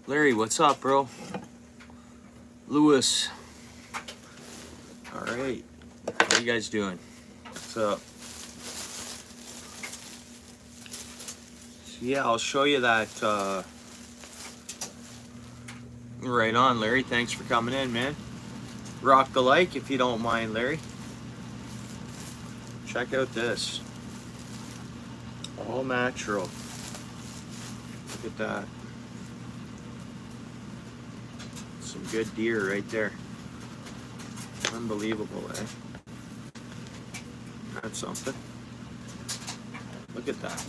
Larry, what's up, bro? Lewis. All right. How you guys doing? What's up? So yeah, I'll show you that. Right on, Larry. Thanks for coming in, man. Rock the like if you don't mind, Larry. Check out this. All natural. Look at that. Some good deer right there. Unbelievable, eh? That's something. Look at that.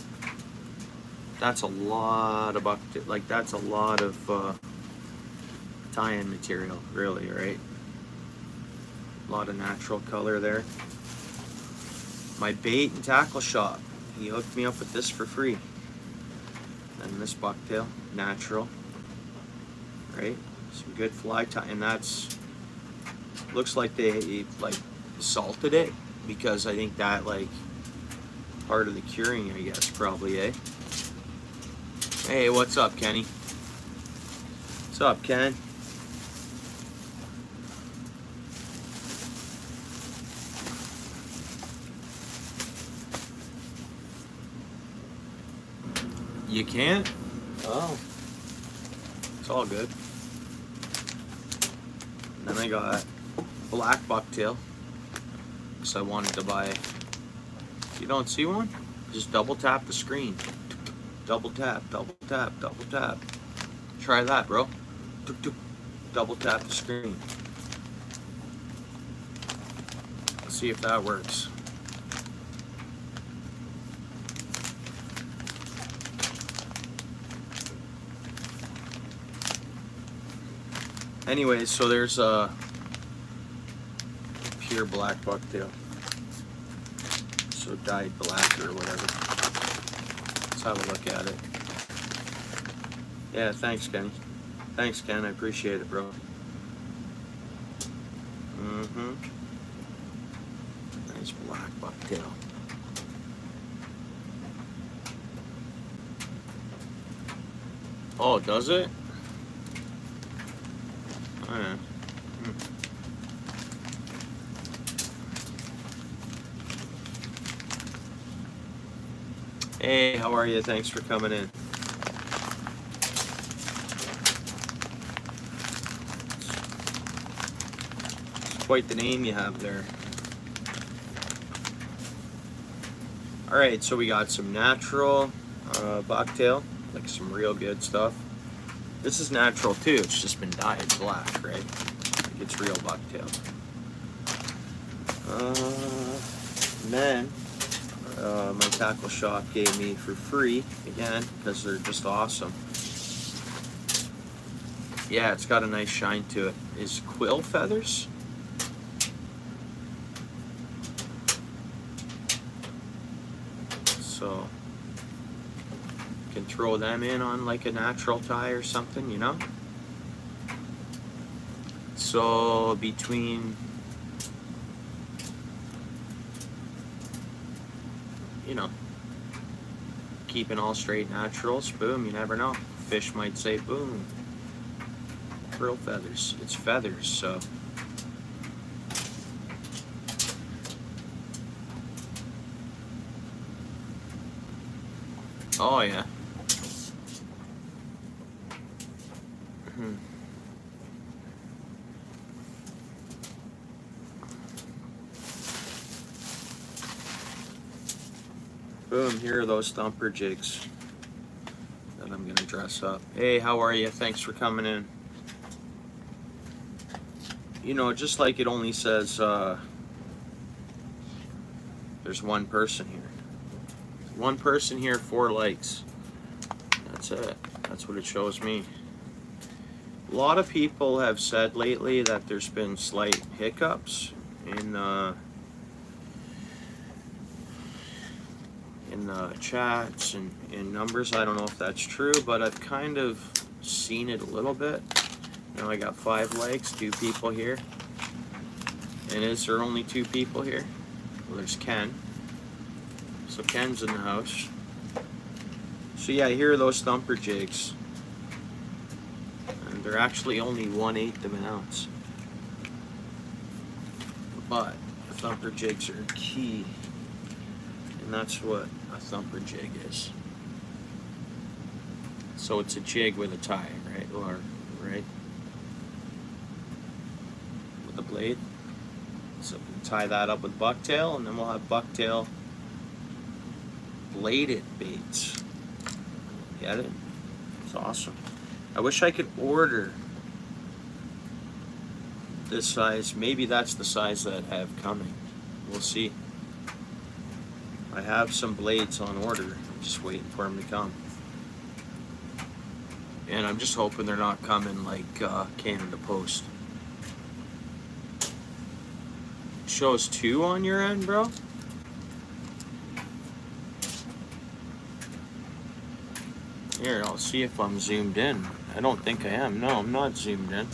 That's a lot of bucket. Like, that's a lot of tie-in material, really, right? A lot of natural color there. My bait and tackle shop, he hooked me up with this for free. And this bucktail, natural, right? Some good fly tie, and that's, looks like they like salted it, because I think that like part of the curing, I guess, probably, eh? Hey, what's up, Kenny? What's up, Ken? You can't? Oh. It's all good. And then I got black bucktail, because I wanted to buy. If you don't see one, just double tap the screen. Double tap, double tap, double tap. Try that, bro. Double tap the screen. Let's see if that works. Anyways, so there's a pure black bucktail. So dyed black or whatever. Let's have a look at it. Yeah, thanks, Kenny. Thanks, Ken. I appreciate it, bro. Nice black bucktail. Oh, does it? Oh, yeah. Hey, how are you? Thanks for coming in. It's quite the name you have there. Alright, so we got some natural bucktail, like some real good stuff. This is natural too, it's just been dyed black, right? Like it's real bucktail. And then my tackle shop gave me for free, again, because they're just awesome. Yeah, it's got a nice shine to it. Is quill feathers? So you can throw them in on like a natural tie or something, you know? So between, you know, keeping all straight naturals, boom, you never know. Fish might say, boom, quill feathers. It's feathers, so. Oh, yeah. Boom, here are those Thumper jigs that I'm gonna dress up. Hey, how are you? Thanks for coming in. You know, just like it only says there's one person here. One person here, 4 likes. That's it. That's what it shows me. A lot of people have said lately that there's been slight hiccups in the chats and in numbers. I don't know if that's true, but I've kind of seen it a little bit. Now I got 5 likes, 2 people here. And is there only 2 people here? Well, there's Ken. So Ken's in the house. So yeah, here are those Thumper jigs. And they're actually only 1/8 of an ounce. But the Thumper jigs are key. And that's what a Thumper jig is. So it's a jig with a tie, right? Or, right? With a blade. So we tie that up with bucktail, and then we'll have bucktail bladed baits. Get it? It's awesome. I wish I could order this size. Maybe that's the size that I have coming. We'll see. I have some blades on order. I'm just waiting for them to come. And I'm just hoping they're not coming like Canada Post. Shows 2 on your end, bro? Here, I'll see if I'm zoomed in. I don't think I am. No, I'm not zoomed in.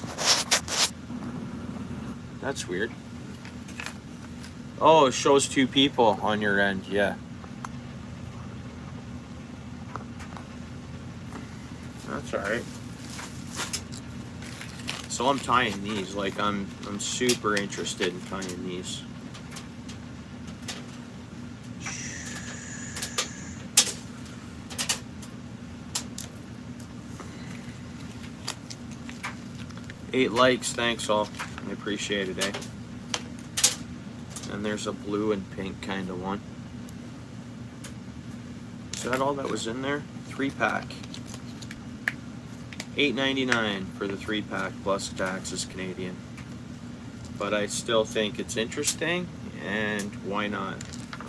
That's weird. Oh, it shows 2 people on your end, yeah. That's alright. So I'm tying these, like I'm super interested in tying these. Eight likes, thanks all. I appreciate it, eh? And there's a blue and pink kind of one. Is that all that was in there? 3-pack. $8.99 for the 3-pack plus taxes Canadian. But I still think it's interesting, and why not,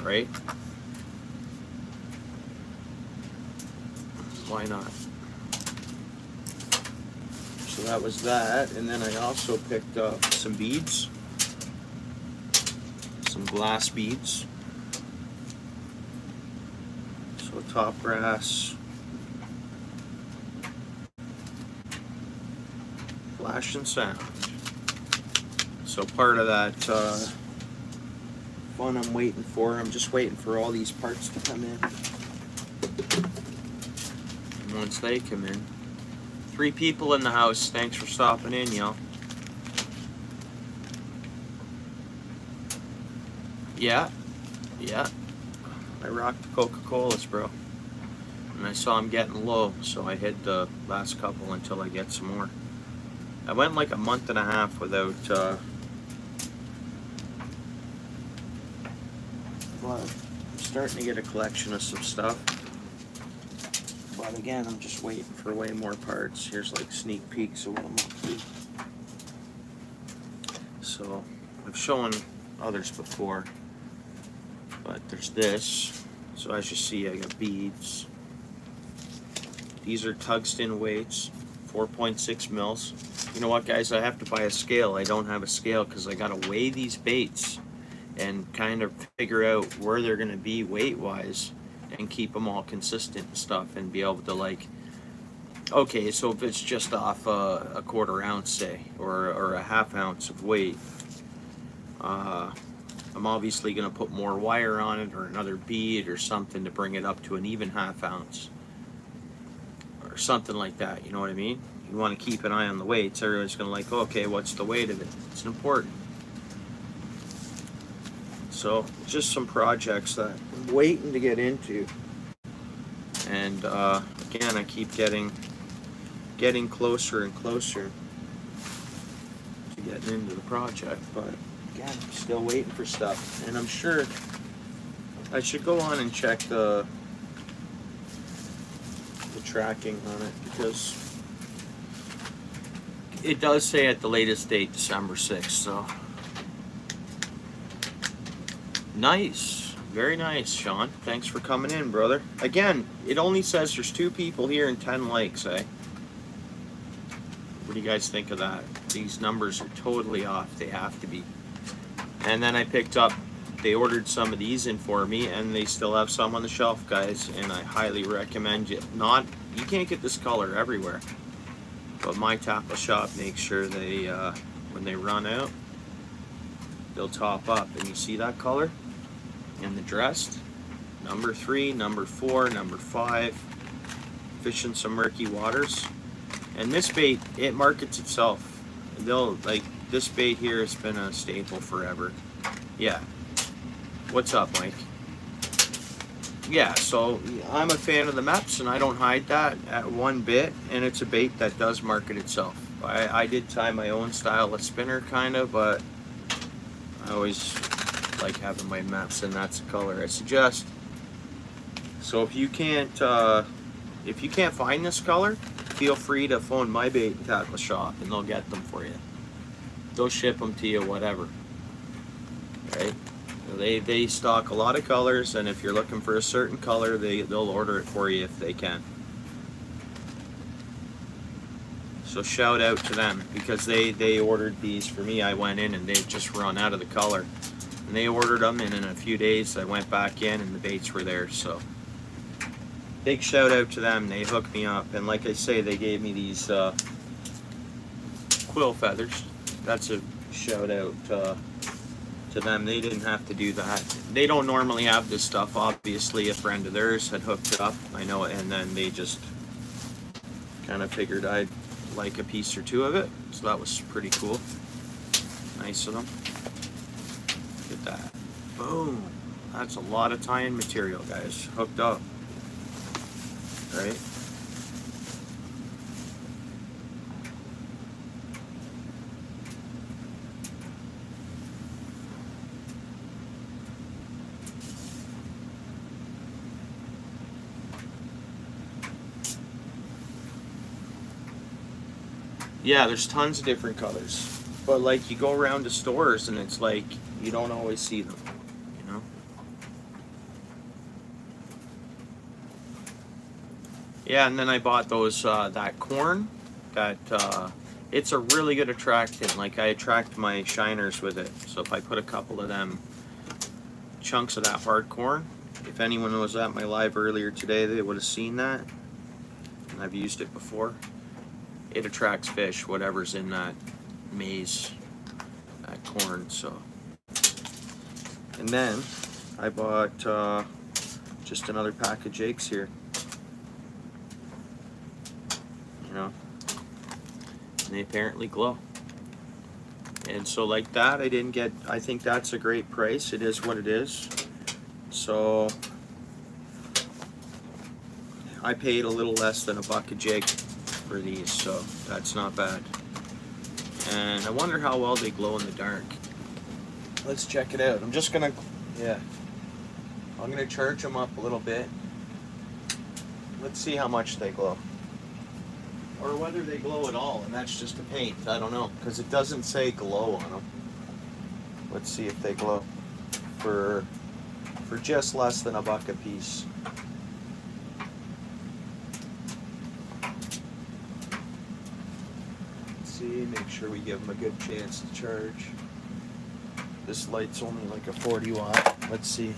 right? Why not? So that was that, and then I also picked up some beads. Some glass beads. So top brass. Flash and sound. So part of that fun I'm waiting for. I'm just waiting for all these parts to come in. And once they come in, 3 people in the house. Thanks for stopping in, y'all. Yeah. I rocked the Coca-Colas, bro. And I saw them getting low, so I hid the last couple until I get some more. I went like a month and a half without but I'm starting to get a collection of some stuff. But again, I'm just waiting for way more parts. Here's like sneak peeks of what I'm up to. So I've shown others before, but there's this. So as you see, I got beads. These are tungsten weights, 4.6 mils. You know what, guys? I have to buy a scale. I don't have a scale because I gotta weigh these baits and kind of figure out where they're gonna be weight-wise and keep them all consistent and stuff, and be able to, like, okay, so if it's just off a 1/4 ounce, say, or a 1/2 ounce of weight, I'm obviously gonna put more wire on it, or another bead or something to bring it up to an even 1/2 ounce or something like that. You know what I mean? You want to keep an eye on the weights. Everyone's gonna like, okay, what's the weight of it? It's important. So just some projects that I'm waiting to get into, and again, I keep getting closer and closer to getting into the project, but again, I'm still waiting for stuff. And I'm sure I should go on and check the tracking on it, because it does say at the latest date December 6th, so nice. Very nice, Sean. Thanks for coming in, brother. Again, it only says there's 2 people here and 10 likes, eh? What do you guys think of that? These numbers are totally off. They have to be. And then I picked up, they ordered some of these in for me, and they still have some on the shelf, guys, and I highly recommend you. You can't get this color everywhere, but my tackle shop makes sure they, when they run out, they'll top up. And you see that color? And the dressed, number 3, number 4, number 5, fish in some murky waters. And this bait, it markets itself. They'll, like, this bait here has been a staple forever. Yeah. What's up, Mike? Yeah, so I'm a fan of the MEPS, and I don't hide that at one bit, and it's a bait that does market itself. I did tie my own style of spinner, kind of, but I always like having my MEPS, and that's the color I suggest. So if you can't find this color, feel free to phone my bait and tackle shop, and they'll get them for you. They'll ship them to you, whatever. Right? They stock a lot of colors, and if you're looking for a certain color, they'll order it for you if they can. So shout out to them, because they ordered these for me. I went in and they just run out of the color, and they ordered them, and in a few days I went back in and the baits were there. So big shout out to them. They hooked me up, and like I say, they gave me these quill feathers. That's a shout out to them. They didn't have to do that. They don't normally have this stuff. Obviously a friend of theirs had hooked it up, I know it, and then they just kind of figured I'd like a piece or two of it, so that was pretty cool. Nice of them. Look at that. Boom. That's a lot of tie-in material, guys. Hooked up. Right? Yeah, there's tons of different colors, but like you go around to stores and it's like you don't always see them, you know. Yeah, and then I bought those that corn. That it's a really good attractant. Like I attract my shiners with it. So if I put a couple of them chunks of that hard corn, if anyone was at my live earlier today, they would have seen that. And I've used it before. It attracts fish, whatever's in that maize, that corn. So, and then I bought just another pack of jakes here. You know, and they apparently glow. And so like that, I didn't get. I think that's a great price. It is what it is. So I paid a little less than $1 a jig for these, so that's not bad. And I wonder how well they glow in the dark. Let's check it out. I'm just gonna, yeah, I'm gonna charge them up a little bit. Let's see how much they glow, or whether they glow at all, and that's just a paint. I don't know, because it doesn't say glow on them. Let's see if they glow for just less than $1 a piece. Make sure we give them a good chance to charge. This light's only like a 40 watt. Let's see.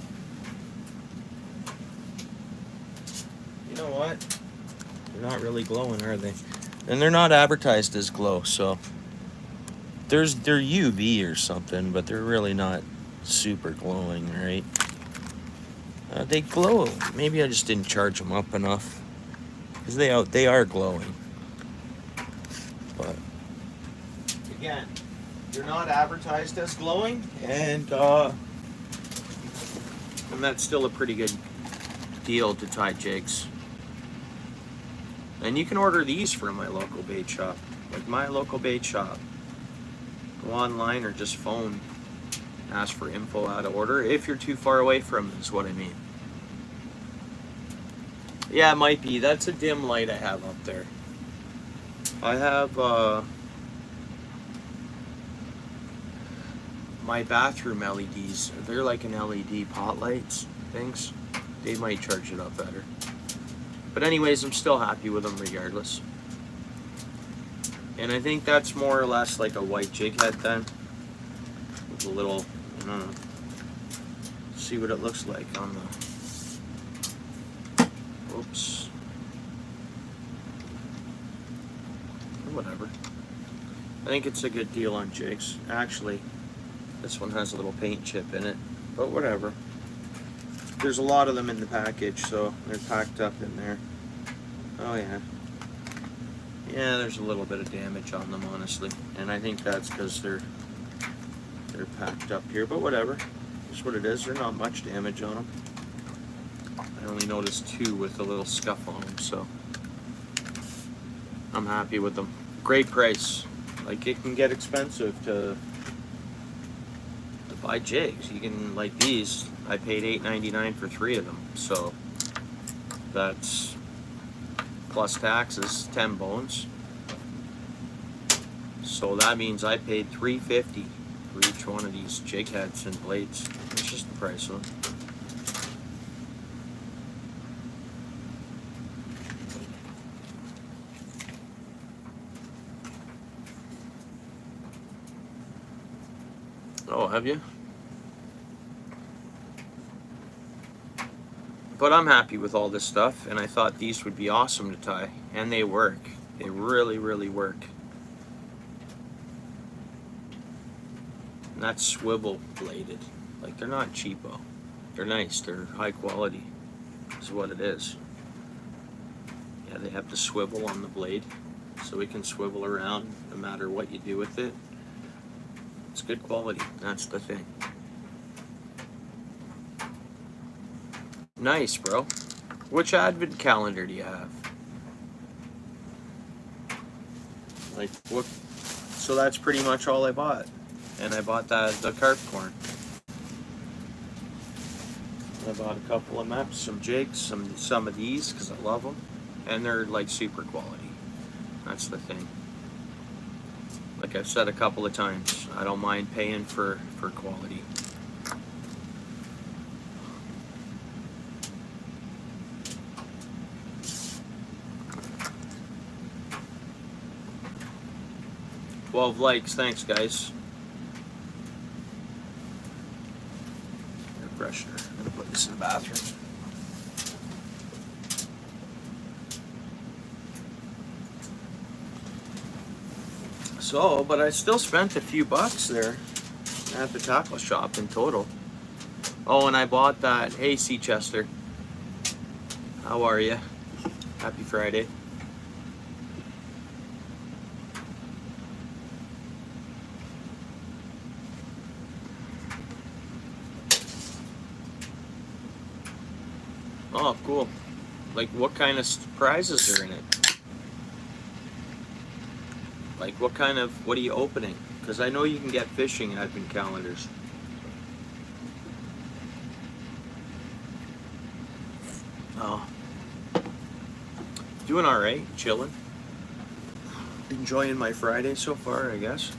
You know what? They're not really glowing, are they? And they're not advertised as glow, so they're UV or something, but they're really not super glowing, right? They glow. Maybe I just didn't charge them up enough, because they are glowing. But again, they're not advertised as glowing, and that's still a pretty good deal to tie jigs. And you can order these from my local bait shop. Like my local bait shop. Go online or just phone. Ask for info how to order. If you're too far away from them, is what I mean. Yeah, it might be. That's a dim light I have up there. I have my bathroom LEDs. They're like an LED pot lights things. They might charge it up better. But anyways, I'm still happy with them regardless. And I think that's more or less like a white jig head then. With a little, I don't know. See what it looks like on the, oops. Whatever. I think it's a good deal on jigs. Actually, This one has a little paint chip in it, but whatever. There's a lot of them in the package, so they're packed up in there. Oh yeah. Yeah, there's a little bit of damage on them, honestly. And I think that's because they're packed up here, but whatever. That's what it is. There's not much damage on them. I only noticed 2 with a little scuff on them, so I'm happy with them. Great price. Like, it can get expensive to buy jigs. You can, like these, I paid $8.99 for 3 of them, so that's plus taxes, 10 bones. So that means I paid $3.50 for each one of these jig heads and blades. It's just the price of them. Oh, have you? But I'm happy with all this stuff, and I thought these would be awesome to tie, and they work. They really, really work. And that's swivel bladed. Like, they're not cheapo. They're nice. They're high quality. Is what it is. Yeah, they have the swivel on the blade, so it can swivel around no matter what you do with it. It's good quality. That's the thing. Nice, bro. Which advent calendar do you have? Like, what? So that's pretty much all I bought. And I bought the carp corn. I bought a couple of maps, some jigs, some of these, because I love them. And they're like super quality. That's the thing. Like I've said a couple of times, I don't mind paying for quality. $12 likes, thanks guys. Air freshener. I'm gonna put this in the bathroom. So, but I still spent a few bucks there at the tackle shop in total. Oh, and I bought that. Hey, C. Chester. How are you? Happy Friday. Oh, cool. Like, what kind of prizes are in it? Like, what are you opening? Because I know you can get fishing advent calendars. Oh. Doing alright, chilling. Enjoying my Friday so far, I guess.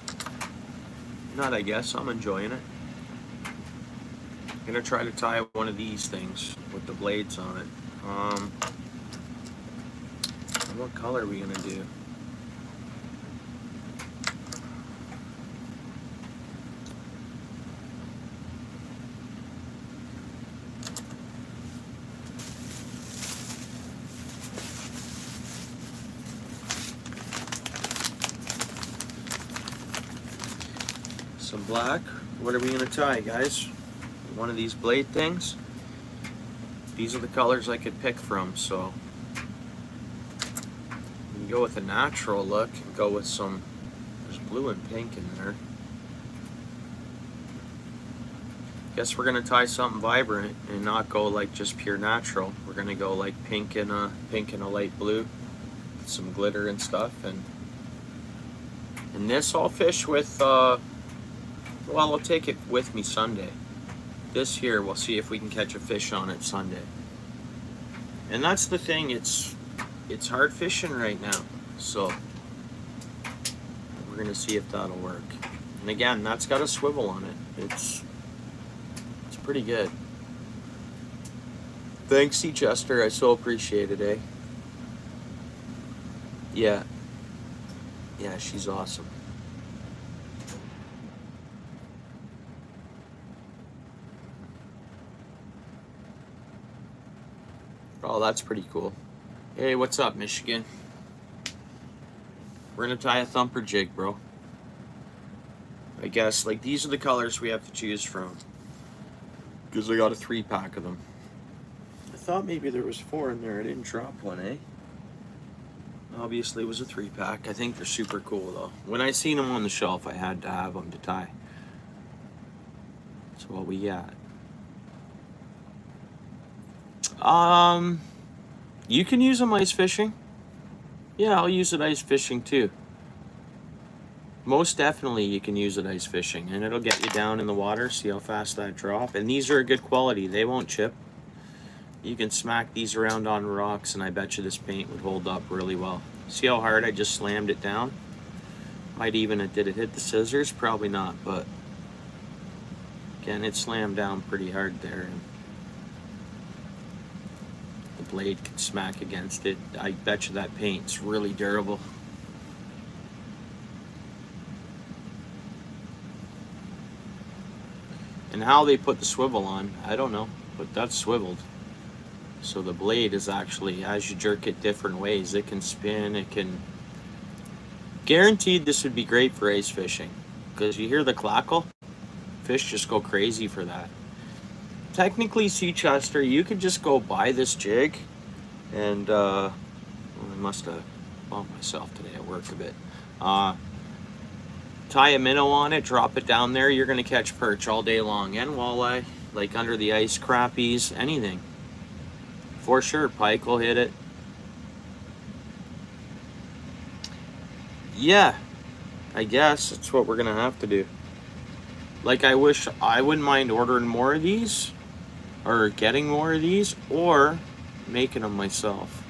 Not I guess, I'm enjoying it. I'm gonna try to tie one of these things with the blades on it. What color are we gonna do? Some black. What are we gonna tie, guys? One of these blade things. These are the colors I could pick from, so you can go with a natural look and go with some, there's blue and pink in there. Guess we're gonna tie something vibrant and not go like just pure natural. We're gonna go like pink and a light blue, with some glitter and stuff, and this I'll fish with. Well, I'll take it with me Sunday. This here, we'll see if we can catch a fish on it Sunday. And that's the thing, it's hard fishing right now, so we're gonna see if that'll work. And again, that's got a swivel on it. It's pretty good. Thanks, C. Chester, I so appreciate it, eh? Yeah, she's awesome. Oh, that's pretty cool. Hey, what's up, Michigan? We're gonna tie a thumper jig, bro. I I guess, like, these are the colors we have to choose from. Because I got a 3-pack of them. I thought maybe there was 4 in there. I didn't drop one, eh? Obviously it was a 3-pack. I think they're super cool, though. When I seen them on the shelf, I had to have them to tie. So what we got? You can use them ice fishing. Yeah, I'll use it ice fishing too. Most definitely you can use it ice fishing, and it'll get you down in the water. See how fast that drop? And these are a good quality. They won't chip. You can smack these around on rocks, and I bet you this paint would hold up really well. See how hard I just slammed it down? Might even, did it hit the scissors? Probably not, but again, it slammed down pretty hard there. And the blade can smack against it. I bet you that paint's really durable. And how they put the swivel on, I don't know, but that's swiveled. So the blade is actually, as you jerk it different ways, it can spin, it can... Guaranteed this would be great for ice fishing, because you hear the clackle, fish just go crazy for that. Technically, Sea Chester, you could just go buy this jig, and well, I must have bumped myself today at work a bit. Tie a minnow on it, drop it down there, you're going to catch perch all day long, and walleye, like under the ice, crappies, anything. For sure, pike will hit it. Yeah, I guess that's what we're going to have to do. Like, I wish I wouldn't mind ordering more of these, or getting more of these, or making them myself.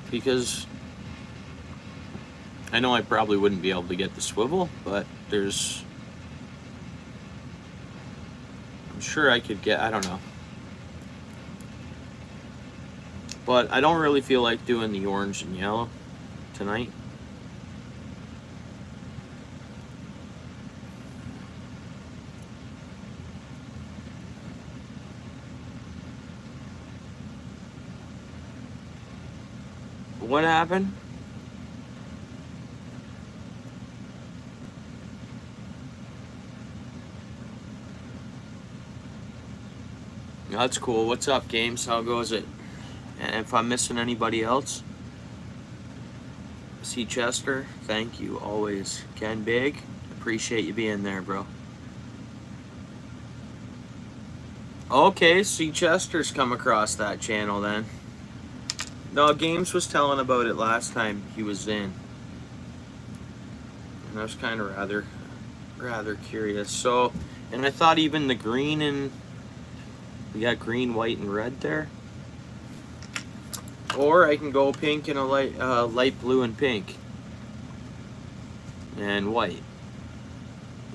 Because I know I probably wouldn't be able to get the swivel, but there's... I'm sure I could get, I don't know. But I don't really feel like doing the orange and yellow tonight. What happened? That's cool. What's up, Games? How goes it? And if I'm missing anybody else, Sea Chester, thank you always. Ken Big, appreciate you being there, bro. Okay, Sea Chester's come across that channel then. No, Games was telling about it last time he was in, and I was kind of rather curious. So, and I thought even the green, and we got green, white, and red there. Or I can go pink and a light blue and pink. And white.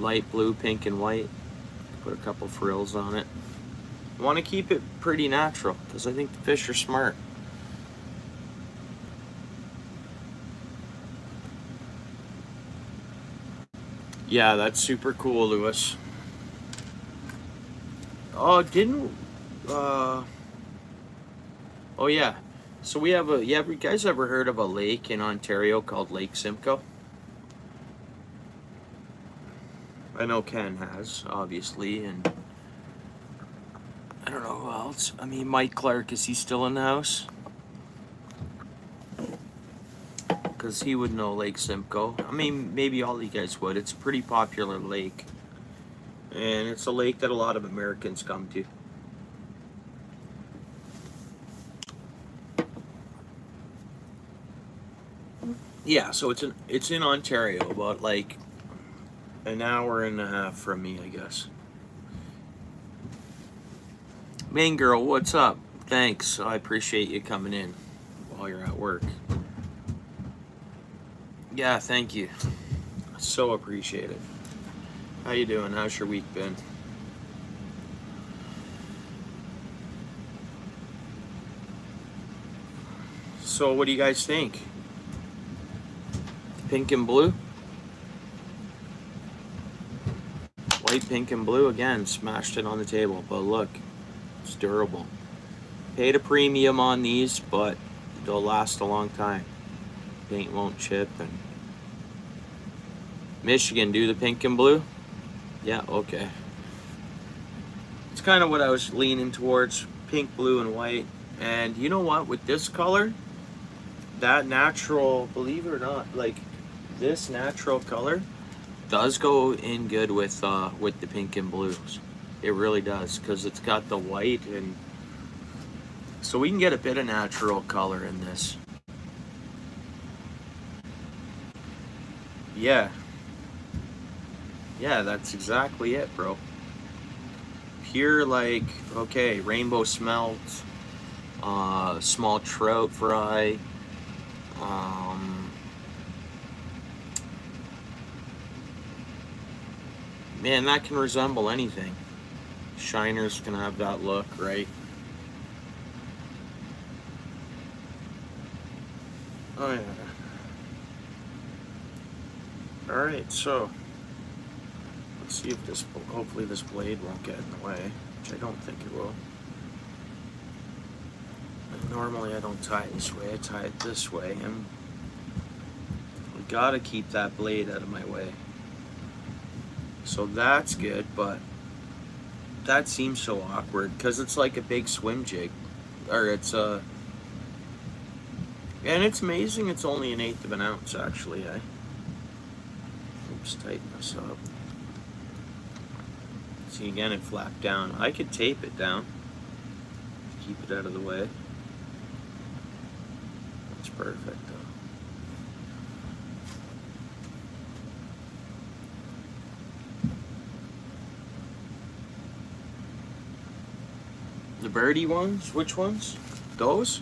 Light blue, pink, and white. Put a couple frills on it. I want to keep it pretty natural, because I think the fish are smart. Yeah, that's super cool, Lewis. Oh, oh yeah. So we have you guys ever heard of a lake in Ontario called Lake Simcoe? I know Ken has, obviously, and I don't know who else. I mean, Mike Clark, is he still in the house? Because he would know Lake Simcoe. I mean, maybe all you guys would. It's a pretty popular lake. And it's a lake that a lot of Americans come to. Yeah, so it's in Ontario, about like an hour and a half from me, I guess. Main girl, what's up? Thanks. I appreciate you coming in while you're at work. Yeah, thank you. So appreciate it. How you doing? How's your week been? So what do you guys think? Pink and blue? White, pink, and blue. Again, smashed it on the table. But look, it's durable. Paid a premium on these, but they'll last a long time. Paint won't chip, and Michigan, do the pink and blue? Yeah, okay. It's kind of what I was leaning towards, pink, blue, and white. And you know what, with this color, that natural, believe it or not, like this natural color does go in good with the pink and blues. It really does, because it's got the white, and so we can get a bit of natural color in this. Yeah. Yeah, that's exactly it, bro. Pure, like, okay, rainbow smelt, small trout fry, man, that can resemble anything. Shiners can have that look, right? Oh yeah. All right, so let's see if this, hopefully this blade won't get in the way, which I don't think it will. And normally I don't tie it this way, I tie it this way, and we gotta keep that blade out of my way. So that's good, but that seems so awkward because it's like a big swim jig, or it's a, and it's amazing it's only 1/8 of an ounce actually, eh? Oops, tighten this up. See, again, it flapped down. I could tape it down, keep it out of the way. That's perfect though. The birdie ones? Which ones? Those?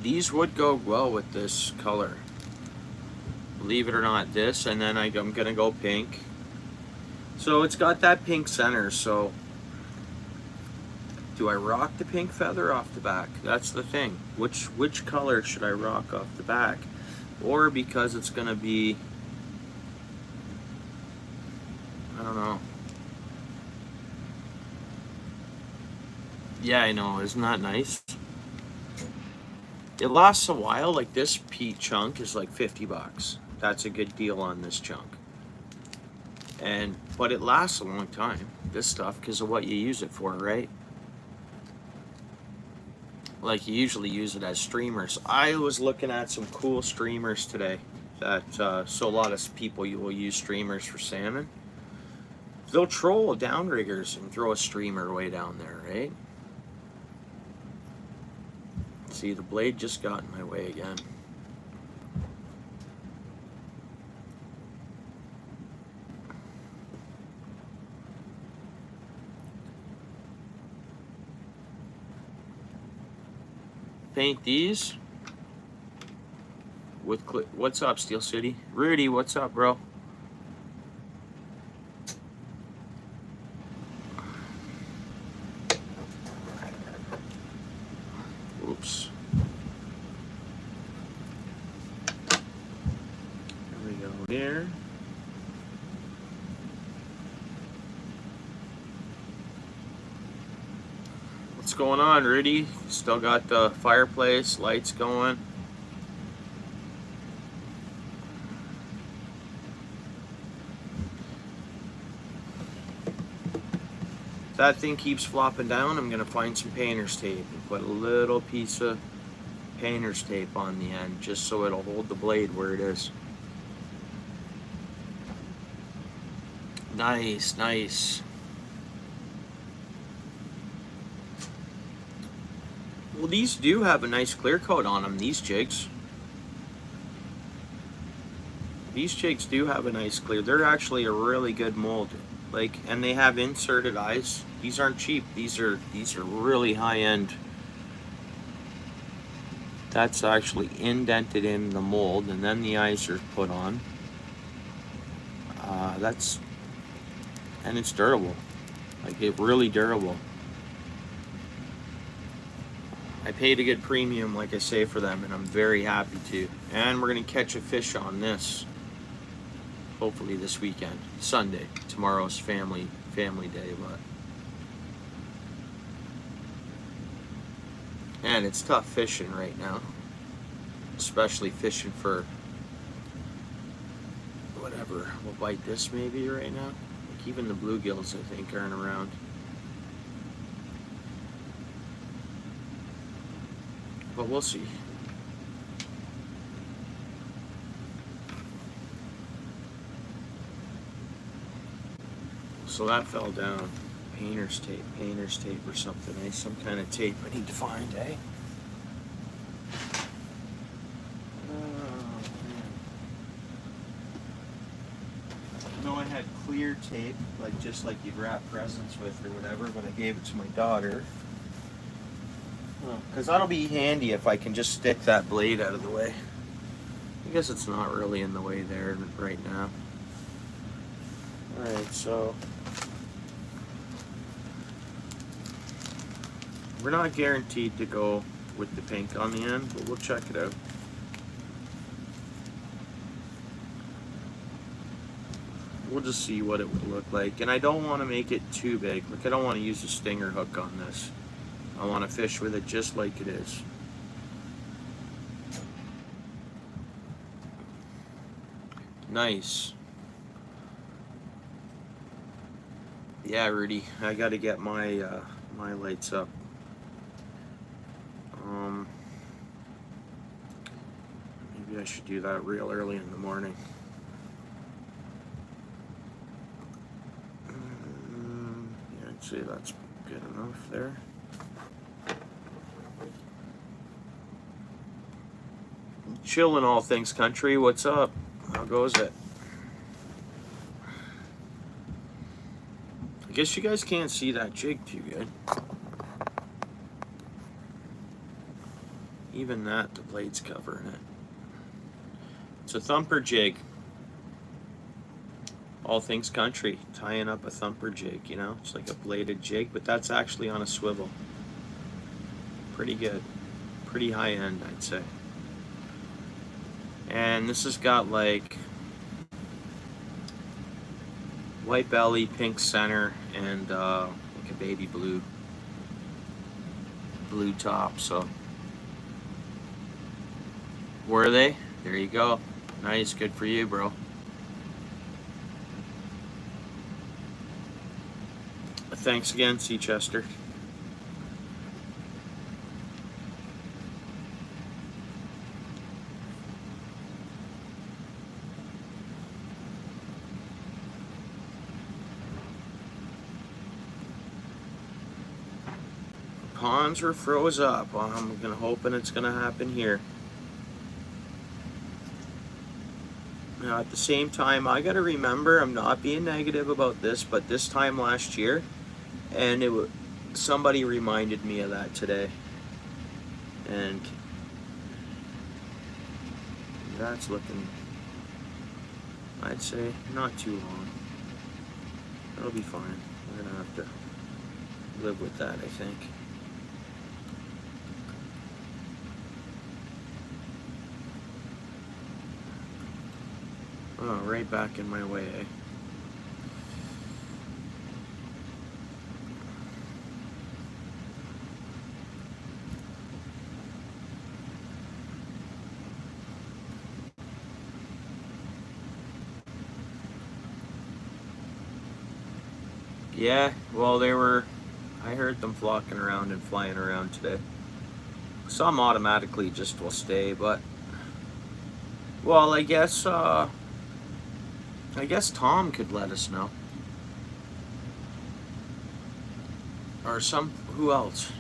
These would go well with this color. Believe it or not, this, and then I'm gonna go pink. So it's got that pink center, so do I rock the pink feather off the back? That's the thing. Which color should I rock off the back? Or because it's gonna be, I don't know. Yeah, I know, isn't that nice? It lasts a while. Like this peat chunk is like 50 bucks. That's a good deal on this chunk. But it lasts a long time, this stuff, because of what you use it for, right? Like you usually use it as streamers. I was looking at some cool streamers today that, so a lot of people will use streamers for salmon. They'll troll downriggers and throw a streamer way down there, right? See, the blade just got in my way again. Paint these with what's up, Steel City? Rudy, what's up, bro? Oops. There we go here. What's going on, Rudy? Still got the fireplace, lights going. If that thing keeps flopping down, I'm gonna find some painter's tape and put a little piece of painter's tape on the end just so it'll hold the blade where it is. Nice, nice. Well, these do have a nice clear coat on them, these jigs. These jigs do have a nice clear. They're actually a really good mold. Like, and they have inserted eyes. These aren't cheap. These are really high end. That's actually indented in the mold, and then the eyes are put on. And it's durable. Like, it's really durable. I paid a good premium, like I say, for them, and I'm very happy to. And we're gonna catch a fish on this, hopefully this weekend, Sunday. Tomorrow's family day, but and it's tough fishing right now, especially fishing for whatever. We'll bite this maybe right now. Like even the bluegills, I think, aren't around. But we'll see. So that fell down. Painter's tape or something, eh? Some kind of tape I need to find, eh? No, I had clear tape, like just like you'd wrap presents with or whatever, but I gave it to my daughter. Because that'll be handy if I can just stick that blade out of the way. I guess it's not really in the way there right now. Alright, so we're not guaranteed to go with the pink on the end, but we'll check it out. We'll just see what it would look like. And I don't want to make it too big. Like, I don't want to use a stinger hook on this. I want to fish with it just like it is. Nice. Yeah, Rudy, I got to get my my lights up. Maybe I should do that real early in the morning. Yeah, I'd say that's good enough there. Chillin' all things country. What's up? How goes it? I guess you guys can't see that jig too good. Even that, the blade's covering it. It's a Thumper jig. All things country. Tying up a Thumper jig, you know? It's like a bladed jig, but that's actually on a swivel. Pretty good. Pretty high end, I'd say. And this has got like white belly, pink center, and like a baby blue top. So were they? There you go. Nice, good for you, bro. Thanks again, C. Chester. Ponds were froze up. I'm hoping it's gonna happen here. Now at the same time, I gotta remember, I'm not being negative about this, but this time last year, and somebody reminded me of that today, and that's looking, I'd say, not too long. It'll be fine. We're gonna have to live with that, I think. Oh, right back in my way, eh? Yeah, well, I heard them flocking around and flying around today. Some automatically just will stay, but, well, I guess Tom could let us know. Or who else?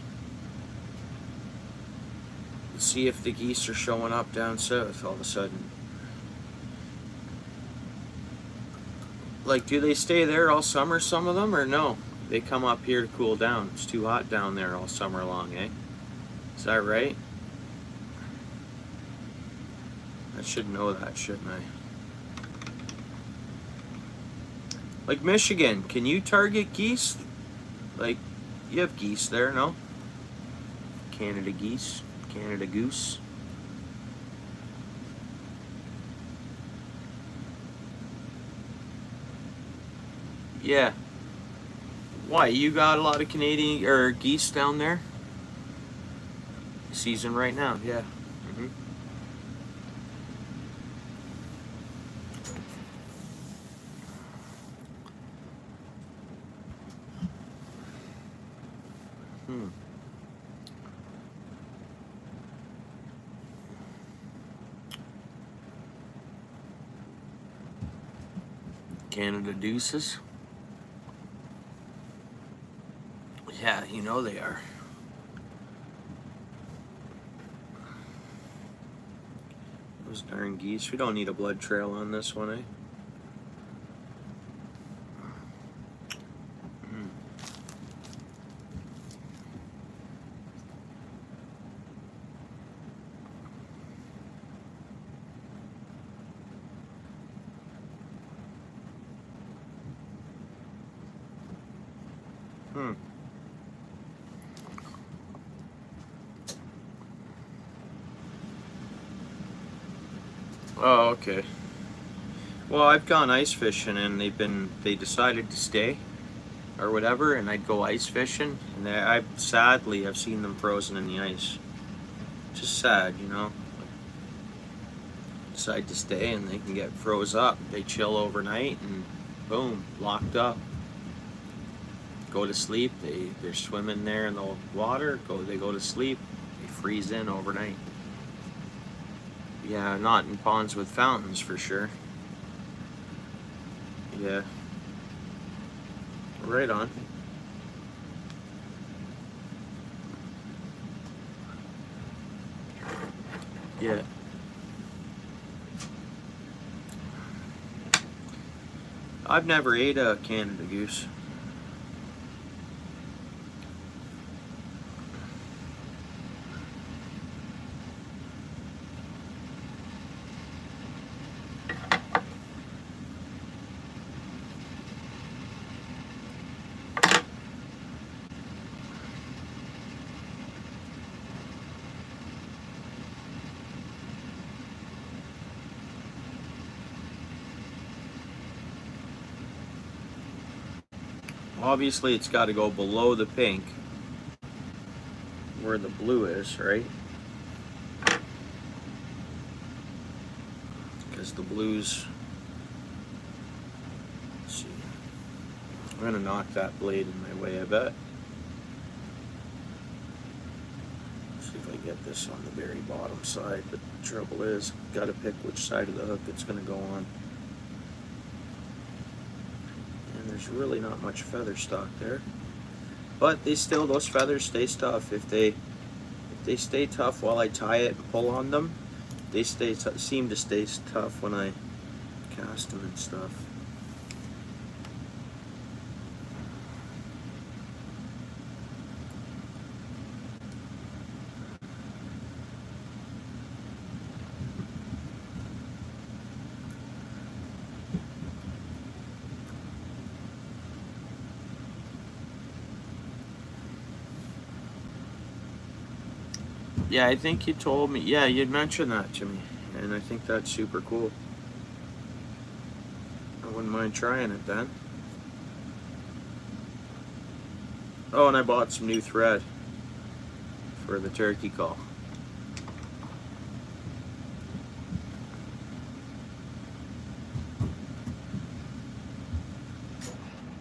Let's see if the geese are showing up down south all of a sudden. Like, do they stay there all summer, some of them, or no? They come up here to cool down. It's too hot down there all summer long, eh? Is that right? I should know that, shouldn't I? Like Michigan, can you target geese? Like, you have geese there, no? Canada geese, Canada goose. Yeah. Why? You got a lot of Canadian or geese down there? Season right now, yeah. Canada Deuces. Yeah, you know they are. Those darn geese. We don't need a blood trail on this one, eh? Oh, okay. Well, I've gone ice fishing and they decided to stay or whatever, and I'd go ice fishing, and sadly I've seen them frozen in the ice. Just sad, you know. Decide to stay and they can get froze up. They chill overnight and boom, locked up. Go to sleep. They're swimming there in the water. They go to sleep. They freeze in overnight. Yeah, not in ponds with fountains for sure. Yeah. Right on. Yeah. I've never ate a Canada goose. Obviously, it's got to go below the pink, where the blue is, right? Because the blues. Let's see. I'm gonna knock that blade in my way, I bet. See if I get this on the very bottom side. But the trouble is, gotta pick which side of the hook it's gonna go on. There's really not much feather stock there, but those feathers stay tough. If they stay tough while I tie it and pull on them, they seem to stay tough when I cast them and stuff. Yeah, I think you told me. Yeah, you'd mentioned that to me, and I think that's super cool. I wouldn't mind trying it then. Oh, and I bought some new thread for the turkey call.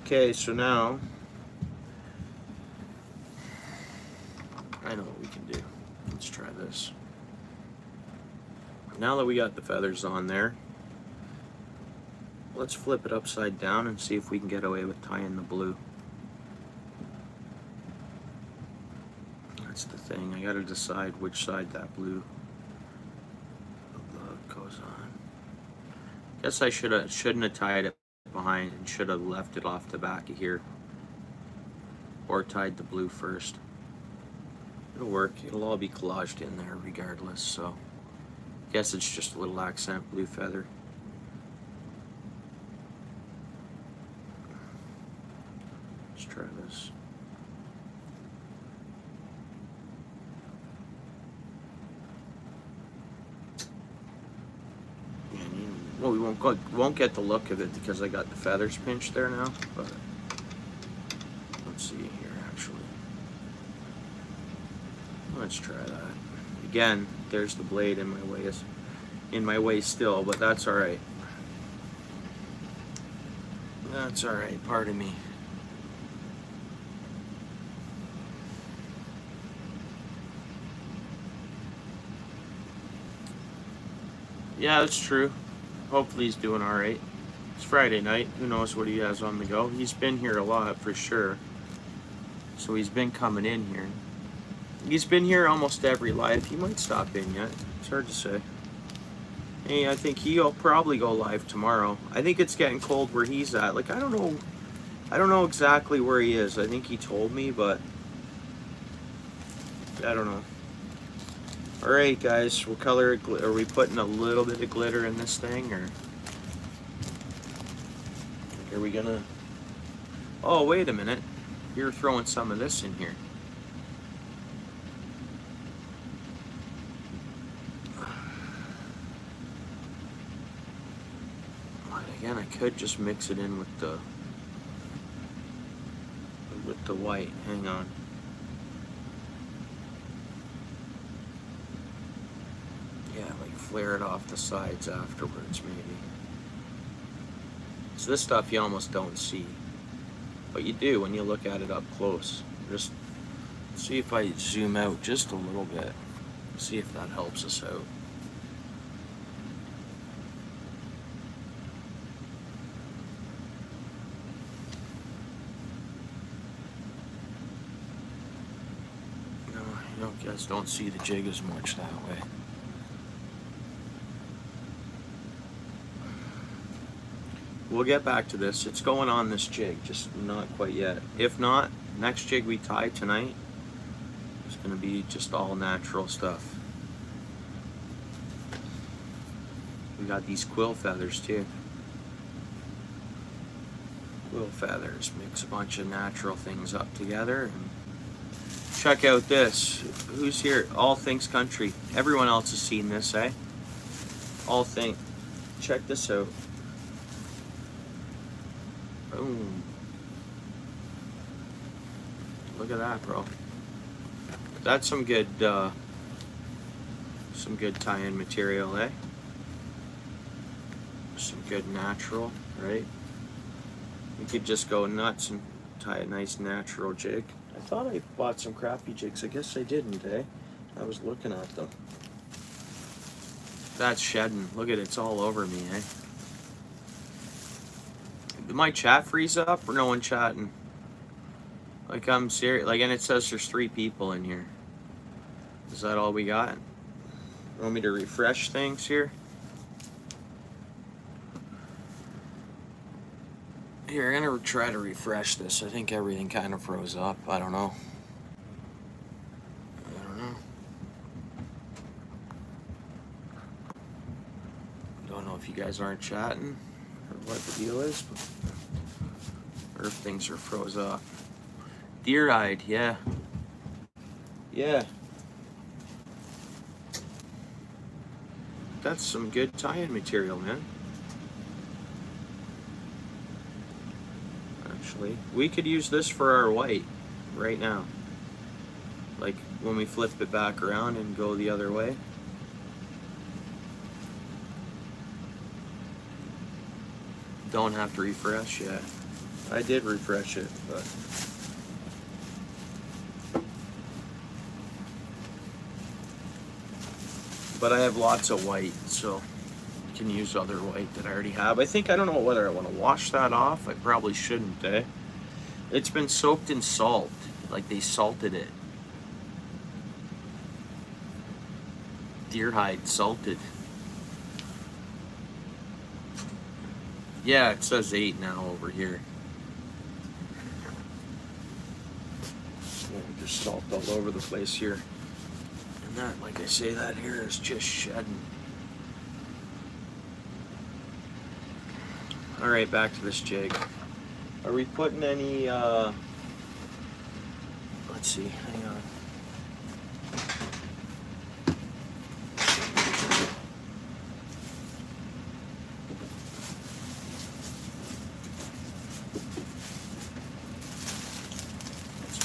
Okay, so now I know what we can do. Let's try this. Now that we got the feathers on there, let's flip it upside down and see if we can get away with tying the blue. That's the thing. I gotta decide which side that blue goes on. Guess I shouldn't have tied it behind and should have left it off the back of here, or tied the blue first. It'll work. It'll all be collaged in there regardless, so guess it's just a little accent blue feather. Let's try this. Well, we won't get the look of it because I got the feathers pinched there now, but let's see here actually. Let's try that. Again, there's the blade in my way still, but that's all right. That's all right. Pardon me. Yeah, that's true. Hopefully he's doing all right. It's Friday night. Who knows what he has on the go? He's been here a lot for sure. So he's been coming in here. He's been here almost every live. He might stop in yet. It's hard to say. Hey, I think he'll probably go live tomorrow. I think it's getting cold where he's at. Like, I don't know exactly where he is. I think he told me, but I don't know. All right, guys. What color are we putting a little bit of glitter in this thing, or are we gonna? Oh, wait a minute. You're throwing some of this in here. Again, I could just mix it in with the white. Hang on. Yeah, like flare it off the sides afterwards, maybe. So this stuff you almost don't see, but you do when you look at it up close. Just see if I zoom out just a little bit. See if that helps us out. You guys don't see the jig as much that way. We'll get back to this. It's going on this jig, just not quite yet. If not, next jig we tie tonight is going to be just all natural stuff. We got these quill feathers too. Quill feathers, mix a bunch of natural things up together. And check out this. Who's here? All Things Country. Everyone else has seen this, eh? All Things. Check this out. Boom. Look at that, bro. That's some good tie-in material, eh? Some good natural, right? You could just go nuts and tie a nice natural jig. I thought I bought some crappy jigs. I guess I didn't, eh? I was looking at them. That's shedding. Look at it. It's all over me, eh? Did my chat freeze up or no one chatting? Like, I'm serious. Like, and it says there's 3 people in here. Is that all we got? You want me to refresh things here? Here, I'm gonna try to refresh this. I think everything kind of froze up. I don't know. Don't know if you guys aren't chatting or what the deal is, but or if things are froze up. Deer-eyed, yeah. Yeah. That's some good tie-in material, man. Actually, we could use this for our white right now. Like when we flip it back around and go the other way. Don't have to refresh yet. I did refresh it, but I have lots of white, so I can use other white that I already have. I don't know whether I want to wash that off. I probably shouldn't, eh? It's been soaked in salt, like they salted it. Deer hide salted. Yeah, it says 8 now over here. There's salt all over the place here. And that, like I say, that here is just shedding. Alright, back to this jig. Are we putting any, let's see, hang on.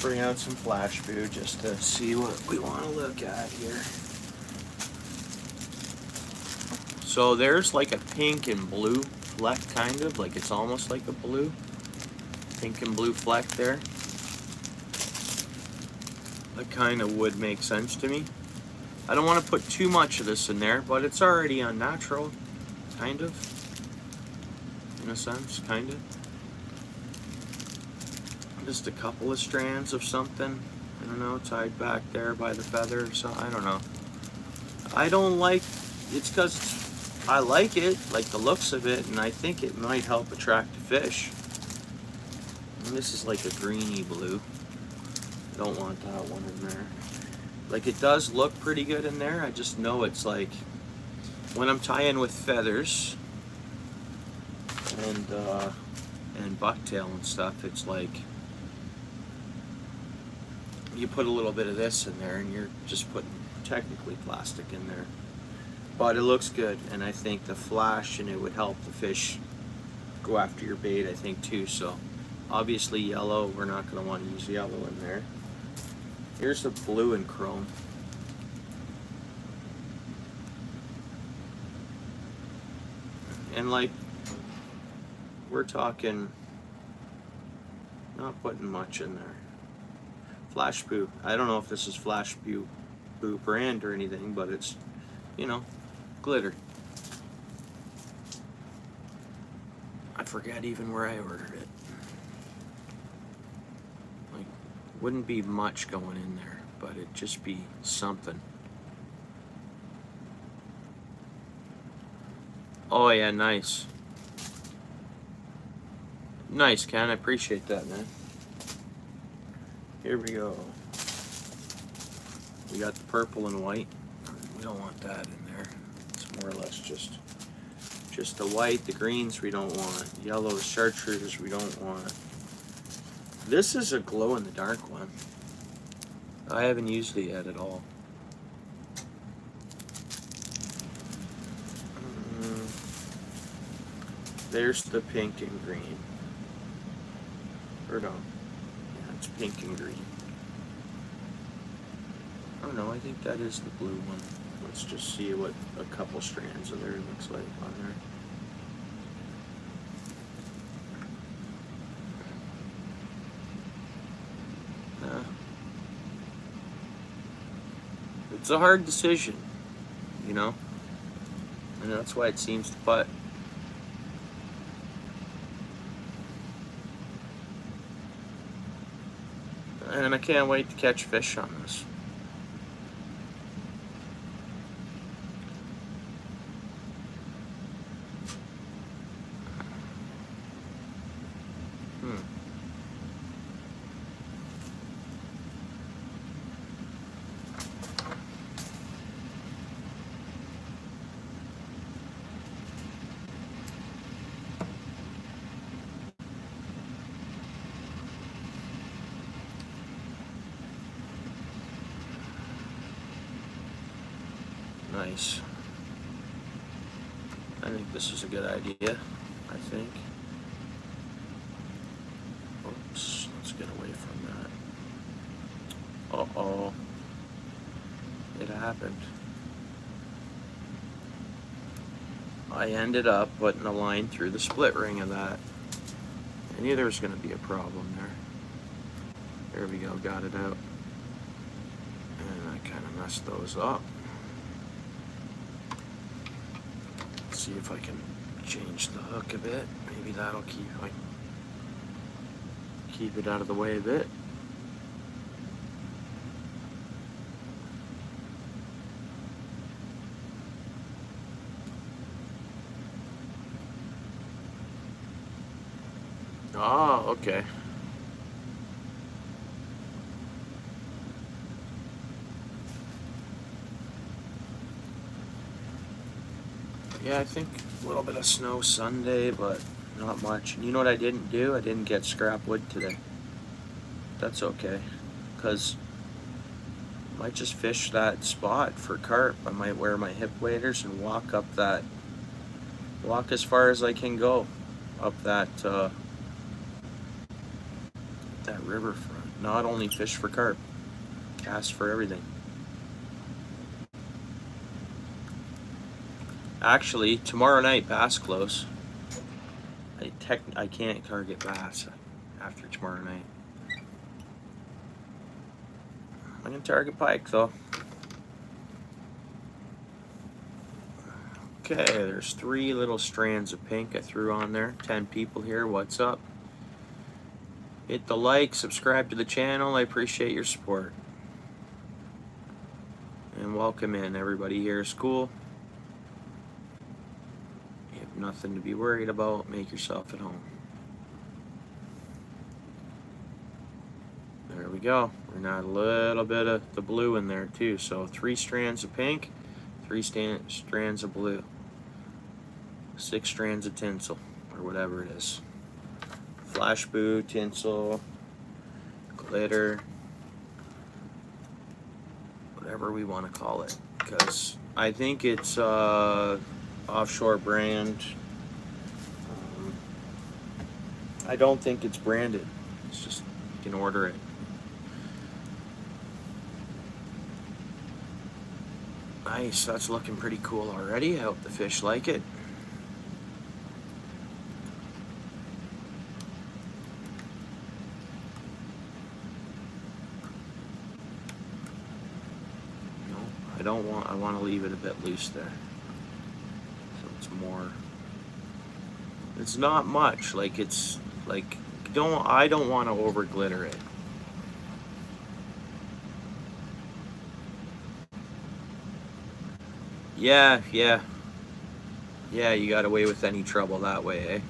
Bring out some flash food just to see what we want to look at here. So there's like a pink and blue fleck, kind of like it's almost like a blue, pink and blue fleck there. That kind of would make sense to me. I don't want to put too much of this in there, but it's already unnatural, kind of, in a sense, kind of. Just a couple of strands of something, I don't know, tied back there by the feather, so I don't know. I don't like, it's because I like it, like the looks of it, and I think it might help attract a fish. And this is like a greeny blue. I don't want that one in there. Like, it does look pretty good in there. I just know it's like, when I'm tying with feathers and bucktail and stuff, it's like you put a little bit of this in there and you're just putting technically plastic in there. But it looks good, and I think the flash and it would help the fish go after your bait, I think, too. So obviously yellow, we're not going to want to use yellow in there. Here's the blue and chrome. And like, we're talking, not putting much in there. Flash Boo. I don't know if this is Flash Boo brand or anything, but it's, you know, glitter. I forget even where I ordered it. Like, wouldn't be much going in there, but it'd just be something. Oh yeah, nice. Nice, Ken. I appreciate that, man. Here we go. We got the purple and white. We don't want that in there. It's more or less just the white. The greens we don't want. Yellow chartreuse we don't want. This is a glow in the dark one. I haven't used it yet at all. There's the pink and green. Or no. Yeah, it's pink and green. Oh no, I think that is the blue one. Let's just see what a couple strands of there looks like on there. It's a hard decision, you know? And that's why it seems to putt. And I can't wait to catch fish on this. Nice. I think this is a good idea. I think. Oops, let's get away from that. Uh-oh. It happened. I ended up putting a line through the split ring of that. I knew there was going to be a problem there. There we go, got it out. And I kind of messed those up. See if I can change the hook a bit. Maybe that'll keep it out of the way a bit. Oh, okay. Yeah, I think a little bit of snow Sunday, but not much. And you know what I didn't do? I didn't get scrap wood today. That's okay, because I might just fish that spot for carp. I might wear my hip waders and walk as far as I can go up that riverfront. Not only fish for carp, cast for everything. Actually, tomorrow night, bass close. I can't target bass after tomorrow night. I'm gonna target pike though. Okay, there's 3 little strands of pink I threw on there. 10 people here, what's up? Hit the like, subscribe to the channel, I appreciate your support. And welcome in, everybody here is cool. You have nothing to be worried about, make yourself at home. There we go. We're now a little bit of the blue in there too. So 3 strands of pink, 3 strands of blue, 6 strands of tinsel, or whatever it is. Flash boo, tinsel, glitter, whatever we want to call it. Because I think it's offshore brand. I don't think it's branded. It's just, you can order it. Nice, that's looking pretty cool already. I hope the fish like it. No, I want to leave it a bit loose there. So it's more, it's not much, like it's, like, I don't want to over glitter it. Yeah, you got away with any trouble that way, eh?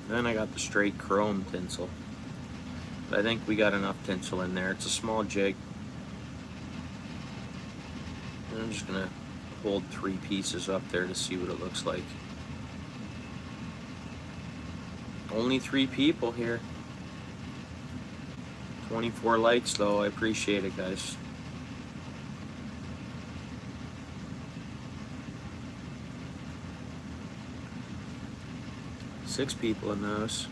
Then I got the straight chrome tinsel. But I think we got enough tinsel in there. It's a small jig. And I'm just gonna hold 3 pieces up there to see what it looks like. Only 3 people here. 24 likes though, I appreciate it, guys. Six people in those.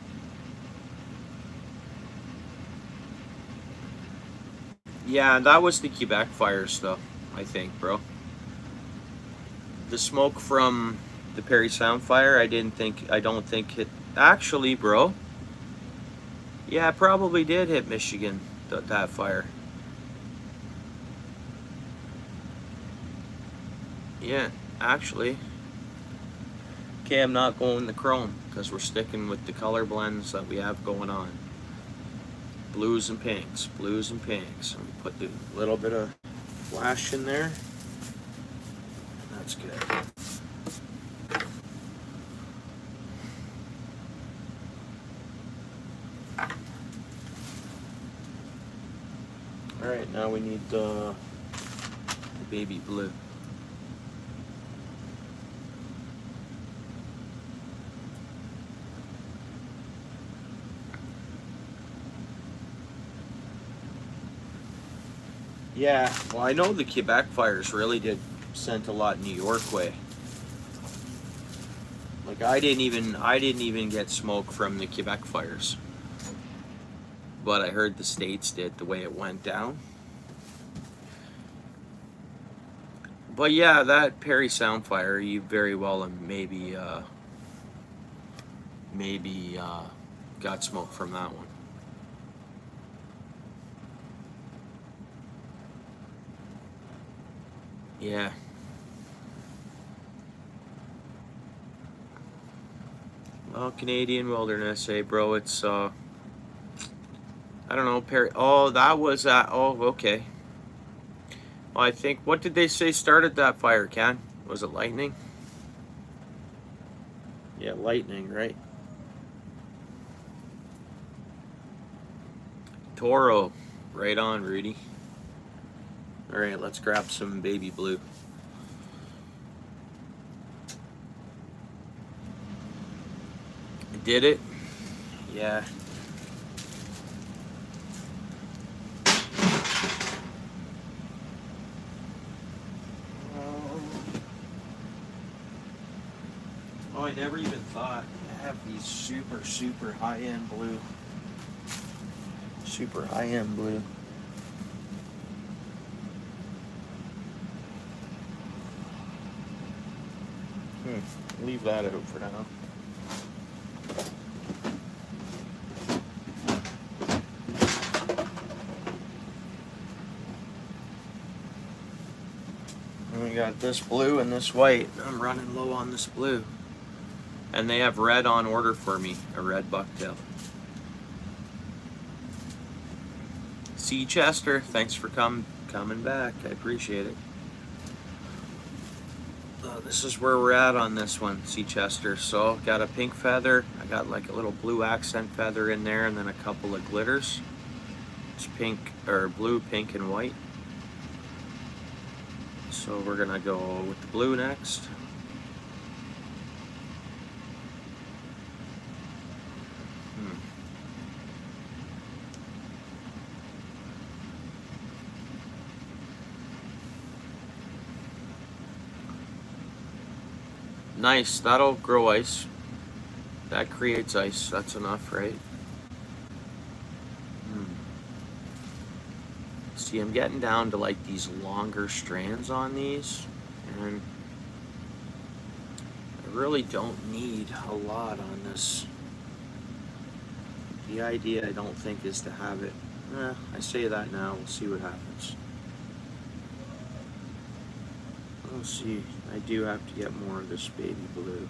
Yeah, that was the Quebec fires though, I think, bro. The smoke from the Parry Sound fire, I don't think it, actually, bro. Yeah, it probably did hit Michigan, that fire. Yeah, actually. Okay, I'm not going the chrome because we're sticking with the color blends that we have going on. Blues and pinks, blues and pinks. And we put the little bit of flash in there. That's good. Alright, now we need the baby blue. Yeah, well, I know the Quebec fires really did send a lot New York way. Like I didn't even get smoke from the Quebec fires. But I heard the States did, the way it went down. But yeah, that Parry Sound fire, you very well maybe got smoke from that one. Yeah. Well, Canadian wilderness, eh, bro? It's I don't know, Perry. Oh, that was oh, okay. Well, I think, what did they say started that fire, Ken? Was it lightning? Yeah, lightning, right? Toro, right on, Rudy. All right, let's grab some baby blue. Did it? Yeah. Oh, I never even thought I have these super high-end blue. Super high-end blue. Leave that out for now. got this blue and this white. I'm running low on this blue. And they have red on order for me, a red bucktail. C. Chester, thanks for coming back. I appreciate it. This is where we're at on this one, C. Chester. So got a pink feather. I got like a little blue accent feather in there, and then a couple of glitters. It's pink or blue, pink, and white. So we're gonna go with the blue next. Nice, that'll grow ice. That creates ice, that's enough, right? See, I'm getting down to like these longer strands on these, and I really don't need a lot on this. The idea, I don't think, is to have it, I say that now, we'll see what happens. We'll see, I do have to get more of this baby blue.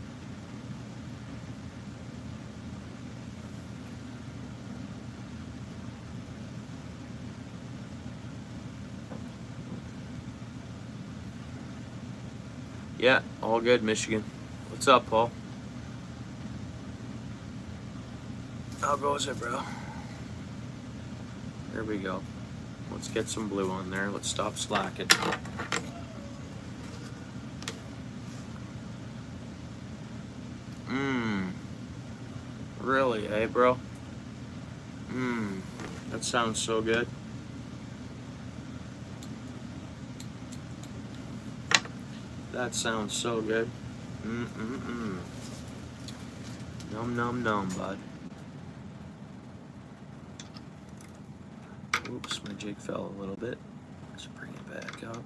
Yeah, all good, Michigan. What's up, Paul? How goes it, bro? There we go. Let's get some blue on there. Let's stop slacking. Really, eh, bro? That sounds so good. That sounds so good. Num num num, bud. Oops, my jig fell a little bit. Let's bring it back up.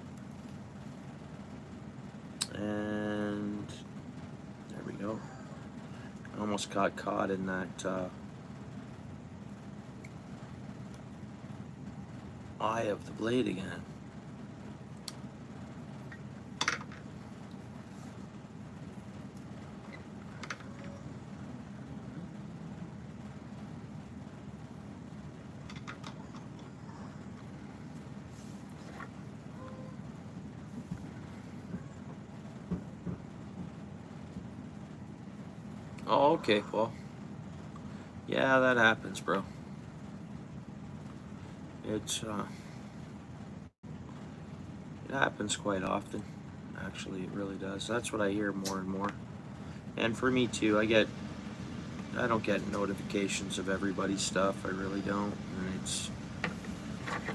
And there we go. I almost got caught in that eye of the blade again. Oh, okay, well, yeah, that happens, bro. It happens quite often. Actually, it really does. That's what I hear more and more. And for me too, I don't get notifications of everybody's stuff. I really don't, and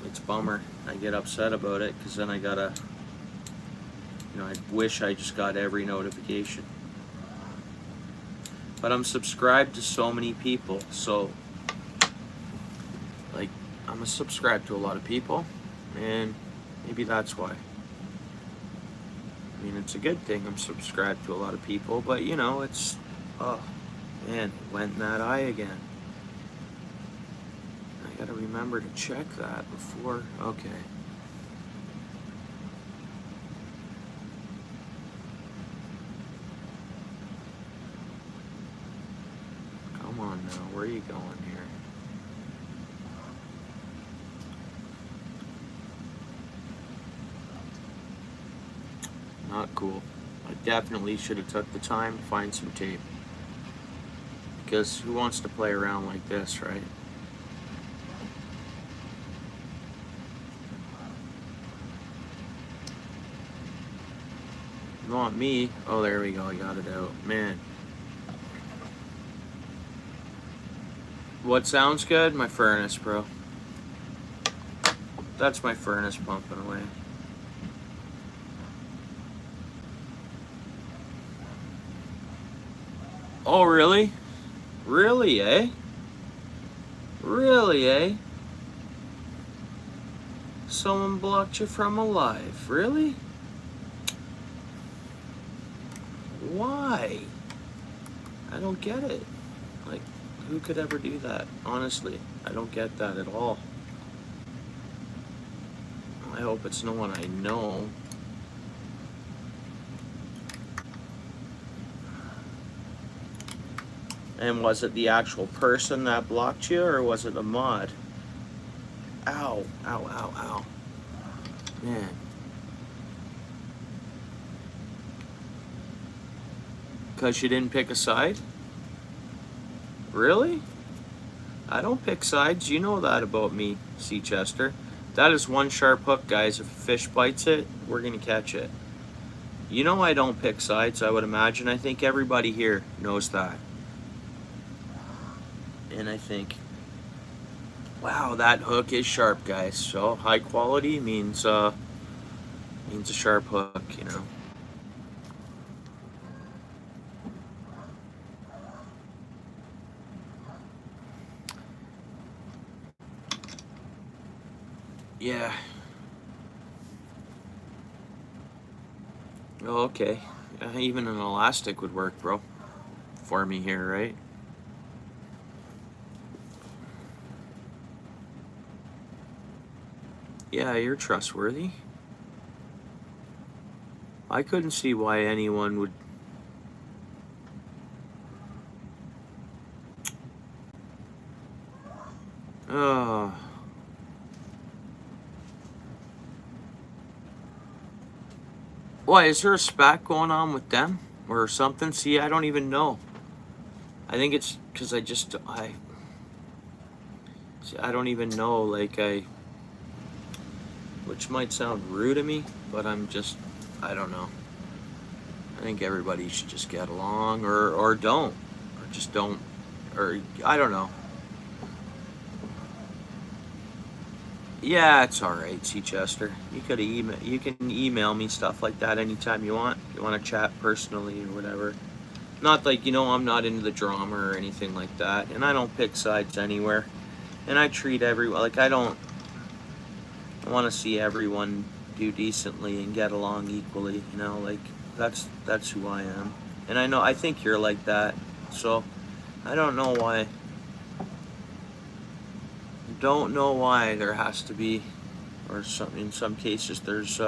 it's a bummer. I get upset about it because then I gotta, I wish I just got every notification. But I'm subscribed to so many people, so like I'm subscribed to a lot of people, and maybe that's why. I mean, it's a good thing I'm subscribed to a lot of people, but it's, oh man, it went in that eye again. I gotta remember to check that before, okay. Come on now, where are you going here? Not cool. I definitely should have took the time to find some tape. Because who wants to play around like this, right? Not me. Oh, there we go. I got it out. Man. What sounds good? My furnace, bro. That's my furnace pumping away. Oh, really? Really, eh? Really, eh? Someone blocked you from alive. Really? Why? I don't get it. Like, who could ever do that? Honestly, I don't get that at all. I hope it's no one I know. And was it the actual person that blocked you, or was it a mod? Ow, ow, ow, ow. Man. Because you didn't pick a side? Really? I don't pick sides. You know that about me, Seachester. That is one sharp hook, guys. If a fish bites it, we're going to catch it. You know I don't pick sides, I would imagine. I think everybody here knows that. And I think, wow, that hook is sharp, guys. So high quality means a sharp hook, you know. Yeah. Oh, okay. Even an elastic would work, bro. For me here, right? Yeah, you're trustworthy. I couldn't see why anyone would. Oh. Why, is there a spat going on with them or something? See, I don't even know. I think it's because I don't even know, like which might sound rude to me, but I don't know. I think everybody should just get along or don't, or just don't, or I don't know. Yeah, it's all right, Seachester. You can email me stuff like that anytime you want. If you want to chat personally or whatever. Not like, I'm not into the drama or anything like that, and I don't pick sides anywhere. And I treat everyone like I want to see everyone do decently and get along equally, like that's who I am. And I think you're like that. So, I don't know why there has to be, or in some cases there's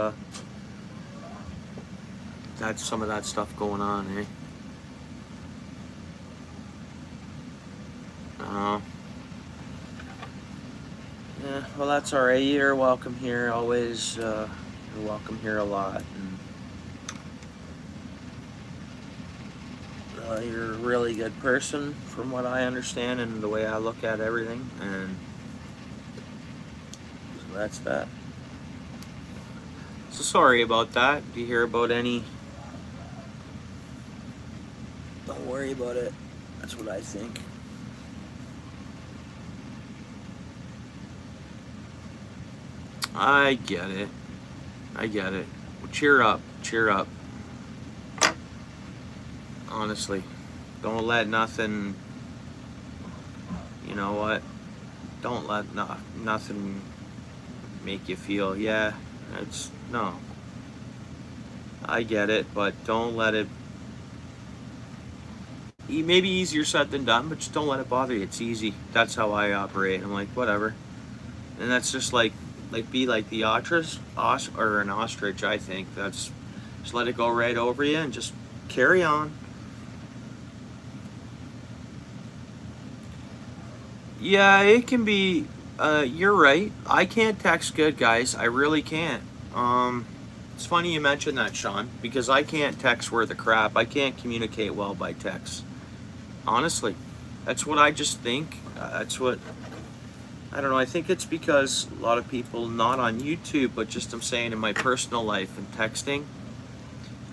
that's some of that stuff going on, eh? Uh, yeah, well, that's all right. You're welcome here always. You're welcome here a lot. And you're a really good person, from what I understand and the way I look at everything. And so that's that. So sorry about that. Do you hear about any? Don't worry about it. That's what I think. I get it. Well, cheer up. Honestly, don't let nothing. You know what? Don't let nothing make you feel. Yeah, it's no. I get it, but don't let it. Maybe easier said than done, but just don't let it bother you. It's easy. That's how I operate. I'm like, whatever. And that's just be like the or an ostrich. I think that's just let it go right over you and just carry on. Yeah, it can be. You're right. I can't text good, guys. I really can't. It's funny you mentioned that, Sean, because I can't text worth a crap. I can't communicate well by text. Honestly, that's what I just think. That's what I don't know. I think it's because a lot of people, not on YouTube, but just I'm saying in my personal life and texting,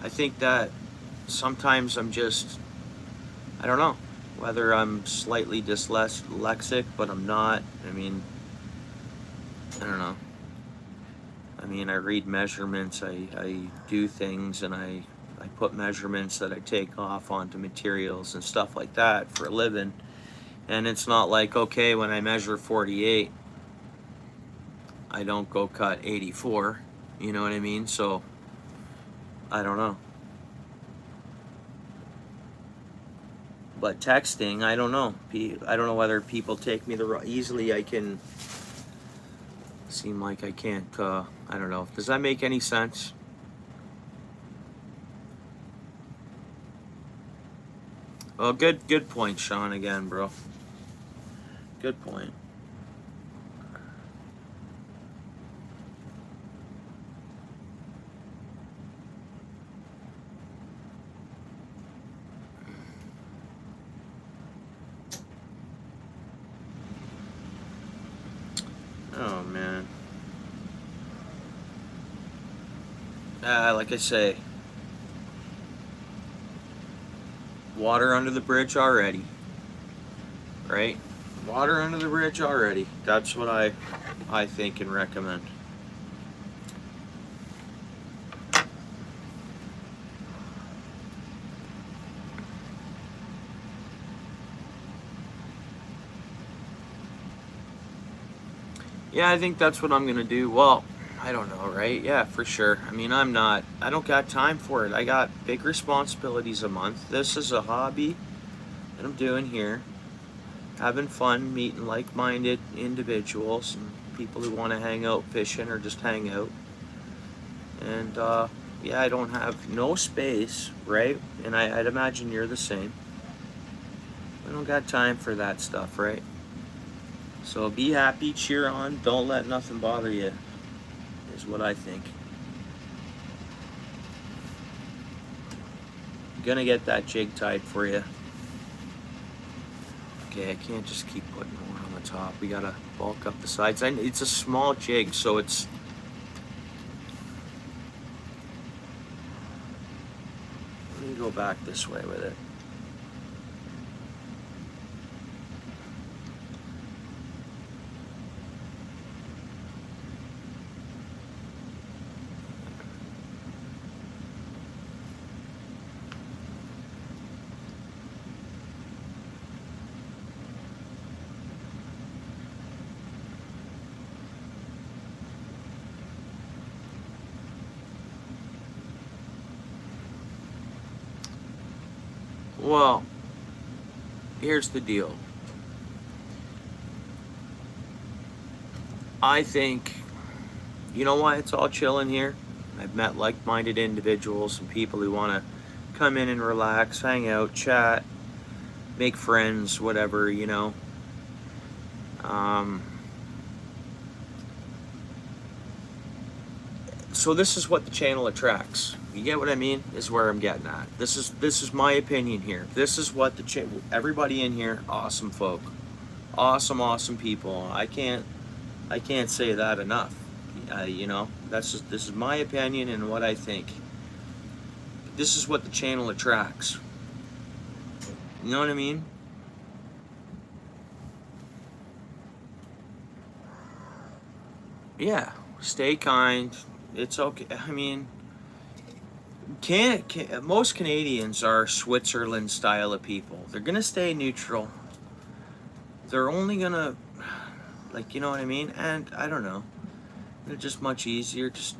I think that sometimes I don't know, whether I'm slightly dyslexic, but I'm not. I mean, I don't know. I mean, I read measurements, I do things, and I put measurements that I take off onto materials and stuff like that for a living. And it's not like, okay, when I measure 48, I don't go cut 84. You know what I mean? So, I don't know. But texting, I don't know. I don't know whether people take me easily. I can seem like I can't. I don't know. Does that make any sense? Well, good point, Sean, again, bro. Good point. Oh, man. Like I say, water under the bridge already, right? Water under the bridge already. That's what I think and recommend. Yeah, I think that's what I'm gonna do. Well, I don't know, right? Yeah, for sure. I mean, I don't got time for it. I got big responsibilities a month. This is a hobby that I'm doing here. Having fun, meeting like-minded individuals and people who want to hang out fishing or just hang out. And yeah, I don't have no space, right? And I'd imagine you're the same. I don't got time for that stuff, right? So be happy, cheer on, don't let nothing bother you, is what I think. Gonna get that jig tied for you. Okay, I can't just keep putting more on the top. We gotta bulk up the sides. It's a small jig, so it's... Let me go back this way with it. Well, here's the deal. I think, you know why it's all chill in here? I've met like-minded individuals and people who want to come in and relax, hang out, chat, make friends, whatever, you know. So this is what the channel attracts. You get what I mean? Is where I'm getting at. This is my opinion here. This is what the channel. Everybody in here, awesome folk, awesome people. I can't say that enough. You know, this is my opinion and what I think. This is what the channel attracts. You know what I mean? Yeah. Stay kind. It's okay. I mean, most Canadians are Switzerland style of people. They're gonna stay neutral. They're only gonna, like, you know what I mean? And I don't know. They're just much easier. Just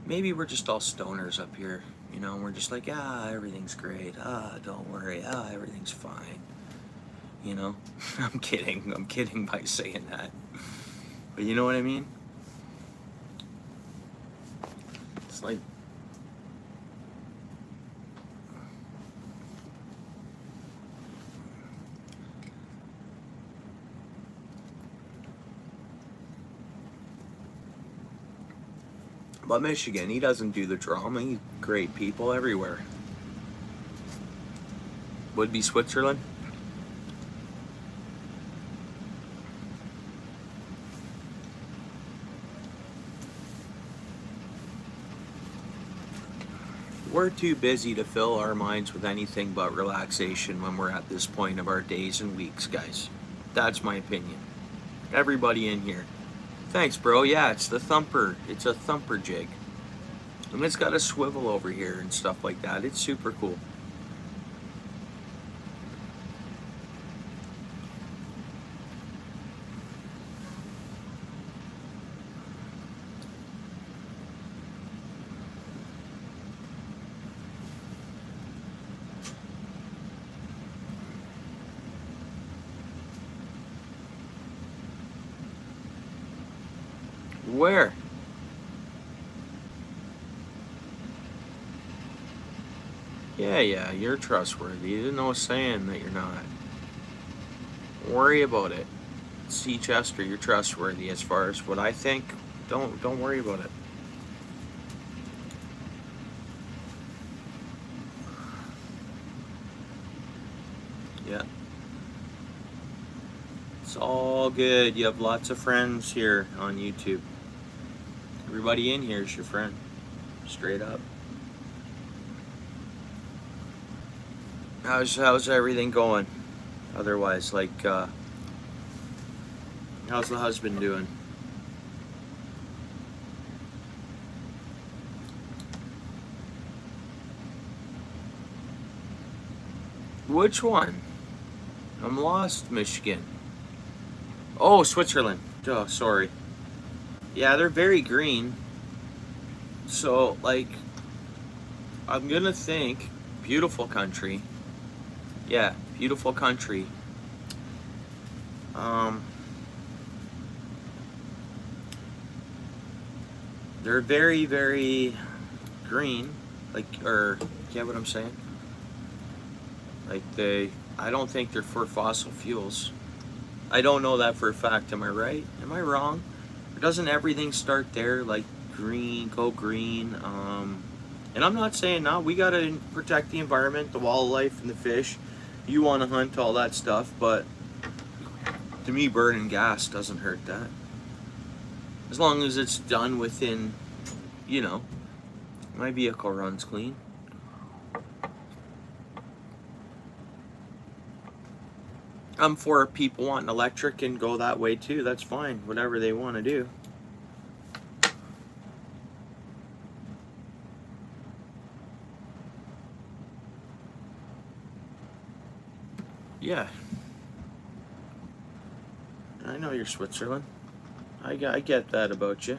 maybe we're just all stoners up here. You know, we're just like, everything's great. Don't worry. Everything's fine. You know, I'm kidding by saying that. But you know what I mean? It's like, but Michigan, he doesn't do the drama. He's great people everywhere. Would be Switzerland. We're too busy to fill our minds with anything but relaxation when we're at this point of our days and weeks, guys. That's my opinion. Everybody in here. Thanks, bro. Yeah, it's the Thumper. It's a Thumper jig. And it's got a swivel over here and stuff like that. It's super cool. Where? Yeah, you're trustworthy. There's no saying that you're not. Don't worry about it. See, Chester, you're trustworthy as far as what I think. Don't worry about it. Yeah. It's all good. You have lots of friends here on YouTube. Everybody in here is your friend. Straight up. How's everything going? Otherwise, like, how's the husband doing? Which one? I'm lost, Michigan. Oh, Switzerland. Oh, sorry. Yeah, they're very green. So, like, I'm gonna think beautiful country. Yeah, beautiful country. Um, they're very, very green. Like, or, get what I'm saying? Like, I don't think they're for fossil fuels. I don't know that for a fact. Am I right? Am I wrong? Or doesn't everything start there? Like, green, go green. And I'm not saying no, we gotta protect the environment, the wildlife, and the fish. You want to hunt all that stuff, but to me, burning gas doesn't hurt that. As long as it's done within, you know, my vehicle runs clean. I'm for people wanting electric and go that way too. That's fine. Whatever they want to do. Yeah. I know you're Switzerland. I get that about you.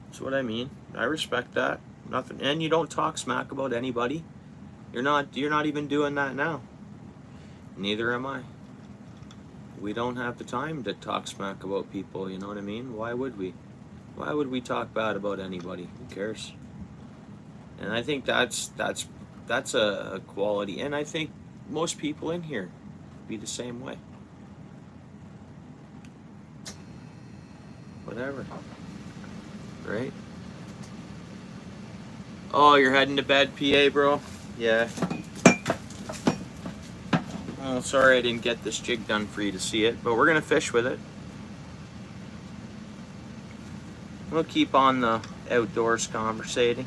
That's what I mean. I respect that. Nothing, and you don't talk smack about anybody. You're not even doing that now. Neither am I. We don't have the time to talk smack about people, you know what I mean? Why would we? Why would we talk bad about anybody? Who cares? And I think that's a quality, and I think most people in here be the same way. Whatever. Right? Oh, you're heading to bed, PA, bro? Yeah. Oh, sorry I didn't get this jig done for you to see it, but we're gonna fish with it. We'll keep on the outdoors conversating.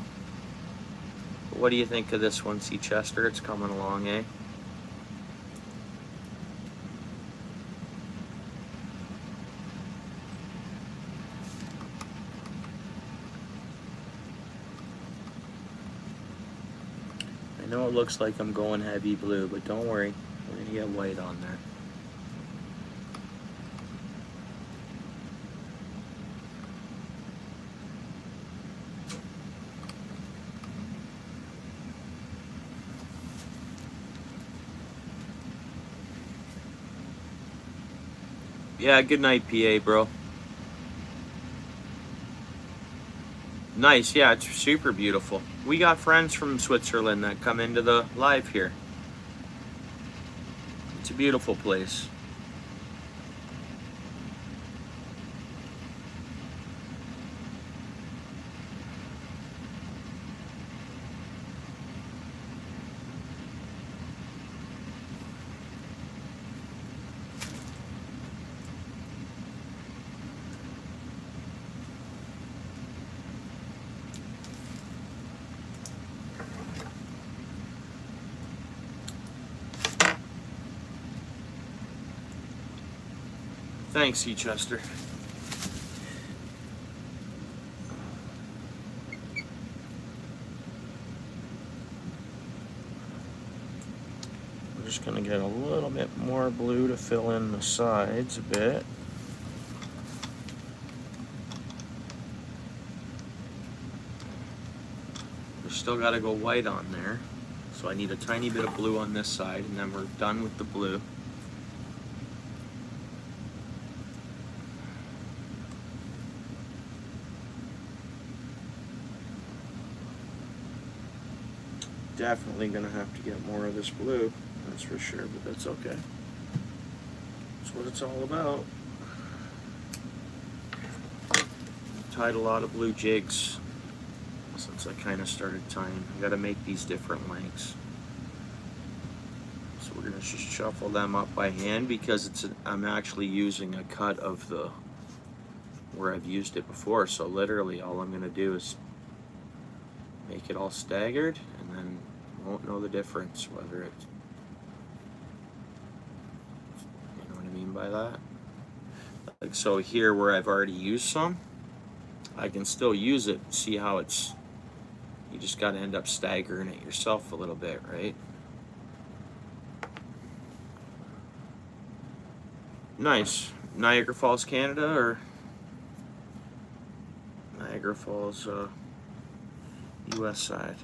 What do you think of this one, Sea Chester? It's coming along, eh? I know it looks like I'm going heavy blue, but don't worry. We're gonna get white on there. Yeah, good night, PA, bro. Nice, yeah, it's super beautiful. We got friends from Switzerland that come into the live here. It's a beautiful place. Thanks, Sea Chester. We're just gonna get a little bit more blue to fill in the sides a bit. We still gotta go white on there. So I need a tiny bit of blue on this side, and then we're done with the blue. definitely gonna have to get more of this blue, that's for sure, but that's okay. That's what it's all about. Tied a lot of blue jigs since I kind of started tying. I gotta make these different lengths. So we're gonna just shuffle them up by hand because I'm actually using a cut of the where I've used it before. So literally all I'm gonna do is make it all staggered, and then you won't know the difference whether it's, you know what I mean by that? Like so here where I've already used some, I can still use it. See how it's, you just got to end up staggering it yourself a little bit, right? Nice. Niagara Falls, Canada, or Niagara Falls, US side?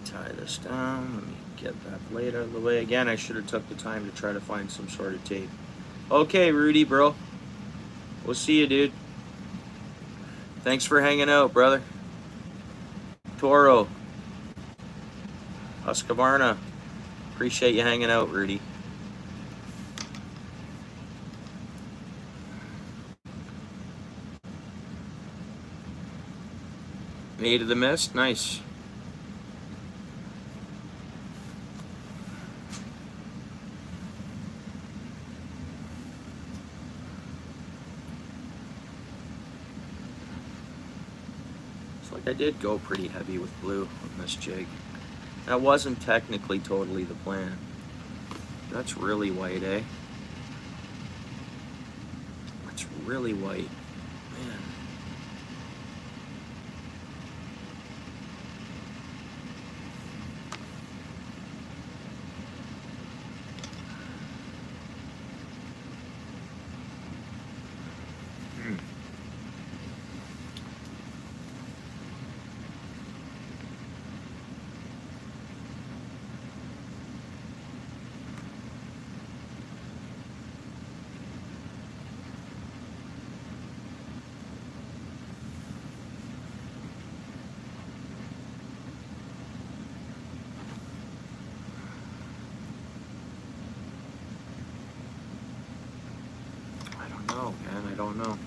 Tie this down. Let me get that blade out of the way. Again, I should have took the time to try to find some sort of tape. Okay, Rudy, bro. We'll see you, dude. Thanks for hanging out, brother. Toro. Husqvarna. Appreciate you hanging out, Rudy. Maid of the Mist. Nice. I did go pretty heavy with blue on this jig. That wasn't technically totally the plan. That's really white, eh? That's really white. Man. Oh man, I don't know.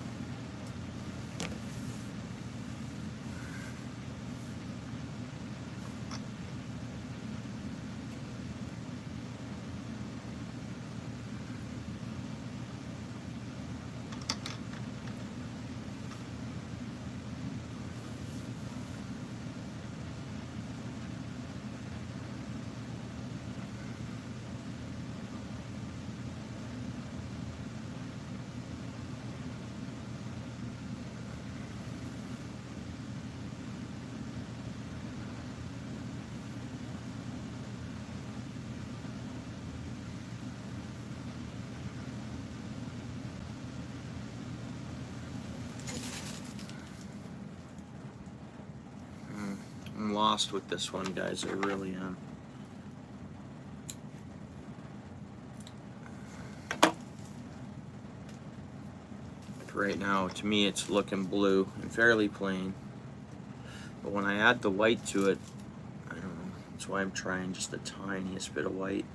I'm lost with this one, guys. I really am. Like right now, to me, it's looking blue and fairly plain. But when I add the white to it, I don't know. That's why I'm trying just the tiniest bit of white.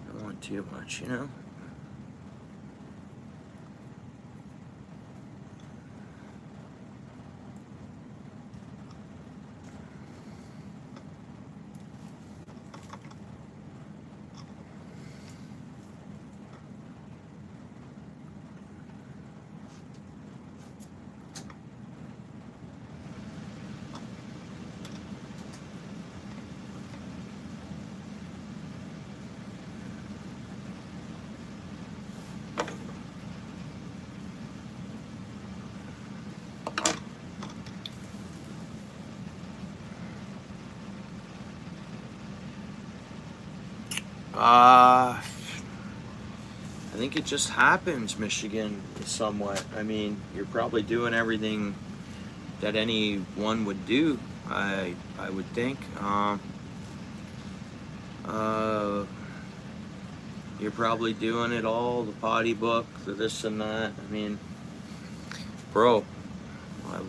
Don't want too much, you know? I think it just happens, Michigan, somewhat. I mean, you're probably doing everything that anyone would do. I would think. You're probably doing it all, the potty book, the this and that. I mean, bro,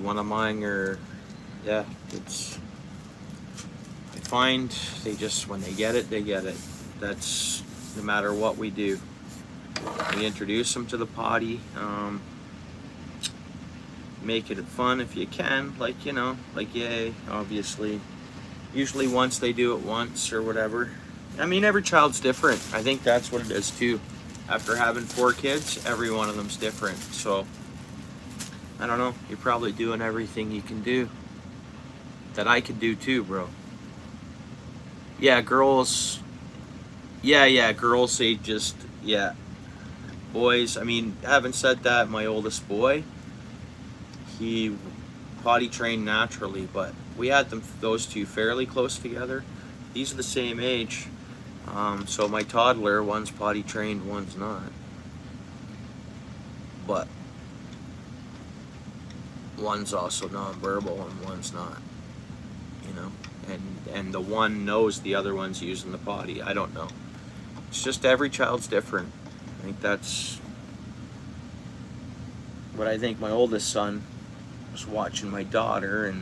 one of mine are, yeah, it's, I find they just, when they get it, they get it. That's no matter what we do. We introduce them to the potty, make it fun if you can, like, you know, like, yay, obviously. Usually once they do it once or whatever. I mean, every child's different. I think that's what it is too. After having 4 kids, every one of them's different. So, I don't know. You're probably doing everything you can do that I could do too, bro. Yeah, girls. Yeah, girls, they just, yeah. Boys, I mean, having said that, my oldest boy, he potty trained naturally, but we had those two fairly close together. These are the same age. So my toddler, one's potty trained, one's not. But one's also nonverbal and one's not. You know, and the one knows the other one's using the potty. I don't know. It's just every child's different. I think that's what I think. My oldest son was watching my daughter,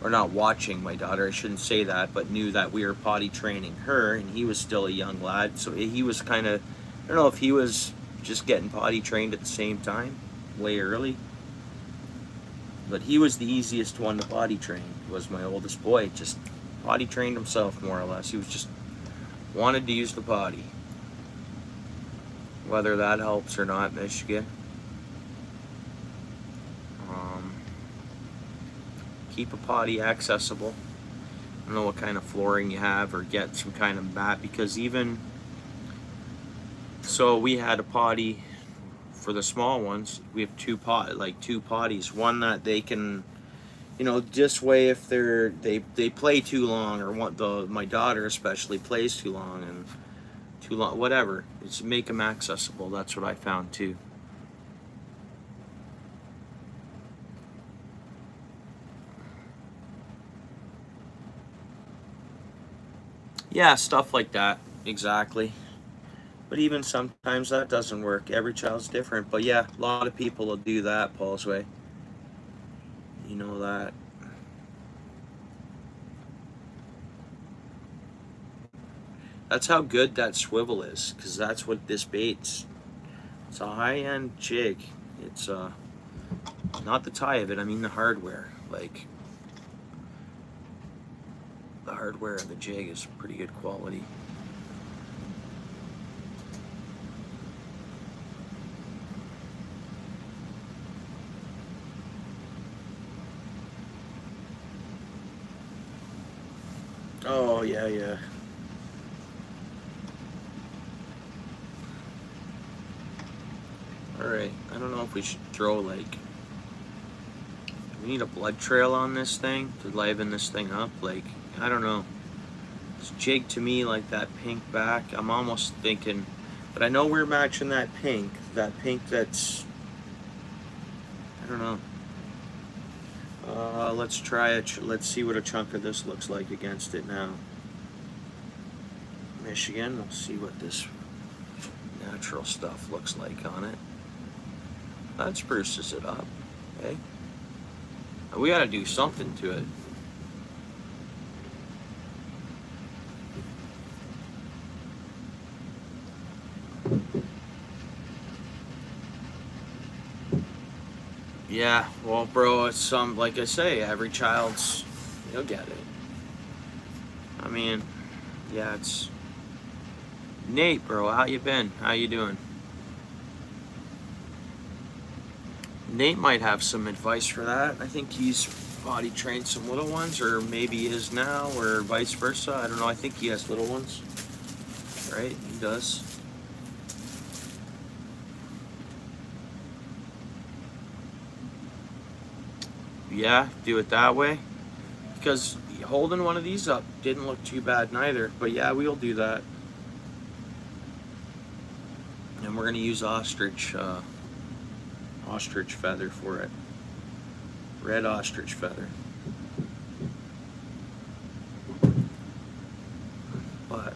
or not watching my daughter, I shouldn't say that, but knew that we were potty training her, and he was still a young lad, so he was kind of, I don't know if he was just getting potty trained at the same time, way early, but he was the easiest one to potty train, was my oldest boy. Just potty trained himself, more or less. He was just wanted to use the potty. Whether that helps or not, Michigan. Keep a potty accessible. I don't know what kind of flooring you have, or get some kind of mat, because even so, we had a potty for the small ones. We have two potties. One that they can, you know, this way if they play too long, or my daughter especially plays too long, whatever. It's make them accessible. That's what I found too. Yeah, stuff like that. Exactly. But even sometimes that doesn't work. Every child's different. But yeah, a lot of people will do that, Paul's way. You know that. That's how good that swivel is, because that's what this bait's. It's a high-end jig. It's not the tie of it, I mean the hardware. Like, the hardware of the jig is pretty good quality. Oh, yeah. Alright, I don't know if we should throw, like, do we need a blood trail on this thing to liven this thing up? Like, I don't know. This jig to me, like that pink back, I'm almost thinking, but I know we're matching that pink that's, I don't know. Let's try it. Let's see what a chunk of this looks like against it now. Michigan, we'll see what this natural stuff looks like on it. That spruces it up, okay? We gotta do something to it. Yeah, well, bro, it's like I say, every child's, you'll get it. I mean, yeah, it's Nate, bro. How you been? How you doing? Nate might have some advice for that. I think he's potty trained some little ones, or maybe is now, or vice versa. I don't know. I think he has little ones, right? He does. Yeah, do it that way. Because holding one of these up didn't look too bad neither. But yeah, we'll do that. And we're gonna use ostrich feather for it. Red ostrich feather. But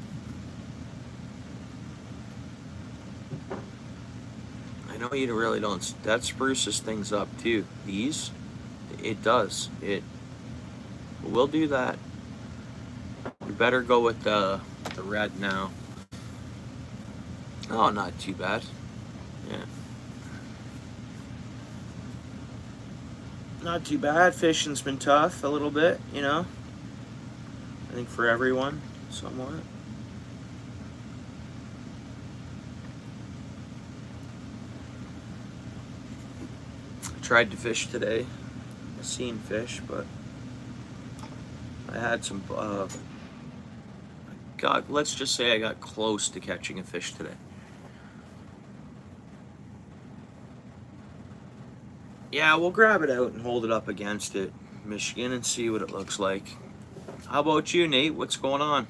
I know you really don't. That spruces things up too. These, it does. We'll do that. We better go with the red now. Oh, not too bad. Yeah. Not too bad. Fishing's been tough a little bit, you know. I think for everyone, somewhat. I tried to fish today. I seen fish, but I had some, let's just say I got close to catching a fish today. Yeah, we'll grab it out and hold it up against it, Michigan, and see what it looks like. How about you, Nate? What's going on?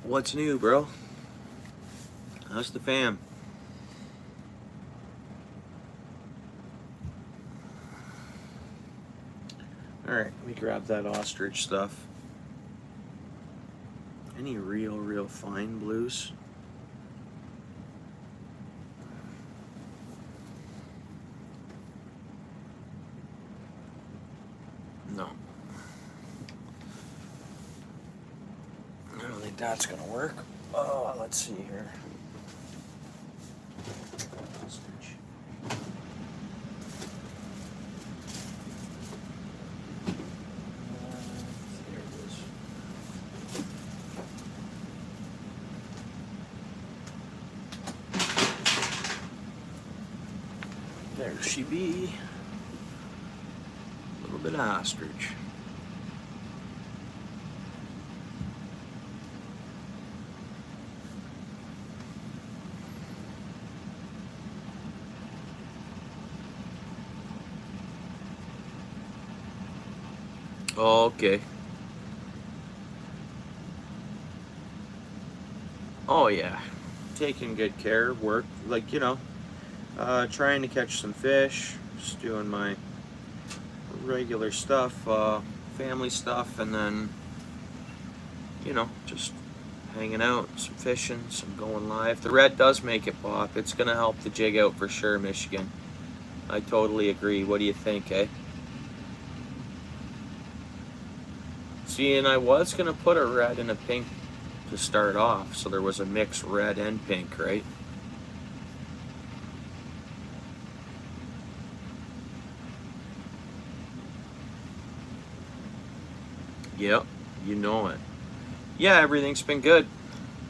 What's new, bro? How's the fam? Alright, let me grab that ostrich stuff. Any real fine blues? No. I don't think that's gonna work. Oh, let's see here. Ostrich. There it is. There she be. A little bit of ostrich. Okay. Oh yeah. Taking good care, work, like, you know, trying to catch some fish, just doing my regular stuff, family stuff, and then, you know, just hanging out, some fishing, some going live. The red does make it pop. It's gonna help the jig out for sure, Michigan. I totally agree. What do you think, eh? See, and I was gonna put a red and a pink to start off, so there was a mix red and pink, right? Yep, you know it. Yeah, everything's been good.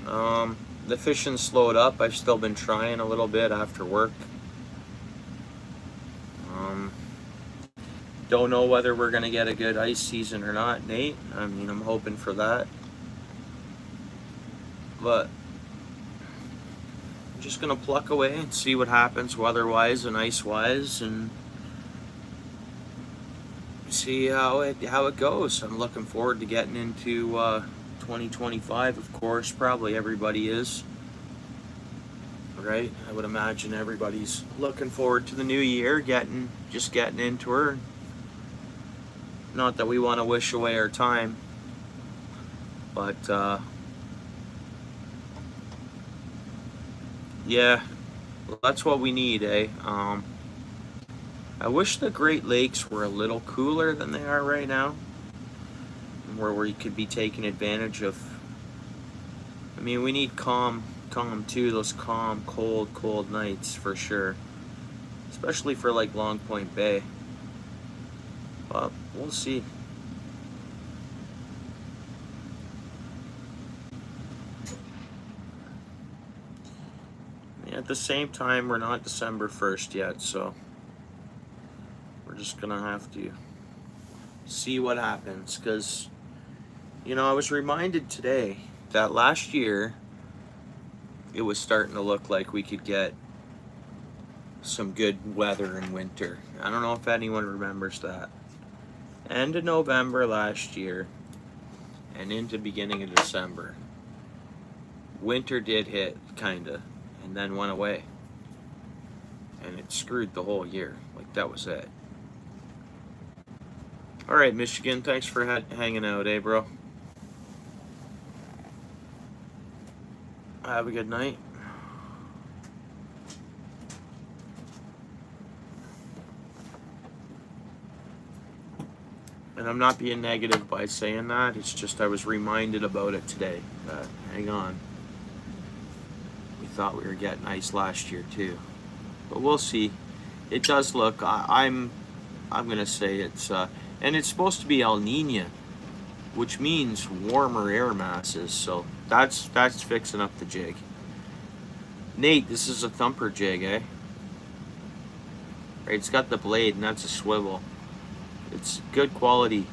The fishing slowed up. I've still been trying a little bit after work. Don't know whether we're gonna get a good ice season or not, Nate. I mean, I'm hoping for that. But I'm just gonna pluck away and see what happens weather-wise and ice-wise, and see how it goes. I'm looking forward to getting into 2025, of course. Probably everybody is, right? I would imagine everybody's looking forward to the new year, just getting into her. Not that we want to wish away our time, but yeah, that's what we need, eh? I wish the Great Lakes were a little cooler than they are right now, where we could be taking advantage of. I mean, we need calm too, those calm, cold nights for sure, especially for like Long Point Bay. But we'll see. At the same time, we're not December 1st yet, so we're just gonna have to see what happens. Because, you know, I was reminded today that last year it was starting to look like we could get some good weather in winter. I don't know if anyone remembers that. End of November last year, and into beginning of December. Winter did hit, kinda, and then went away. And it screwed the whole year. Like, that was it. Alright, Michigan, thanks for hanging out, eh, bro? Have a good night. And I'm not being negative by saying that. It's just I was reminded about it today. Hang on. We thought we were getting ice last year too, but we'll see. It does look. I'm gonna say it's and it's supposed to be El Nino, which means warmer air masses. So that's fixing up the jig. Nate, this is a Thumper jig, eh? Right, it's got the blade, and that's a swivel. It's good quality.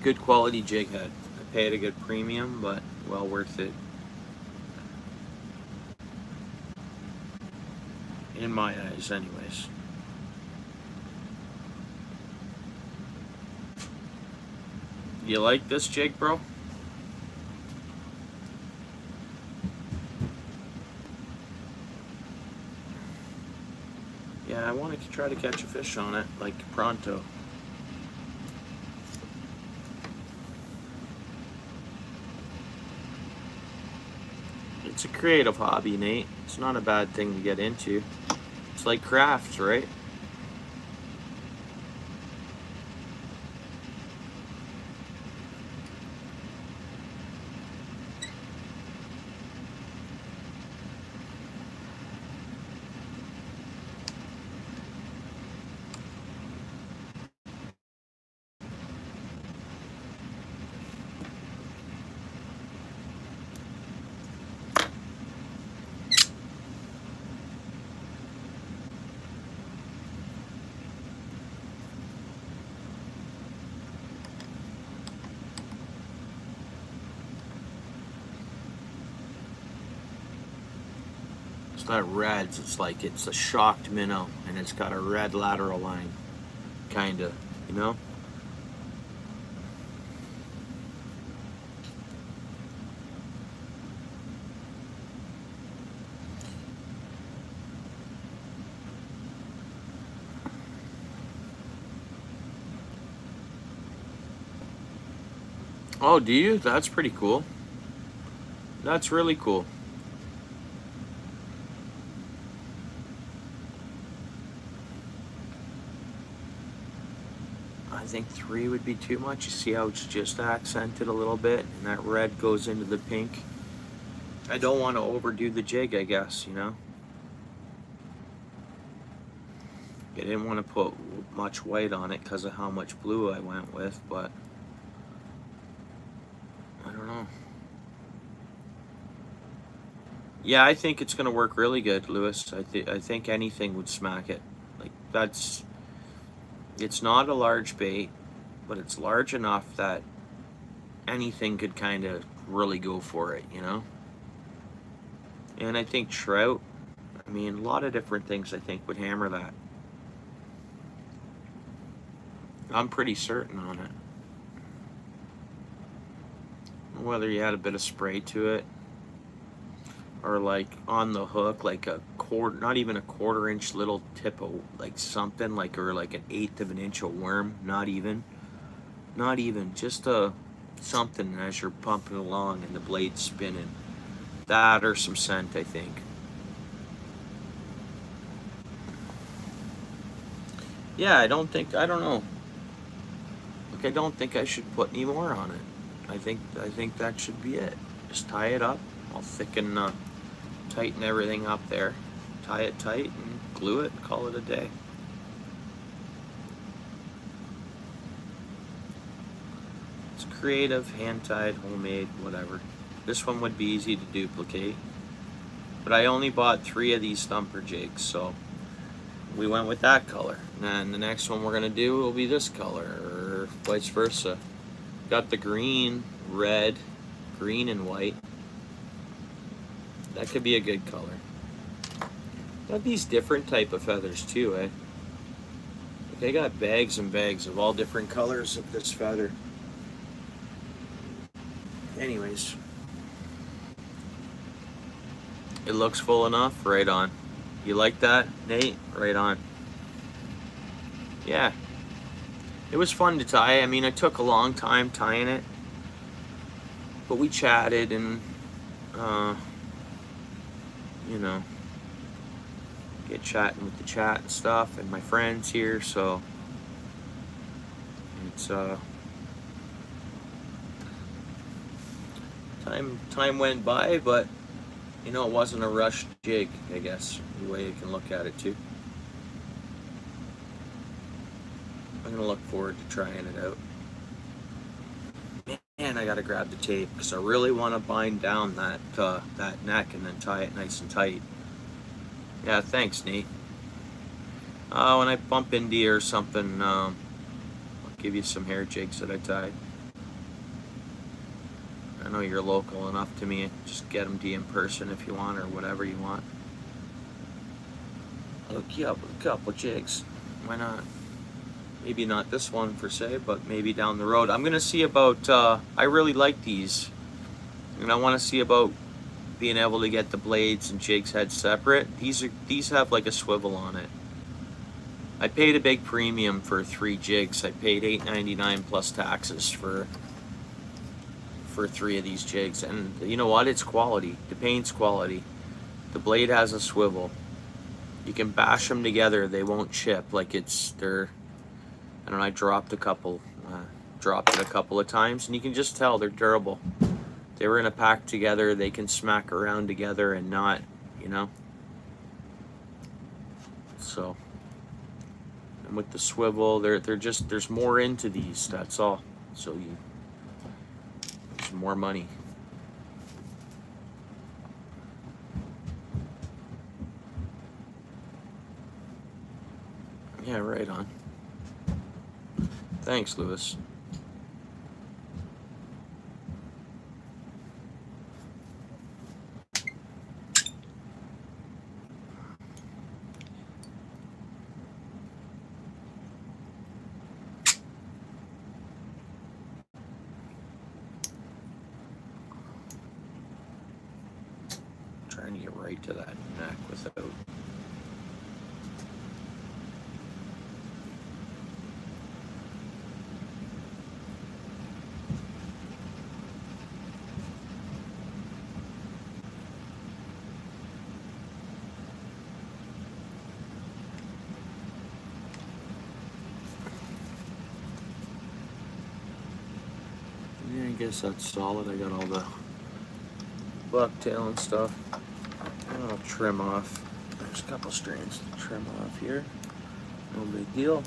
Good quality jig head. I paid a good premium, but well worth it. In my eyes, anyways. You like this jig, bro? Yeah, I want to try to catch a fish on it, like pronto. It's a creative hobby, Nate. It's not a bad thing to get into. It's like crafts, right? It's not reds, it's like it's a shocked minnow and it's got a red lateral line, kinda, you know? Oh, do you? That's pretty cool. That's really cool. I think 3 would be too much. You see how it's just accented a little bit and that red goes into the pink. I don't want to overdo the jig, I guess, you know? I didn't want to put much white on it because of how much blue I went with, but I don't know. Yeah, I think it's going to work really good, Lewis. I think anything would smack it. Like, it's not a large bait, but it's large enough that anything could kind of really go for it, you know? And I think trout, I mean, a lot of different things I think would hammer that. I'm pretty certain on it. Whether you add a bit of spray to it, or like on the hook, like a quarter, not even a quarter-inch little tip of like something, like, or like an eighth of an inch of worm, not even, just something as you're pumping along and the blade's spinning. That or some scent, I think. Yeah, I don't know. Like, I don't think I should put any more on it. I think that should be it. Just tie it up. I'll tighten everything up there. Tie it tight and glue it, call it a day. It's creative, hand-tied, homemade, whatever. This one would be easy to duplicate. But I only bought 3 of these Thumper jigs, so we went with that color. And the next one we're gonna do will be this color, or vice versa. Got the green, red, green and white. That could be a good color. Got these different type of feathers too, eh? Like They got bags and bags of all different colors of this feather. Anyways, it looks full enough, right on. You like that, Nate? Right on. Yeah, it was fun to tie. I mean, it took a long time tying it, but we chatted and, you know, get chatting with the chat and stuff, and my friends here, so it's time went by, but you know, it wasn't a rushed jig, I guess, the way you can look at it too. I'm gonna look forward to trying it out. Man, I gotta grab the tape because I really want to bind down that neck and then tie it nice and tight. Yeah, thanks, Nate. When I bump into you or something, I'll give you some hair jigs that I tied. I know you're local enough to me. Just get them to you in person if you want, or whatever you want. I'll hook you up with a couple jigs. Why not? Maybe not this one per se, but maybe down the road. I'm gonna see about. I really like these, and I want to see about being able to get the blades and jigs head separate. These have like a swivel on it. I paid a big premium for 3 jigs. I paid $8.99 plus taxes for 3 of these jigs, and you know what? It's quality. The paint's quality. The blade has a swivel. You can bash them together; they won't chip. Like they're. I don't know. I dropped it a couple of times, and you can just tell they're durable. They were in a pack together. They can smack around together and not, you know. So, and with the swivel, they're just there's more into these. That's all. So there's more money. Yeah, right on. Thanks, Lewis. Trying to get right to that neck without. Yeah, I guess that's solid. I got all the bucktail and stuff. I'll trim off. There's a couple strands to trim off here. No big deal.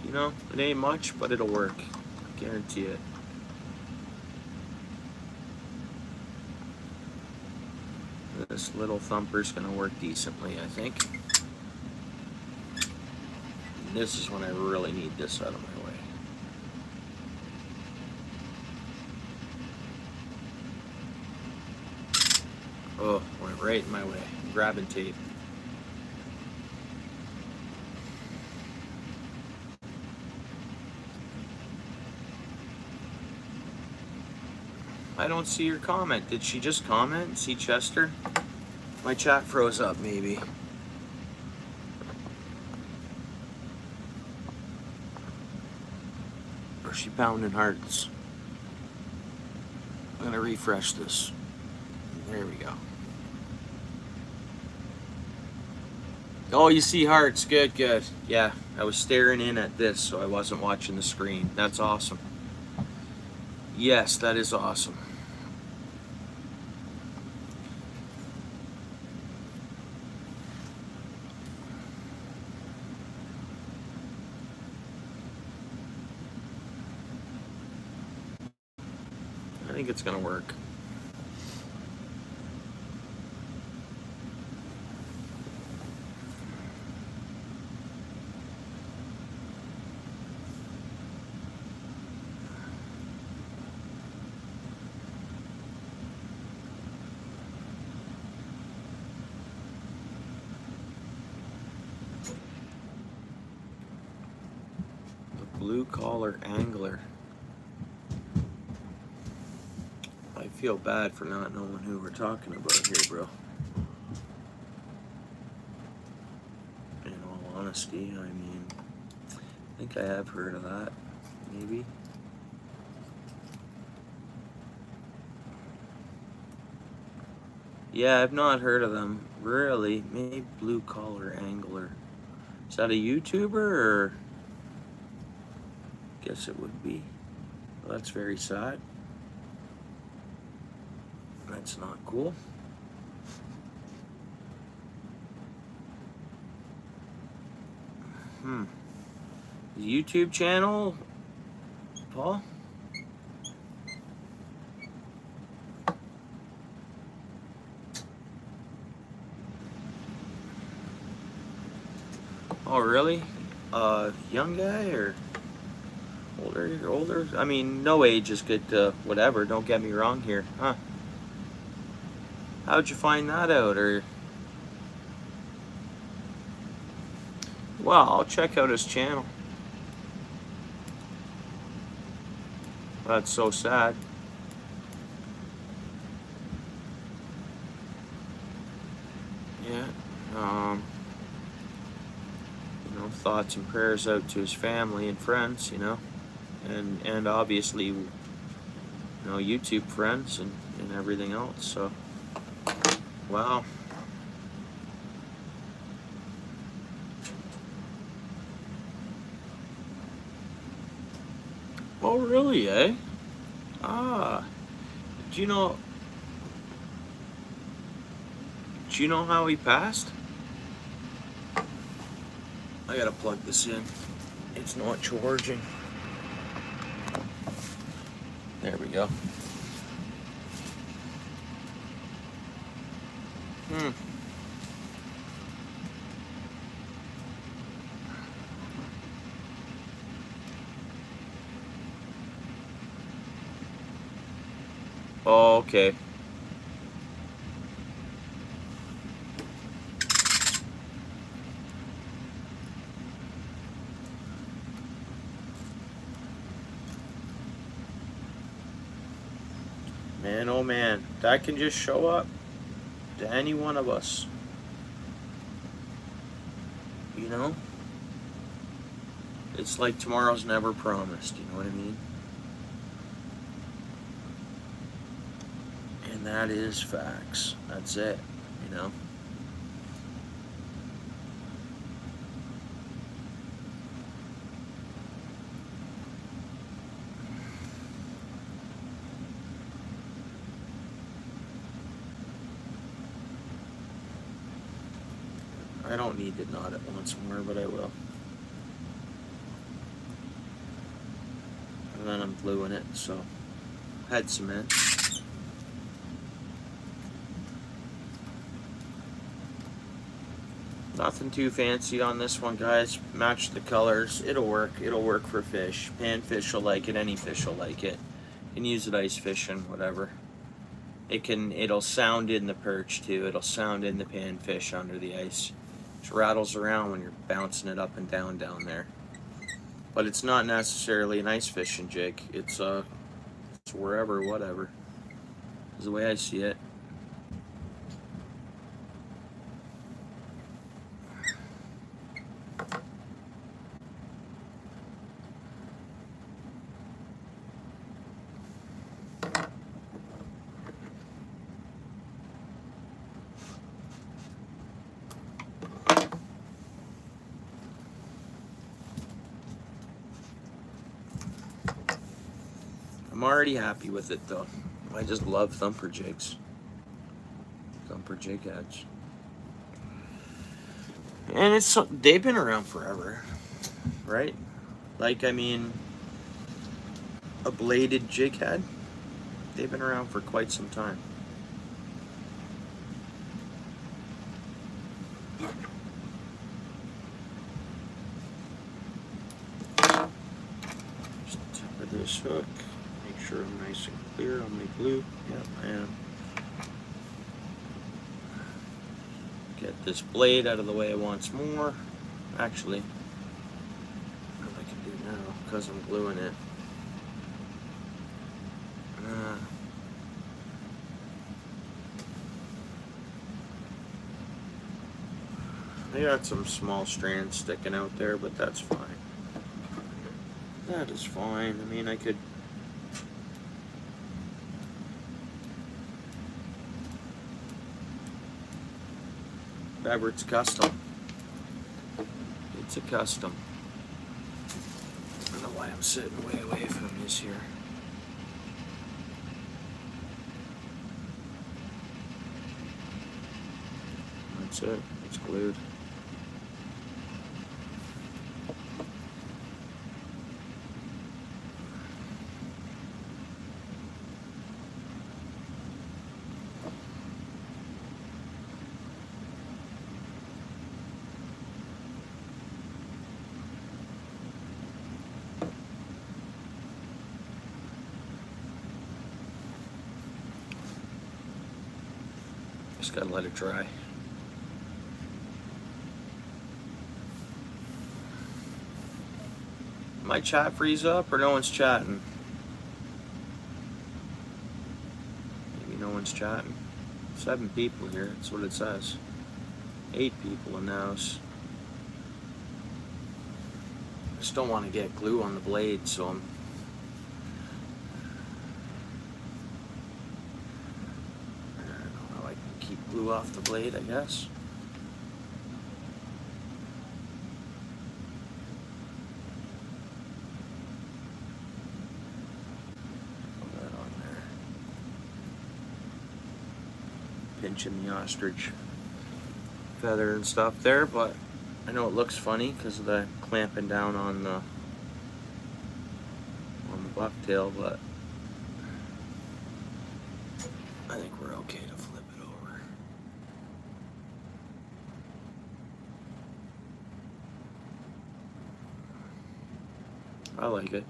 You know, it ain't much, but it'll work. I guarantee it. This little thumper's gonna work decently, I think. And this is when I really need this out of my way. Oh, went right in my way. Grabbing tape. I don't see your comment. Did she just comment? See Chester? My chat froze up, maybe. Or is she pounding hearts? I'm gonna refresh this. There we go. Oh, you see hearts. Good, good. Yeah, I was staring in at this, so I wasn't watching the screen. That's awesome. Yes, that is awesome. I think it's gonna work. Blue collar angler. I feel bad for not knowing who we're talking about here, bro. In all honesty, I mean, I think I have heard of that, maybe. Yeah, I've not heard of them, really. Maybe blue collar angler. Is that a YouTuber, or? Guess it would be. Well, that's very sad. That's not cool. YouTube channel, Paul? Oh, really? Young guy or older? Older? I mean, no age is good to whatever. Don't get me wrong here, huh? How'd you find that out? Or, well, I'll check out his channel. That's so sad. Yeah. You know, thoughts and prayers out to his family and friends, you know, and obviously, you know, YouTube friends and everything else. So, wow. Oh, really, eh? Ah. Do you know how he passed? I gotta plug this in. It's not charging. There we go. Oh, okay. Man, oh man, that can just show up to any one of us. You know? It's like tomorrow's never promised, you know what I mean? And that is facts. That's it, you know? I don't need to nod it once more, but I will. And then I'm gluing it, so head cement. Nothing too fancy on this one, guys. Match the colors. It'll work. It'll work for fish. Panfish will like it. Any fish will like it. You can use it ice fishing, whatever. It'll sound in the perch too. It'll sound in the panfish under the ice. It rattles around when you're bouncing it up and down there. But it's not necessarily an ice fishing jig. It's wherever, whatever. Is the way I see it. I'm already happy with it though. I just love Thumper jigs. Thumper jig heads. And they've been around forever, right? Like, I mean, a bladed jig head, they've been around for quite some time. Just temper this hook. Make sure I'm nice and clear on my glue. Yep, I am. Get this blade out of the way once more. Actually, what I can do now, because I'm gluing it. I got some small strands sticking out there, but that's fine. That is fine. I mean, I could... Whatever, it's custom. It's a custom. I don't know why I'm sitting way away from this here. That's it. It's glued. Just gotta let it dry. My chat freeze up or no one's chatting? Maybe no one's chatting. 7 people here, that's what it says. 8 people in the house. Just don't want to get glue on the blade, so I'm... I don't know how I can keep glue off the blade, I guess. Pinching the ostrich feather and stuff there, but I know it looks funny because of the clamping down on the bucktail, but I think we're okay to flip it over. I like it.